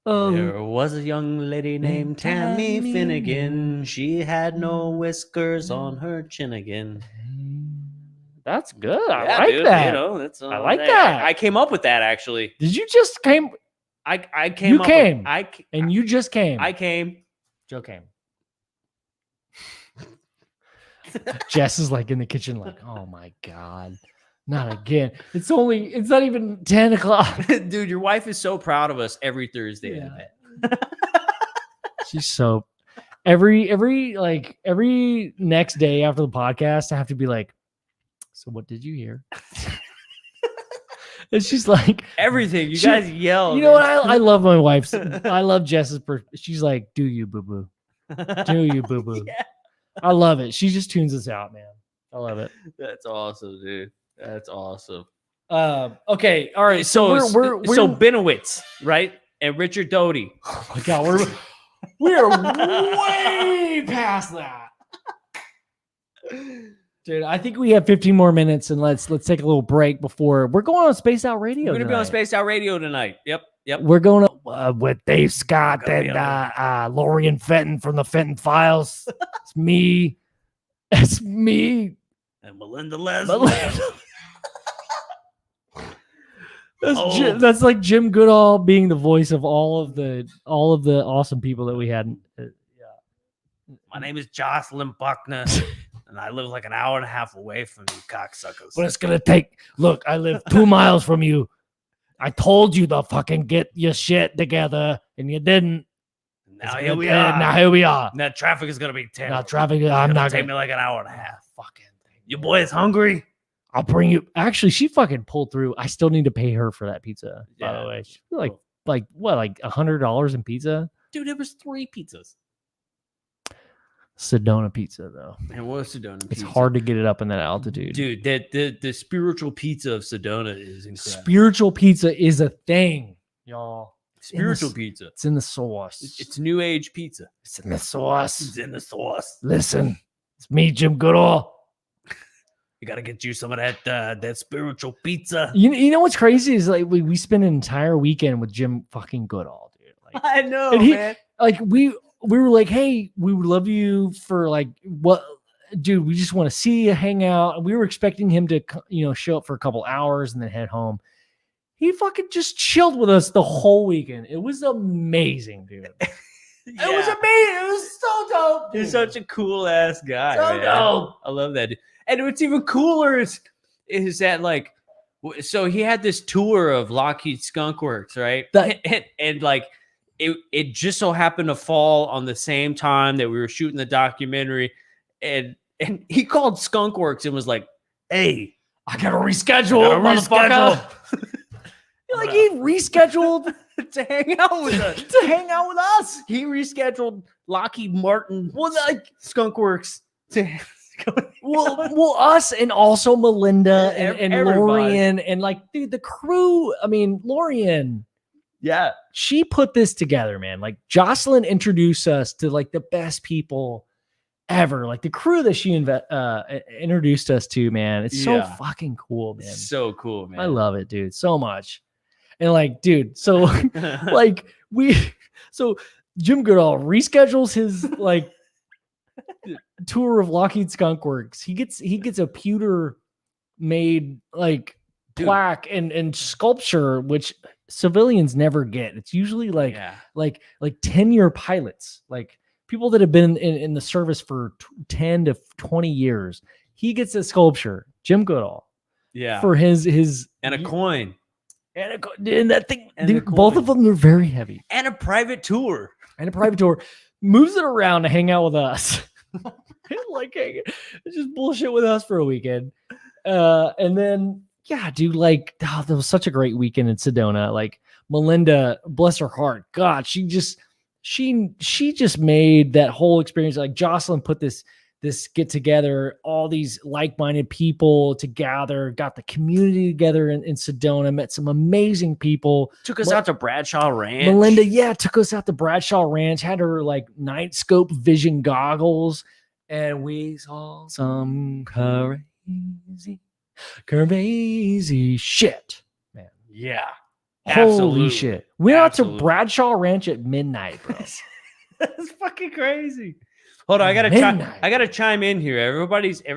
S1: Oh.
S2: There was a young lady named Tammy Finnegan. She had no whiskers on her chin again.
S1: That's good. I like that.
S2: That's
S1: I like that.
S2: I came up with that actually.
S1: Did you just came?
S2: I came.
S1: You
S2: up
S1: came.
S2: With,
S1: and you just came.
S2: I came.
S1: Joe came. Jess is like in the kitchen, like, oh my God. Not again. It's not even 10 o'clock.
S2: Dude, your wife is so proud of us every Thursday.
S1: Yeah. She's so every next day after the podcast, I have to be like, so what did you hear? And she's like,
S2: everything. You guys yell.
S1: You know what? I love my wife's. I love Jess's. She's like, do you boo boo? Do you boo boo?
S2: Yeah.
S1: I love it. She just tunes us out, man. I love it.
S2: That's awesome, dude. That's awesome.
S1: Okay, all right. So we're
S2: Benowitz, right? And Richard Doty.
S1: Oh my God, we are way past that, dude. I think we have 15 more minutes, and let's take a little break before we're going on Spaced Out Radio.
S2: We're gonna be on Spaced Out Radio tonight. Yep.
S1: We're going with Dave Scott and Lorian Fenton from the Fenton Files. It's me.
S2: And Melinda Leslie.
S1: That's like Jim Goodall being the voice of all of the awesome people that we had.
S2: My name is Jocelyn Buckner, and I live like an hour and a half away from you cocksuckers.
S1: But it's gonna look, I live 2 miles from you. I told you to fucking get your shit together, and you didn't.
S2: Now here we are.
S1: Now here we are.
S2: Now traffic is gonna be terrible.
S1: Now traffic. I'm not
S2: take
S1: gonna
S2: me like an hour and a half. Fucking thing. Your boy is hungry.
S1: I'll bring you. Actually, she fucking pulled through. I still need to pay her for that pizza. By the way, like what? Like $100 in pizza?
S2: Dude, it was 3 pizzas.
S1: Sedona pizza, though.
S2: And what is Sedona pizza?
S1: It's hard to get it up in that altitude.
S2: Dude, the spiritual pizza of Sedona is incredible.
S1: Spiritual pizza is a thing, y'all.
S2: Spiritual pizza.
S1: It's in the sauce.
S2: It's new age pizza.
S1: It's in the sauce.
S2: It's in the sauce.
S1: Listen, it's me, Jim Goodall.
S2: You gotta get you some of that spiritual pizza.
S1: You know what's crazy is like we spent an entire weekend with Jim fucking Goodall, dude. Like,
S2: I know,
S1: man. Like we were like, hey, we would love you for like what, dude. We just want to see you, hang out. And we were expecting him to, show up for a couple hours and then head home. He fucking just chilled with us the whole weekend. It was amazing, dude.
S2: Yeah.
S1: It was amazing. It was so dope.
S2: Dude. He's such a cool ass guy.
S1: So
S2: man.
S1: dope.
S2: I love that. And what's even cooler is that like, so he had this tour of Lockheed Skunk Works, right? And like, it just so happened to fall on the same time that we were shooting the documentary, and he called Skunk Works and was like, "Hey,
S1: I gotta reschedule, motherfucker." Like he rescheduled
S2: to hang out with us.
S1: To hang out with us.
S2: He rescheduled Lockheed Martin, like Skunk Works to.
S1: well, us and also Melinda and Lorian and like, dude, the crew. I mean, Lorian,
S2: Yeah.
S1: She put this together, man. Like Jocelyn introduced us to like the best people ever. Like the crew that she introduced us to, man. It's so
S2: Yeah.
S1: fucking cool, man.
S2: So cool, man.
S1: I love it, dude, so much. And like, dude, so like so Jim Goodall reschedules his like tour of Lockheed Skunk Works. He gets a pewter made like plaque and sculpture, which civilians never get. It's usually like 10-year pilots, like people that have been in the service for 10 to 20 years. He gets a sculpture, Jim Goodall, for his
S2: and a coin.
S1: And that thing, dude, both of them are very heavy.
S2: And a private tour.
S1: Moves it around to hang out with us. Like, just bullshit with us for a weekend. And then, yeah, dude, like, that was such a great weekend in Sedona. Like, Melinda, bless her heart. God, she just made that whole experience. Like, Jocelyn put this get together, all these like-minded people together, got the community together in Sedona, met some amazing people.
S2: Took us out to Bradshaw Ranch.
S1: Melinda, took us out to Bradshaw Ranch, had her like night scope vision goggles, and we saw some crazy shit, man.
S2: Yeah.
S1: Holy
S2: Absolutely.
S1: shit. We went out to Bradshaw Ranch at midnight, bro.
S2: That's fucking crazy. Hold on, I gotta chime in here. Everybody's, you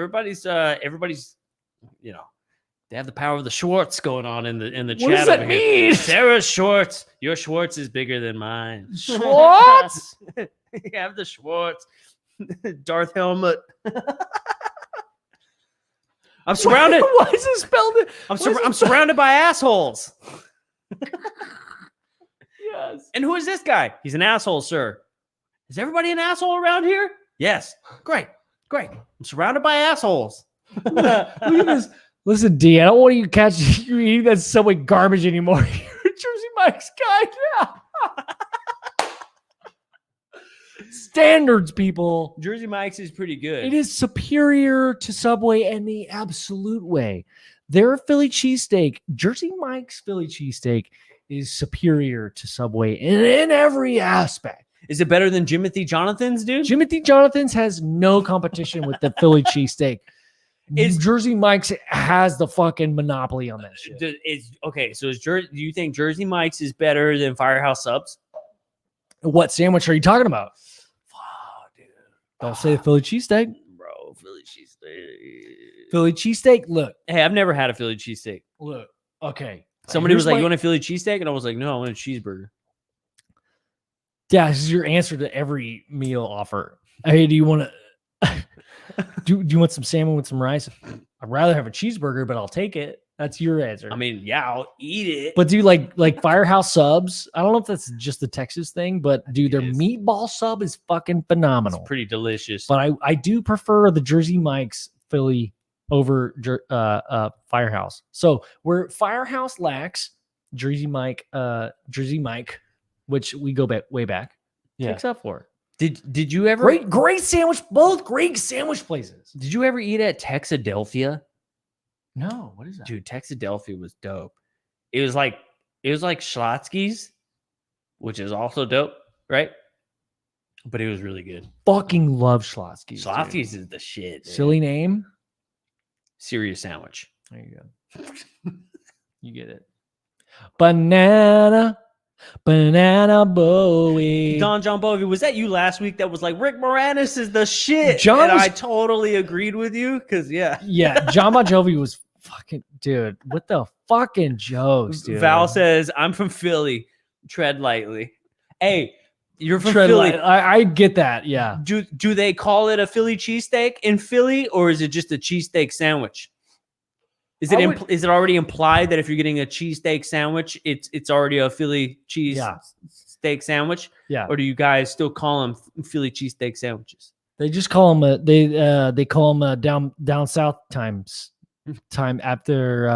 S2: know, they have the power of the Schwartz going on in the chat.
S1: What does that mean?
S2: Sarah Schwartz, your Schwartz is bigger than mine.
S1: Schwartz?
S2: You have the Schwartz. Darth helmet. I'm surrounded.
S1: Why is it spelled?
S2: I'm surrounded by assholes.
S1: Yes.
S2: And who is this guy? He's an asshole, sir. Is everybody an asshole around here? Yes. Great. I'm surrounded by assholes.
S1: Look at this. Listen, D, I don't want you to catch you eating that Subway garbage anymore. You're a Jersey Mike's guy now. Standards, people.
S2: Jersey Mike's is pretty good.
S1: It is superior to Subway in the absolute way. Their Philly cheesesteak, Jersey Mike's Philly cheesesteak, is superior to Subway in every aspect.
S2: Is it better than Jimothy Jonathan's, dude?
S1: Jimothy Jonathan's has no competition with the Philly cheesesteak. Jersey Mike's has the fucking monopoly on that shit.
S2: Do you think Jersey Mike's is better than Firehouse Subs?
S1: What sandwich are you talking about?
S2: Fuck, dude.
S1: Don't say the Philly cheesesteak.
S2: Bro, Philly cheesesteak.
S1: Philly cheesesteak, look.
S2: Hey, I've never had a Philly cheesesteak.
S1: Look, okay.
S2: Somebody was like, you want a Philly cheesesteak? And I was like, no, I want a cheeseburger.
S1: Yeah, this is your answer to every meal offer. Hey, do you want to do you want some salmon with some rice? I'd rather have a cheeseburger, but I'll take it. That's your answer.
S2: I mean, yeah, I'll eat it.
S1: But do you like Firehouse Subs? I don't know if that's just the Texas thing, but dude, their meatball sub is fucking phenomenal.
S2: It's pretty delicious.
S1: But I do prefer the Jersey Mike's Philly over Firehouse. So where Firehouse lacks, Jersey Mike, which we go back way back, takes up for it.
S2: Did you ever
S1: great sandwich? Both great sandwich places.
S2: Did you ever eat at Texadelphia?
S1: No, what is that?
S2: Dude, Texadelphia was dope. It was like Schlotsky's, which is also dope, right? But it was really good.
S1: Fucking love Schlotsky's.
S2: Schlotsky's is the shit.
S1: Dude. Silly name.
S2: Serious sandwich.
S1: There you go. You get it. Banana Bowie.
S2: Don John Bowie, was that you last week that was like, Rick Moranis is the shit? I totally agreed with you because,
S1: yeah, John Bon Jovi was fucking, dude, what the fucking jokes, dude?
S2: Val says, I'm from Philly. Tread lightly. Hey, you're from Philly.
S1: I get that, yeah.
S2: Do they call it a Philly cheesesteak in Philly, or is it just a cheesesteak sandwich? Is it already implied that if you're getting a cheesesteak sandwich, it's already a Philly cheese steak sandwich?
S1: Yeah.
S2: Or do you guys still call them Philly cheesesteak sandwiches?
S1: They just call them they call them down south time after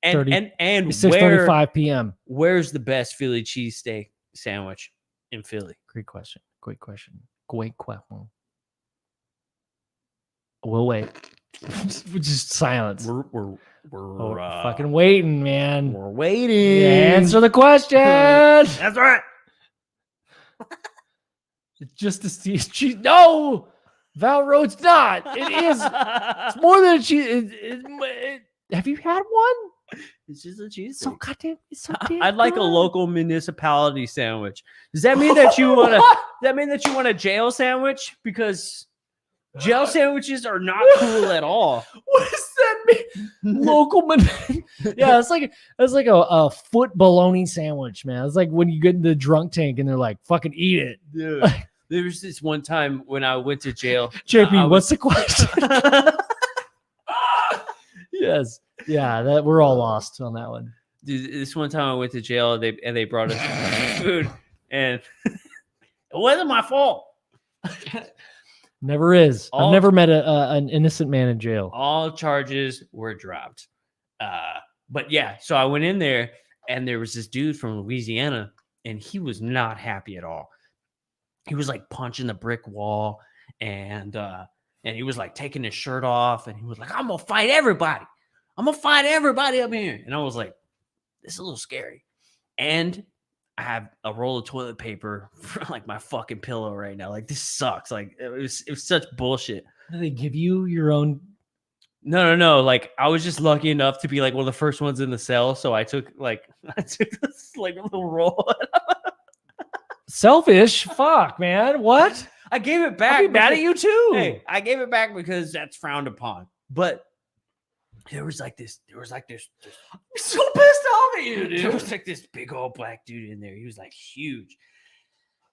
S1: 6:30
S2: and
S1: 6:35 p.m.
S2: Where's the best Philly cheesesteak sandwich in Philly?
S1: Great question. We'll wait. Just silence.
S2: We're
S1: Fucking waiting, man.
S2: we're waiting.
S1: Answer the question.
S2: That's right.
S1: Just to see. No, Val Rhodes not. It is. It's more than a cheese. Have you had one?
S2: It's just a cheese.
S1: So goddamn. It's so damn
S2: I'd like a
S1: good.
S2: local municipality sandwich. Does that mean that you want to? Does that mean that you want a jail sandwich? Because jail sandwiches are not cool at all.
S1: What does that mean? Local yeah, it's like a foot bologna sandwich, man. It's like when you get in the drunk tank and they're like, "Fucking eat it."
S2: Dude, there was this one time when I went to jail.
S1: JP, what's the question? Yes, yeah, that we're all lost on that one.
S2: Dude, this one time I went to jail and they brought us food and it wasn't my fault.
S1: Never is. I've never met an innocent man in jail.
S2: All charges were dropped. But yeah, so I went in there and there was this dude from Louisiana and he was not happy at all. He was like punching the brick wall and he was like taking his shirt off and he was like, I'm gonna fight everybody. I'm gonna fight everybody up here. And I was like, this is a little scary. And I have a roll of toilet paper for like my fucking pillow right now. Like this sucks. Like it was such bullshit.
S1: Do they give you your own?
S2: No. Like I was just lucky enough to be like one of the first ones in the cell. So I took this like a little roll.
S1: Selfish. Fuck, man. What?
S2: I gave it back.
S1: I'd be mad at you too.
S2: Hey, I gave it back because that's frowned upon. But there was like this.
S1: I'm so pissed off at you, dude.
S2: There was like this big old black dude in there. He was like huge.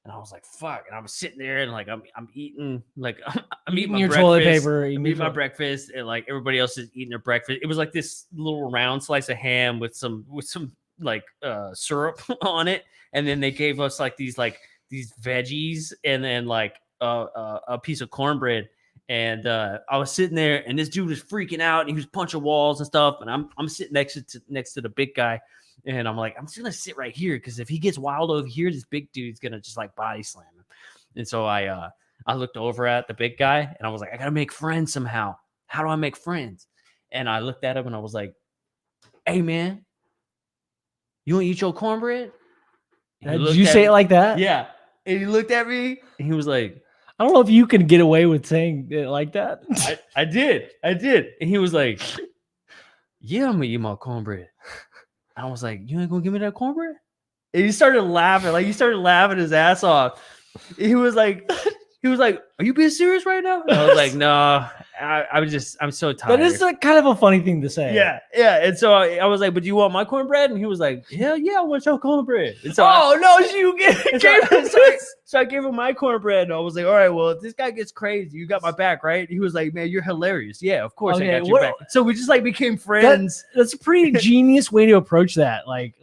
S2: And I was like, fuck. And I was sitting there and like I'm eating like I'm eating my
S1: your
S2: breakfast.
S1: toilet paper.
S2: I'm eating my breakfast and like everybody else is eating their breakfast. It was like this little round slice of ham with some like syrup on it. And then they gave us like these veggies and then like a piece of cornbread. And I was sitting there, and this dude was freaking out, and he was punching walls and stuff. And I'm sitting next to the big guy, and I'm like, I'm just gonna sit right here because if he gets wild over here, this big dude's gonna just like body slam him. And so I looked over at the big guy, and I was like, I gotta make friends somehow. How do I make friends? And I looked at him, and I was like, Hey man, you want to eat your cornbread?
S1: Did you say it like that?
S2: Yeah. And he looked at me, and he was like,
S1: I don't know if you can get away with saying it like that.
S2: I did. And he was like, yeah, I'm gonna eat my cornbread. I was like, you ain't gonna give me that cornbread? And he started laughing. Like he started laughing his ass off. He was like, are you being serious right now? And I was like, no, I'm so tired.
S1: That is kind of a funny thing to say.
S2: Yeah. And so I was like, but do you want my cornbread? And he was like, hell yeah, I want your cornbread. And so so I gave him my cornbread, and I was like, all right, well, if this guy gets crazy, you got my back, right? He was like, man, you're hilarious. Yeah, of course I got your back. So we just like became friends.
S1: That's a pretty genius way to approach that. Like,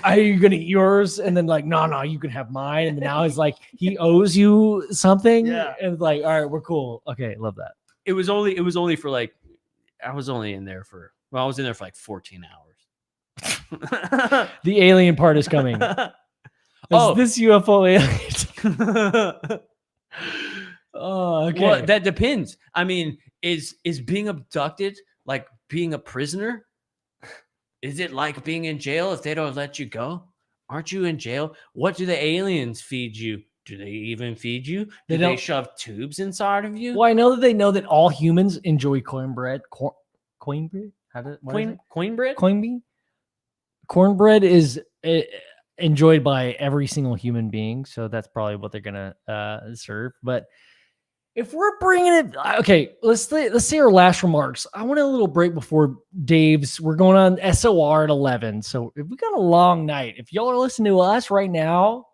S1: are you gonna eat yours? And then like, no, you can have mine. And now he's like, he owes you something.
S2: Yeah.
S1: And like, all right, we're cool. Okay, love that.
S2: It was only for like, I was in there for like 14 hours.
S1: The alien part is coming. This UFO alien. Oh, okay.
S2: Well, that depends. I mean, is being abducted like being a prisoner? Is it like being in jail if they don't let you go? Aren't you in jail? What do the aliens feed you? Do they even feed you? Do they shove tubes inside of you?
S1: Well, I know that they know that all humans enjoy cornbread. Cornbread?
S2: Cornbread?
S1: Cornbread is enjoyed by every single human being, so that's probably what they're gonna serve. But if we're bringing it, okay, let's say our last remarks. I want a little break before Dave's. We're going on SOR at 11, so if we got a long night, if y'all are listening to us right now,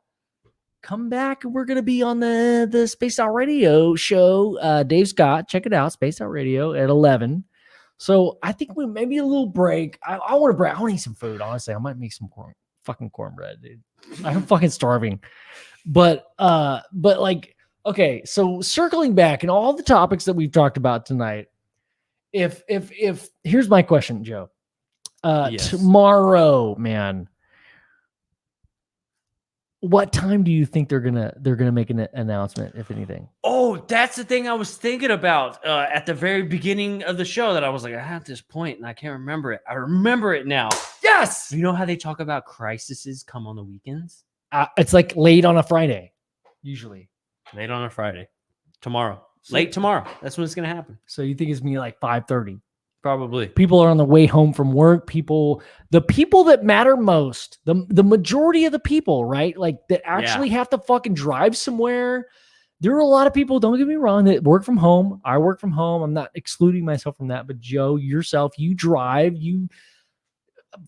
S1: come back and we're gonna be on the Space Out Radio show. Dave Scott, check it out, Space Out Radio at 11. So I think we maybe a little break. I want to break. I want to eat some food. Honestly, I might make some fucking cornbread, dude. I'm fucking starving. But like, okay, so circling back and all the topics that we've talked about tonight, if here's my question, Joe.
S2: Yes.
S1: Tomorrow, man, what time do you think they're gonna make an announcement, if anything?
S2: Oh, that's the thing I was thinking about at the very beginning of the show that I was like, I had this point and I can't remember it. I remember it now.
S1: Yes.
S2: You know how they talk about crises come on the weekends?
S1: It's like late on a Friday, usually.
S2: Late on a Friday. Tomorrow.
S1: So-
S2: Late tomorrow. That's when it's going to happen.
S1: So you think it's me like 5:30?
S2: Probably.
S1: People are on the way home from work. The people that matter most, the majority of the people, right? Like that actually have to fucking drive somewhere. There are a lot of people, don't get me wrong, that work from home. I work from home. I'm not excluding myself from that. But Joe, yourself, you drive, you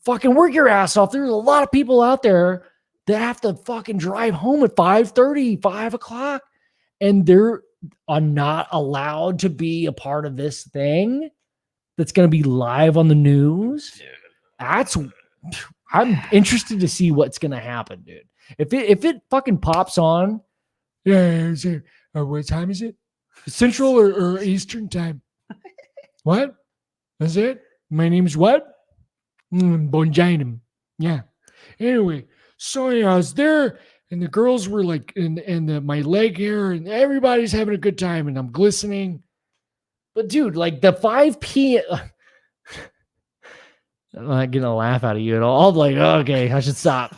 S1: fucking work your ass off. There's a lot of people out there that have to fucking drive home at 5:30, 5 o'clock. And they're not allowed to be a part of this thing that's going to be live on the news. I'm interested to see what's going to happen, dude. If it fucking pops on, what time is it? Central or Eastern time? What? That's it? My name's what? Bonjainem. Yeah. Anyway, so I was there and the girls were like, my leg hair and everybody's having a good time and I'm glistening. But dude, like the 5 p.m. I'm not getting a laugh out of you at all. I'm like, okay, I should stop.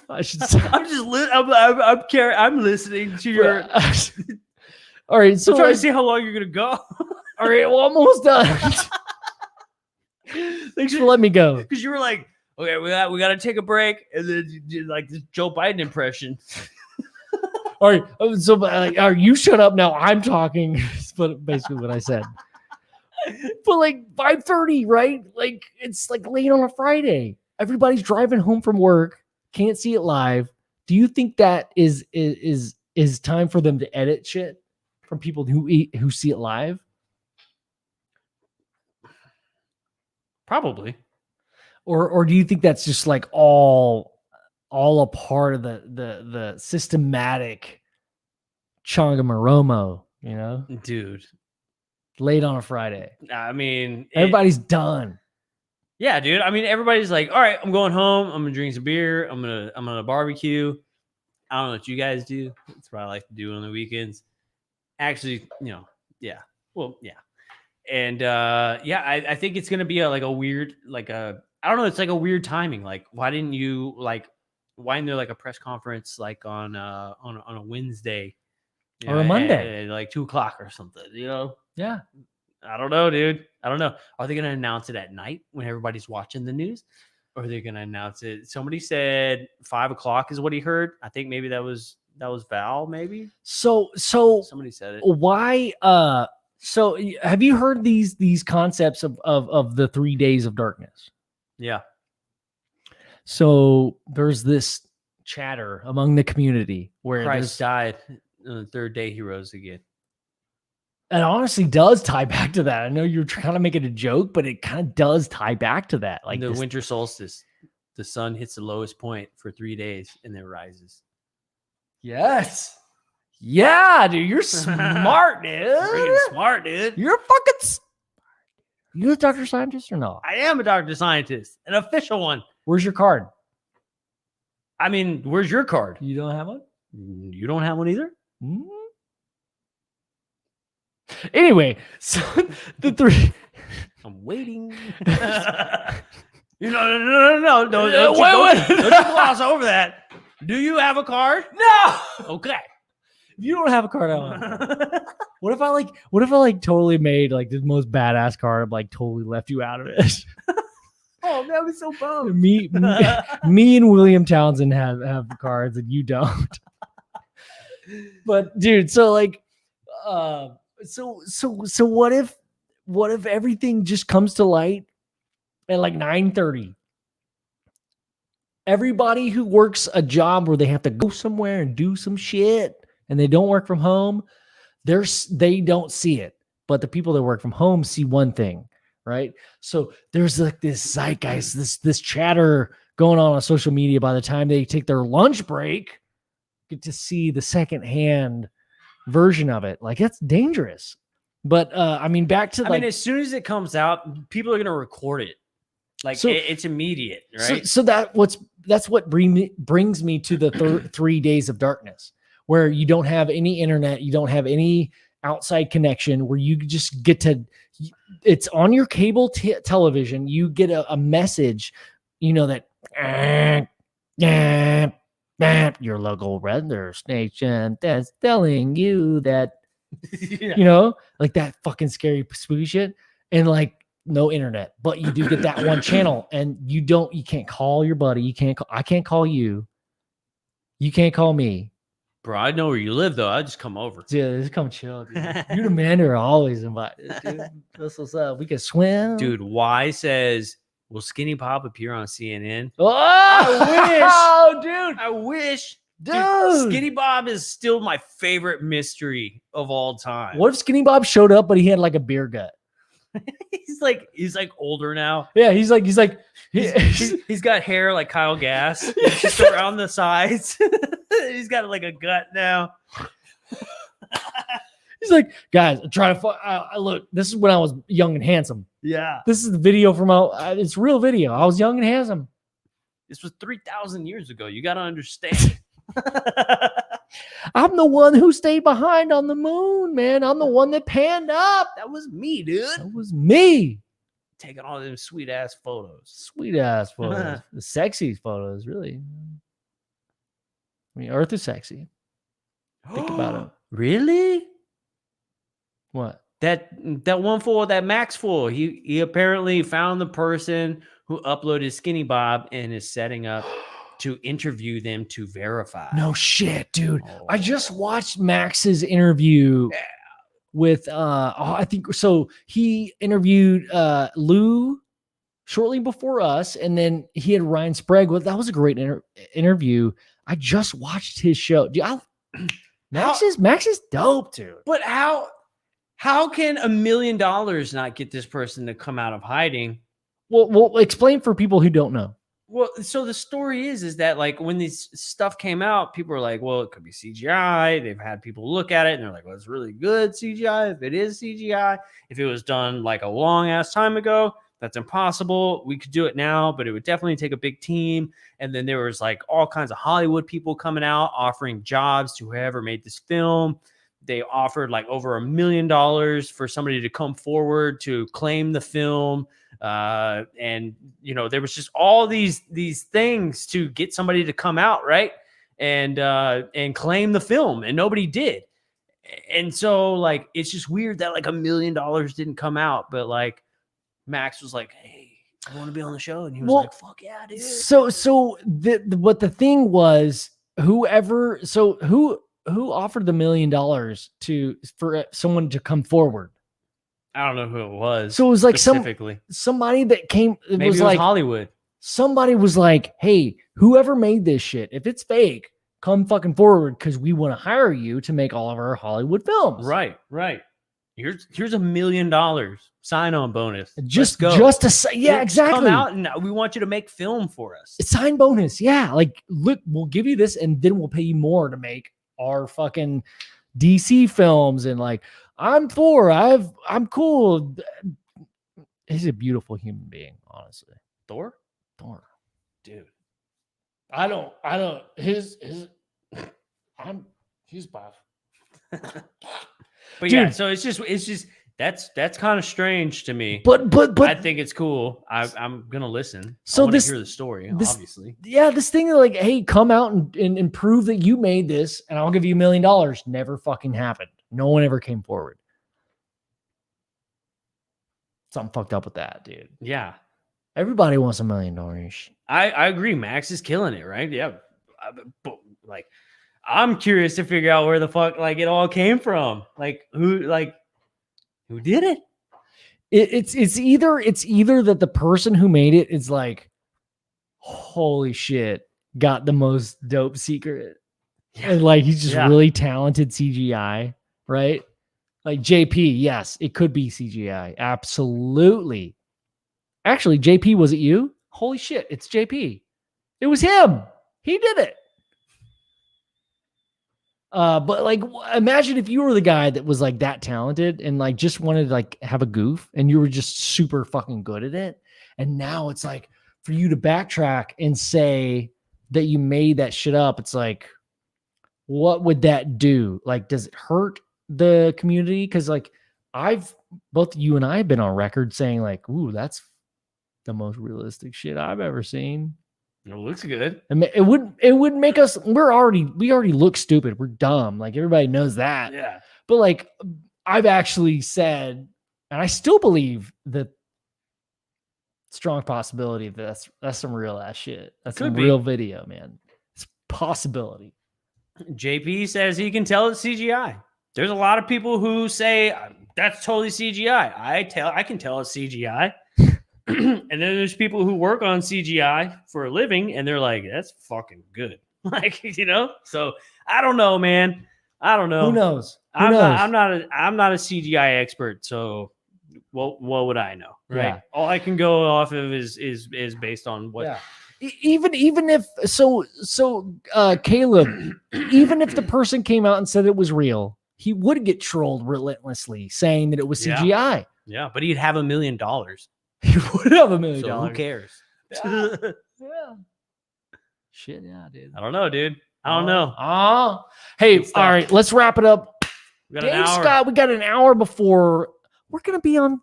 S1: I should stop.
S2: I'm listening to your.
S1: All right, so
S2: I'm trying to see how long you're gonna go.
S1: All right, well, almost done. Thanks for letting me go.
S2: Because you were like, okay, we got to take a break, and then you did like this Joe Biden impression.
S1: All right, so you shut up now. I'm talking. That's basically what I said. But like 5:30, right? Like it's like late on a Friday. Everybody's driving home from work, can't see it live. Do you think that is time for them to edit shit from people who see it live?
S2: Probably.
S1: Or do you think that's just like all a part of the systematic Chongamoromo, you know?
S2: Dude.
S1: Late on a Friday.
S2: I mean,
S1: everybody's done.
S2: Yeah, dude. I mean, everybody's like, all right, I'm going home. I'm gonna drink some beer. I'm gonna barbecue. I don't know what you guys do. That's what I like to do on the weekends. Actually, yeah. Well, yeah. And I think it's gonna be a weird, I don't know, it's like a weird timing. Like, why isn't there like a press conference like on a Wednesday
S1: or a Monday
S2: at like 2:00 or something,
S1: Yeah.
S2: I don't know, dude. I don't know. Are they going to announce it at night when everybody's watching the news? Or are they going to announce it? Somebody said 5:00 is what he heard. I think maybe that was Val, maybe.
S1: So
S2: somebody said it.
S1: Why? So have you heard these concepts of the 3 days of darkness?
S2: Yeah.
S1: So there's this chatter among the community where
S2: Christ died on the third day he rose again.
S1: It honestly does tie back to that. I know you're kind of making a joke, but it kind of does tie back to that. Like
S2: the winter solstice, the sun hits the lowest point for 3 days and then rises.
S1: Yes. Yeah, dude, you're smart, dude.
S2: Freaking smart, dude.
S1: You're fucking. You a doctor scientist or not?
S2: I am a doctor scientist, an official one.
S1: Where's your card?
S2: I mean, where's your card?
S1: You don't have one?
S2: You don't have one either?
S1: Mm-hmm. Anyway, so the 3.
S2: I'm waiting. No. Don't you gloss over that. Do you have a card?
S1: No.
S2: Okay.
S1: If you don't have a card, I don't have one. What if I totally made like the most badass card, like totally left you out of it?
S2: Oh, that was so bummed.
S1: Me and William Townsend have cards and you don't. But dude, so like, so what if everything just comes to light at like 9:30? Everybody who works a job where they have to go somewhere and do some shit and they don't work from home, they don't see it. But the people that work from home see one thing, right? So there's like this zeitgeist, this chatter going on social media. By the time they take their lunch break, get to see the secondhand version of it. Like, that's dangerous. But I mean, back to
S2: as soon as it comes out, people are gonna record it. Like, so, it's immediate, right?
S1: So that what's that's what brings me to the 3 days of darkness, where you don't have any internet, you don't have any outside connection, where you just get to, it's on your cable television. You get a message, that your local weather station that's telling you that, like that fucking scary spooky shit, and like no internet, but you do get that one channel, and you can't call your buddy. I can't call you. You can't call me.
S2: Bro, I know where you live though. I'll just come over.
S1: Dude, just come chill, dude. You the man are always invited, dude. That's what's up. We can swim.
S2: Dude, Y says, will Skinny Bob appear on CNN?
S1: Oh,
S2: I wish.
S1: dude.
S2: I wish.
S1: Dude.
S2: Skinny Bob is still my favorite mystery of all time.
S1: What if Skinny Bob showed up, but he had like a beer gut?
S2: He's like older now.
S1: Yeah, he's
S2: he's got hair like Kyle Gass, just around the sides. He's got like a gut now.
S1: He's like, guys, I'm trying to look. This is when I was young and handsome.
S2: Yeah,
S1: this is the video from it's real video. I was young and handsome.
S2: This was 3,000 years ago. You got to understand.
S1: I'm the one who stayed behind on the moon, man. I'm the one that panned up.
S2: That was me, dude.
S1: That was me.
S2: Taking all them sweet ass photos.
S1: Sweet ass photos. The sexy photos, really. I mean, Earth is sexy. Think about it.
S2: Really?
S1: What?
S2: That one fool, that Max fool, he apparently found the person who uploaded Skinny Bob and is setting up to interview them to verify.
S1: No shit, dude. Oh. I just watched Max's interview with I think so. He interviewed Lou shortly before us, and then he had Ryan Sprague. Well, that was a great interview. I just watched his show. Dude, Max is dope, dude.
S2: But how can $1 million not get this person to come out of hiding?
S1: Well, explain for people who don't know.
S2: Well, so the story is that like when this stuff came out, people were like, well, it could be CGI. They've had people look at it and they're like, well, it's really good CGI. If it is CGI, if it was done like a long ass time ago, that's impossible. We could do it now, but it would definitely take a big team. And then there was like all kinds of Hollywood people coming out offering jobs to whoever made this film. They offered like over $1 million for somebody to come forward to claim the film. And there was just all these things to get somebody to come out, right? And claim the film, and nobody did. And so like, it's just weird that like $1 million didn't come out, but like Max was like, hey, I want to be on the show. And he was like, fuck yeah, dude.
S1: So what the thing was, who offered the $1 million for someone to come forward?
S2: I don't know who it was.
S1: So it was like
S2: specifically
S1: somebody that came.
S2: Maybe it was like Hollywood.
S1: Somebody was like, hey, whoever made this shit, if it's fake, come fucking forward because we want to hire you to make all of our Hollywood films.
S2: Right. Here's $1 million sign-on bonus.
S1: Just to say, yeah, exactly.
S2: Come out and we want you to make film for us.
S1: It's sign bonus, yeah. Like, look, we'll give you this, and then we'll pay you more to make our fucking DC films. And like, I'm cool. He's a beautiful human being, honestly.
S2: Thor,
S1: dude. I don't. He's buff.
S2: But dude, yeah, so it's just that's kind of strange to me.
S1: But
S2: I think it's cool. I'm gonna listen.
S1: So
S2: I want to hear the story, obviously.
S1: Yeah, this thing like, hey, come out and prove that you made this, and I'll give you $1 million. Never fucking happened. No one ever came forward. Something fucked up with that, dude.
S2: Yeah.
S1: Everybody wants $1 million.
S2: I agree. Max is killing it, right? Yeah. But like, I'm curious to figure out where the fuck like it all came from. Like who did it?
S1: It's either that the person who made it is like, holy shit, got the most dope secret. Yeah. And like he's just really talented CGI, right? Like JP, yes, it could be CGI. Absolutely. Actually, JP, was it you? Holy shit, it's JP. It was him. He did it. But like, imagine if you were the guy that was like that talented and like just wanted to like have a goof and you were just super fucking good at it. And now it's like for you to backtrack and say, that you made that shit up, it's like, what would that do? Like, does it hurt the community? Because like both you and I have been on record saying like, ooh, that's the most realistic shit I've ever seen.
S2: It looks good.
S1: It would make us, we already look stupid. We're dumb. Like everybody knows that.
S2: Yeah.
S1: But like I've actually said, and I still believe that strong possibility that that's some real ass shit. That's some real video, man. It's possibility.
S2: JP says he can tell it's CGI. There's a lot of people who say that's totally CGI. I can tell it's CGI. And then there's people who work on CGI for a living, and they're like, "That's fucking good." Like, So I don't know, man. I don't know.
S1: Who knows?
S2: I'm not a CGI expert, so what would I know, right?
S1: Yeah.
S2: All I can go off of is based on what.
S1: Yeah. Even if Caleb, even if the person came out and said it was real, he would get trolled relentlessly saying that it was CGI.
S2: Yeah, but he'd have $1 million.
S1: He would have $1 million.
S2: So who cares?
S1: Yeah. Shit, yeah, dude.
S2: I don't know, dude. I don't know.
S1: Hey, all right, let's wrap it up.
S2: Dave
S1: Scott, we got an hour before we're gonna be on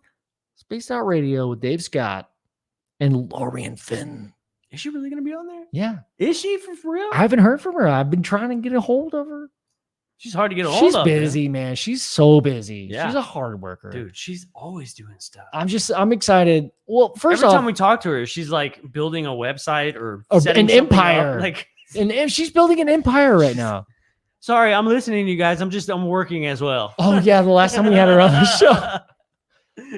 S1: Spaced Out Radio with Dave Scott and Lorian Finn.
S2: Is she really gonna be on there?
S1: Yeah.
S2: Is she for real?
S1: I haven't heard from her. I've been trying to get a hold of her.
S2: She's hard to get a hold of.
S1: She's busy, man. She's so busy.
S2: Yeah.
S1: She's a hard worker.
S2: Dude, she's always doing stuff.
S1: I'm excited. Well, first
S2: every time we talk to her, she's like building a website or
S1: an empire.
S2: Up. Like,
S1: and she's building an empire right now.
S2: Sorry, I'm listening to you guys. I'm working as well.
S1: Oh yeah, the last time we had her on the show.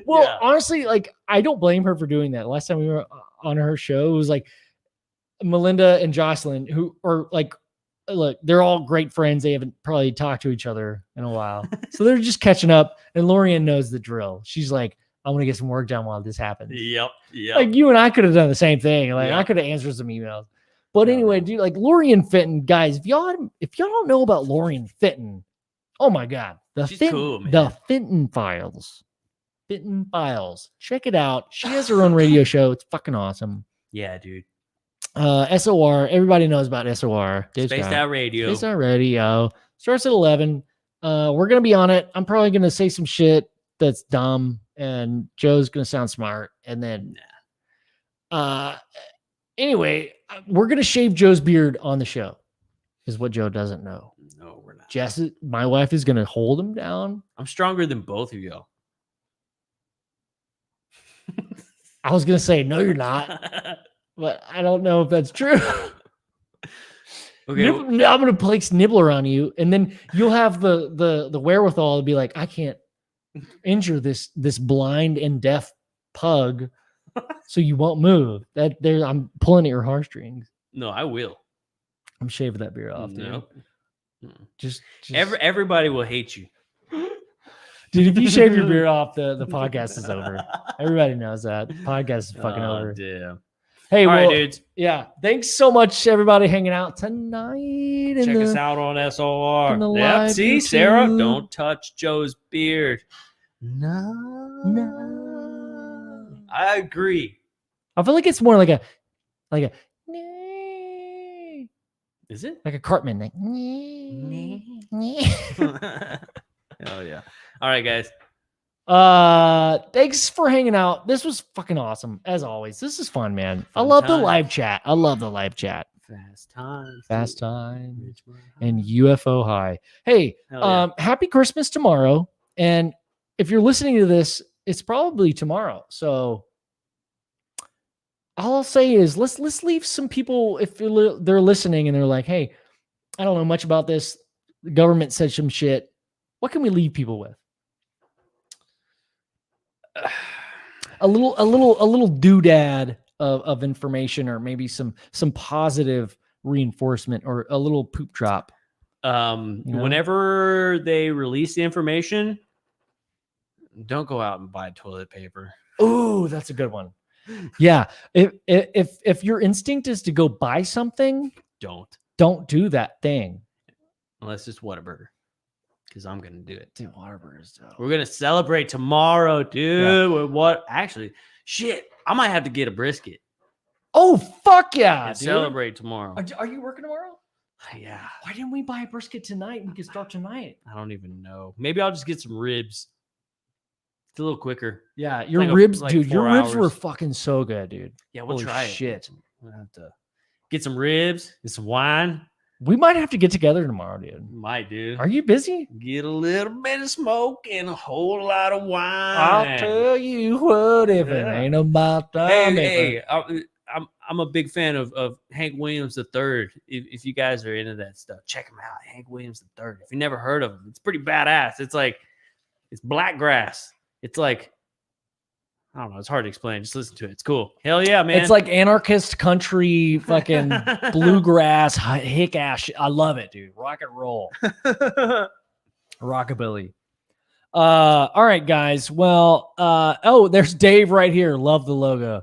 S1: Well, honestly, like I don't blame her for doing that. Last time we were on her show, it was like Melinda and Jocelyn, who are like, look, they're all great friends. They haven't probably talked to each other in a while. So they're just catching up. And Lorian knows the drill. She's like, I want to get some work done while this happens.
S2: Yep.
S1: Like you and I could have done the same thing. Like I could have answered some emails. But anyway, dude, like Lorian Fitton, guys, if y'all don't know about Lorian Fitton, oh my God.
S2: She's cool, man.
S1: The Fitton Files. Fitton Files. Check it out. She has her own radio show. It's fucking awesome.
S2: Yeah, dude.
S1: SOR. Everybody knows about SOR.
S2: Spaced Out Radio.
S1: Spaced Out Radio. Starts at 11. We're going to be on it. I'm probably going to say some shit that's dumb, and Joe's going to sound smart. And then, anyway, we're going to shave Joe's beard on the show, is what Joe doesn't know.
S2: No, we're not.
S1: Jess, my wife, is going to hold him down.
S2: I'm stronger than both of y'all.
S1: I was going to say, no, you're not. But I don't know if that's true.
S2: Okay,
S1: I'm going to place Nibbler on you, and then you'll have the wherewithal to be like, I can't injure this blind and deaf pug, so you won't move. I'm pulling at your heartstrings.
S2: No, I will.
S1: I'm shaving that beard off, dude.
S2: Nope.
S1: Just
S2: everybody will hate you.
S1: Dude, if you shave your beard off, the podcast is over. Everybody knows that. The podcast is fucking over.
S2: Damn.
S1: Hey,
S2: all right, dudes.
S1: Yeah. Thanks so much, everybody, hanging out tonight.
S2: Check us out on SOR.
S1: Yep.
S2: See,
S1: YouTube.
S2: Sarah, don't touch Joe's beard.
S1: No.
S2: I agree.
S1: I feel like it's more like a
S2: Is it?
S1: like a Cartman. Like,
S2: Hell yeah. All right, guys.
S1: Thanks for hanging out. This was fucking awesome as always. This is fun, man. I
S2: Fun
S1: love
S2: time.
S1: the live chat. Fast time and UFO high. Hey,
S2: Hell yeah.
S1: happy Christmas tomorrow. And if you're listening to this, it's probably tomorrow. So all I'll say is let's leave some people, if they're listening and they're like, hey, I don't know much about this. The government said some shit. What can we leave people with? A little doodad of information, or maybe some positive reinforcement, or a little poop drop.
S2: Whenever they release the information, don't go out and buy toilet paper.
S1: Oh, that's a good one. Yeah. If your instinct is to go buy something, don't do that thing.
S2: Unless it's Whataburger. Because I'm gonna do it.
S1: Dude, Whataburger's dope.
S2: We're gonna celebrate tomorrow, dude. With what? Actually, shit, I might have to get a brisket.
S1: Oh, fuck yeah,
S2: and
S1: dude.
S2: celebrate tomorrow.
S1: Are you working tomorrow?
S2: Yeah.
S1: Why didn't we buy a brisket tonight and we could start tonight?
S2: I don't even know. Maybe I'll just get some ribs. It's a little quicker.
S1: Yeah, your
S2: like
S1: ribs,
S2: like
S1: dude. Your
S2: 4
S1: ribs were
S2: hours.
S1: fucking so good, dude.
S2: Yeah, we'll
S1: Holy
S2: try
S1: shit.
S2: it. We'll have to get some ribs, get some wine.
S1: We might have to get together tomorrow, dude.
S2: Might, dude.
S1: Are you busy?
S2: Get a little bit of smoke and a whole lot of wine.
S1: I'll tell you what, if it
S2: Yeah.
S1: ain't about time.
S2: Hey, I'm a big fan of Hank Williams III. If you guys are into that stuff, check him out. Hank Williams III. If you never heard of him, it's pretty badass. It's black grass. It's like, I don't know. It's hard to explain. Just listen to it. It's cool. Hell yeah, man.
S1: It's like anarchist country, fucking bluegrass, hick ass shit. I love it, dude. Rock and roll. Rockabilly. All right, guys. Well, there's Dave right here. Love the logo.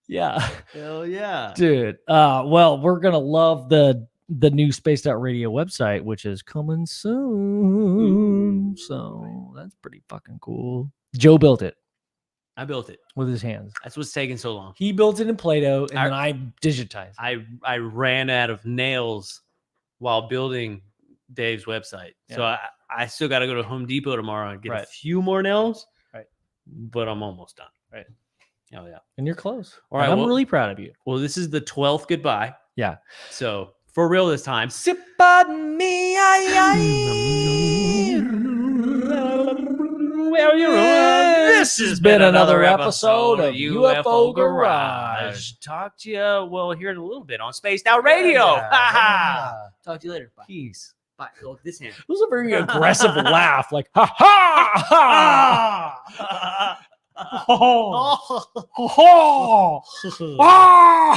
S1: Yeah.
S2: Hell yeah.
S1: Dude. Well, we're gonna love the new Spaced Out Radio website, which is coming soon. So that's pretty fucking cool. Joe built it
S2: I built it.
S1: with his hands.
S2: That's what's taking so long.
S1: He built it in Play-Doh, and then I digitized it.
S2: I ran out of nails while building Dave's website. So I still got to go to Home Depot tomorrow and get a few more nails.
S1: Right.
S2: But I'm almost done.
S1: Right.
S2: Oh, yeah.
S1: And you're close.
S2: All right.
S1: And I'm really proud of you.
S2: Well, this is the 12th goodbye.
S1: Yeah.
S2: So for real this time.
S1: Sip on me.
S2: This has been another episode of UFO Garage. Talk to you, well, here in a little bit on Spaced Out Radio. Talk to you later. Bye.
S1: Peace.
S2: Bye. Oh, this hand.
S1: It was a very aggressive laugh, like ha ha ha. Oh. Oh. Oh.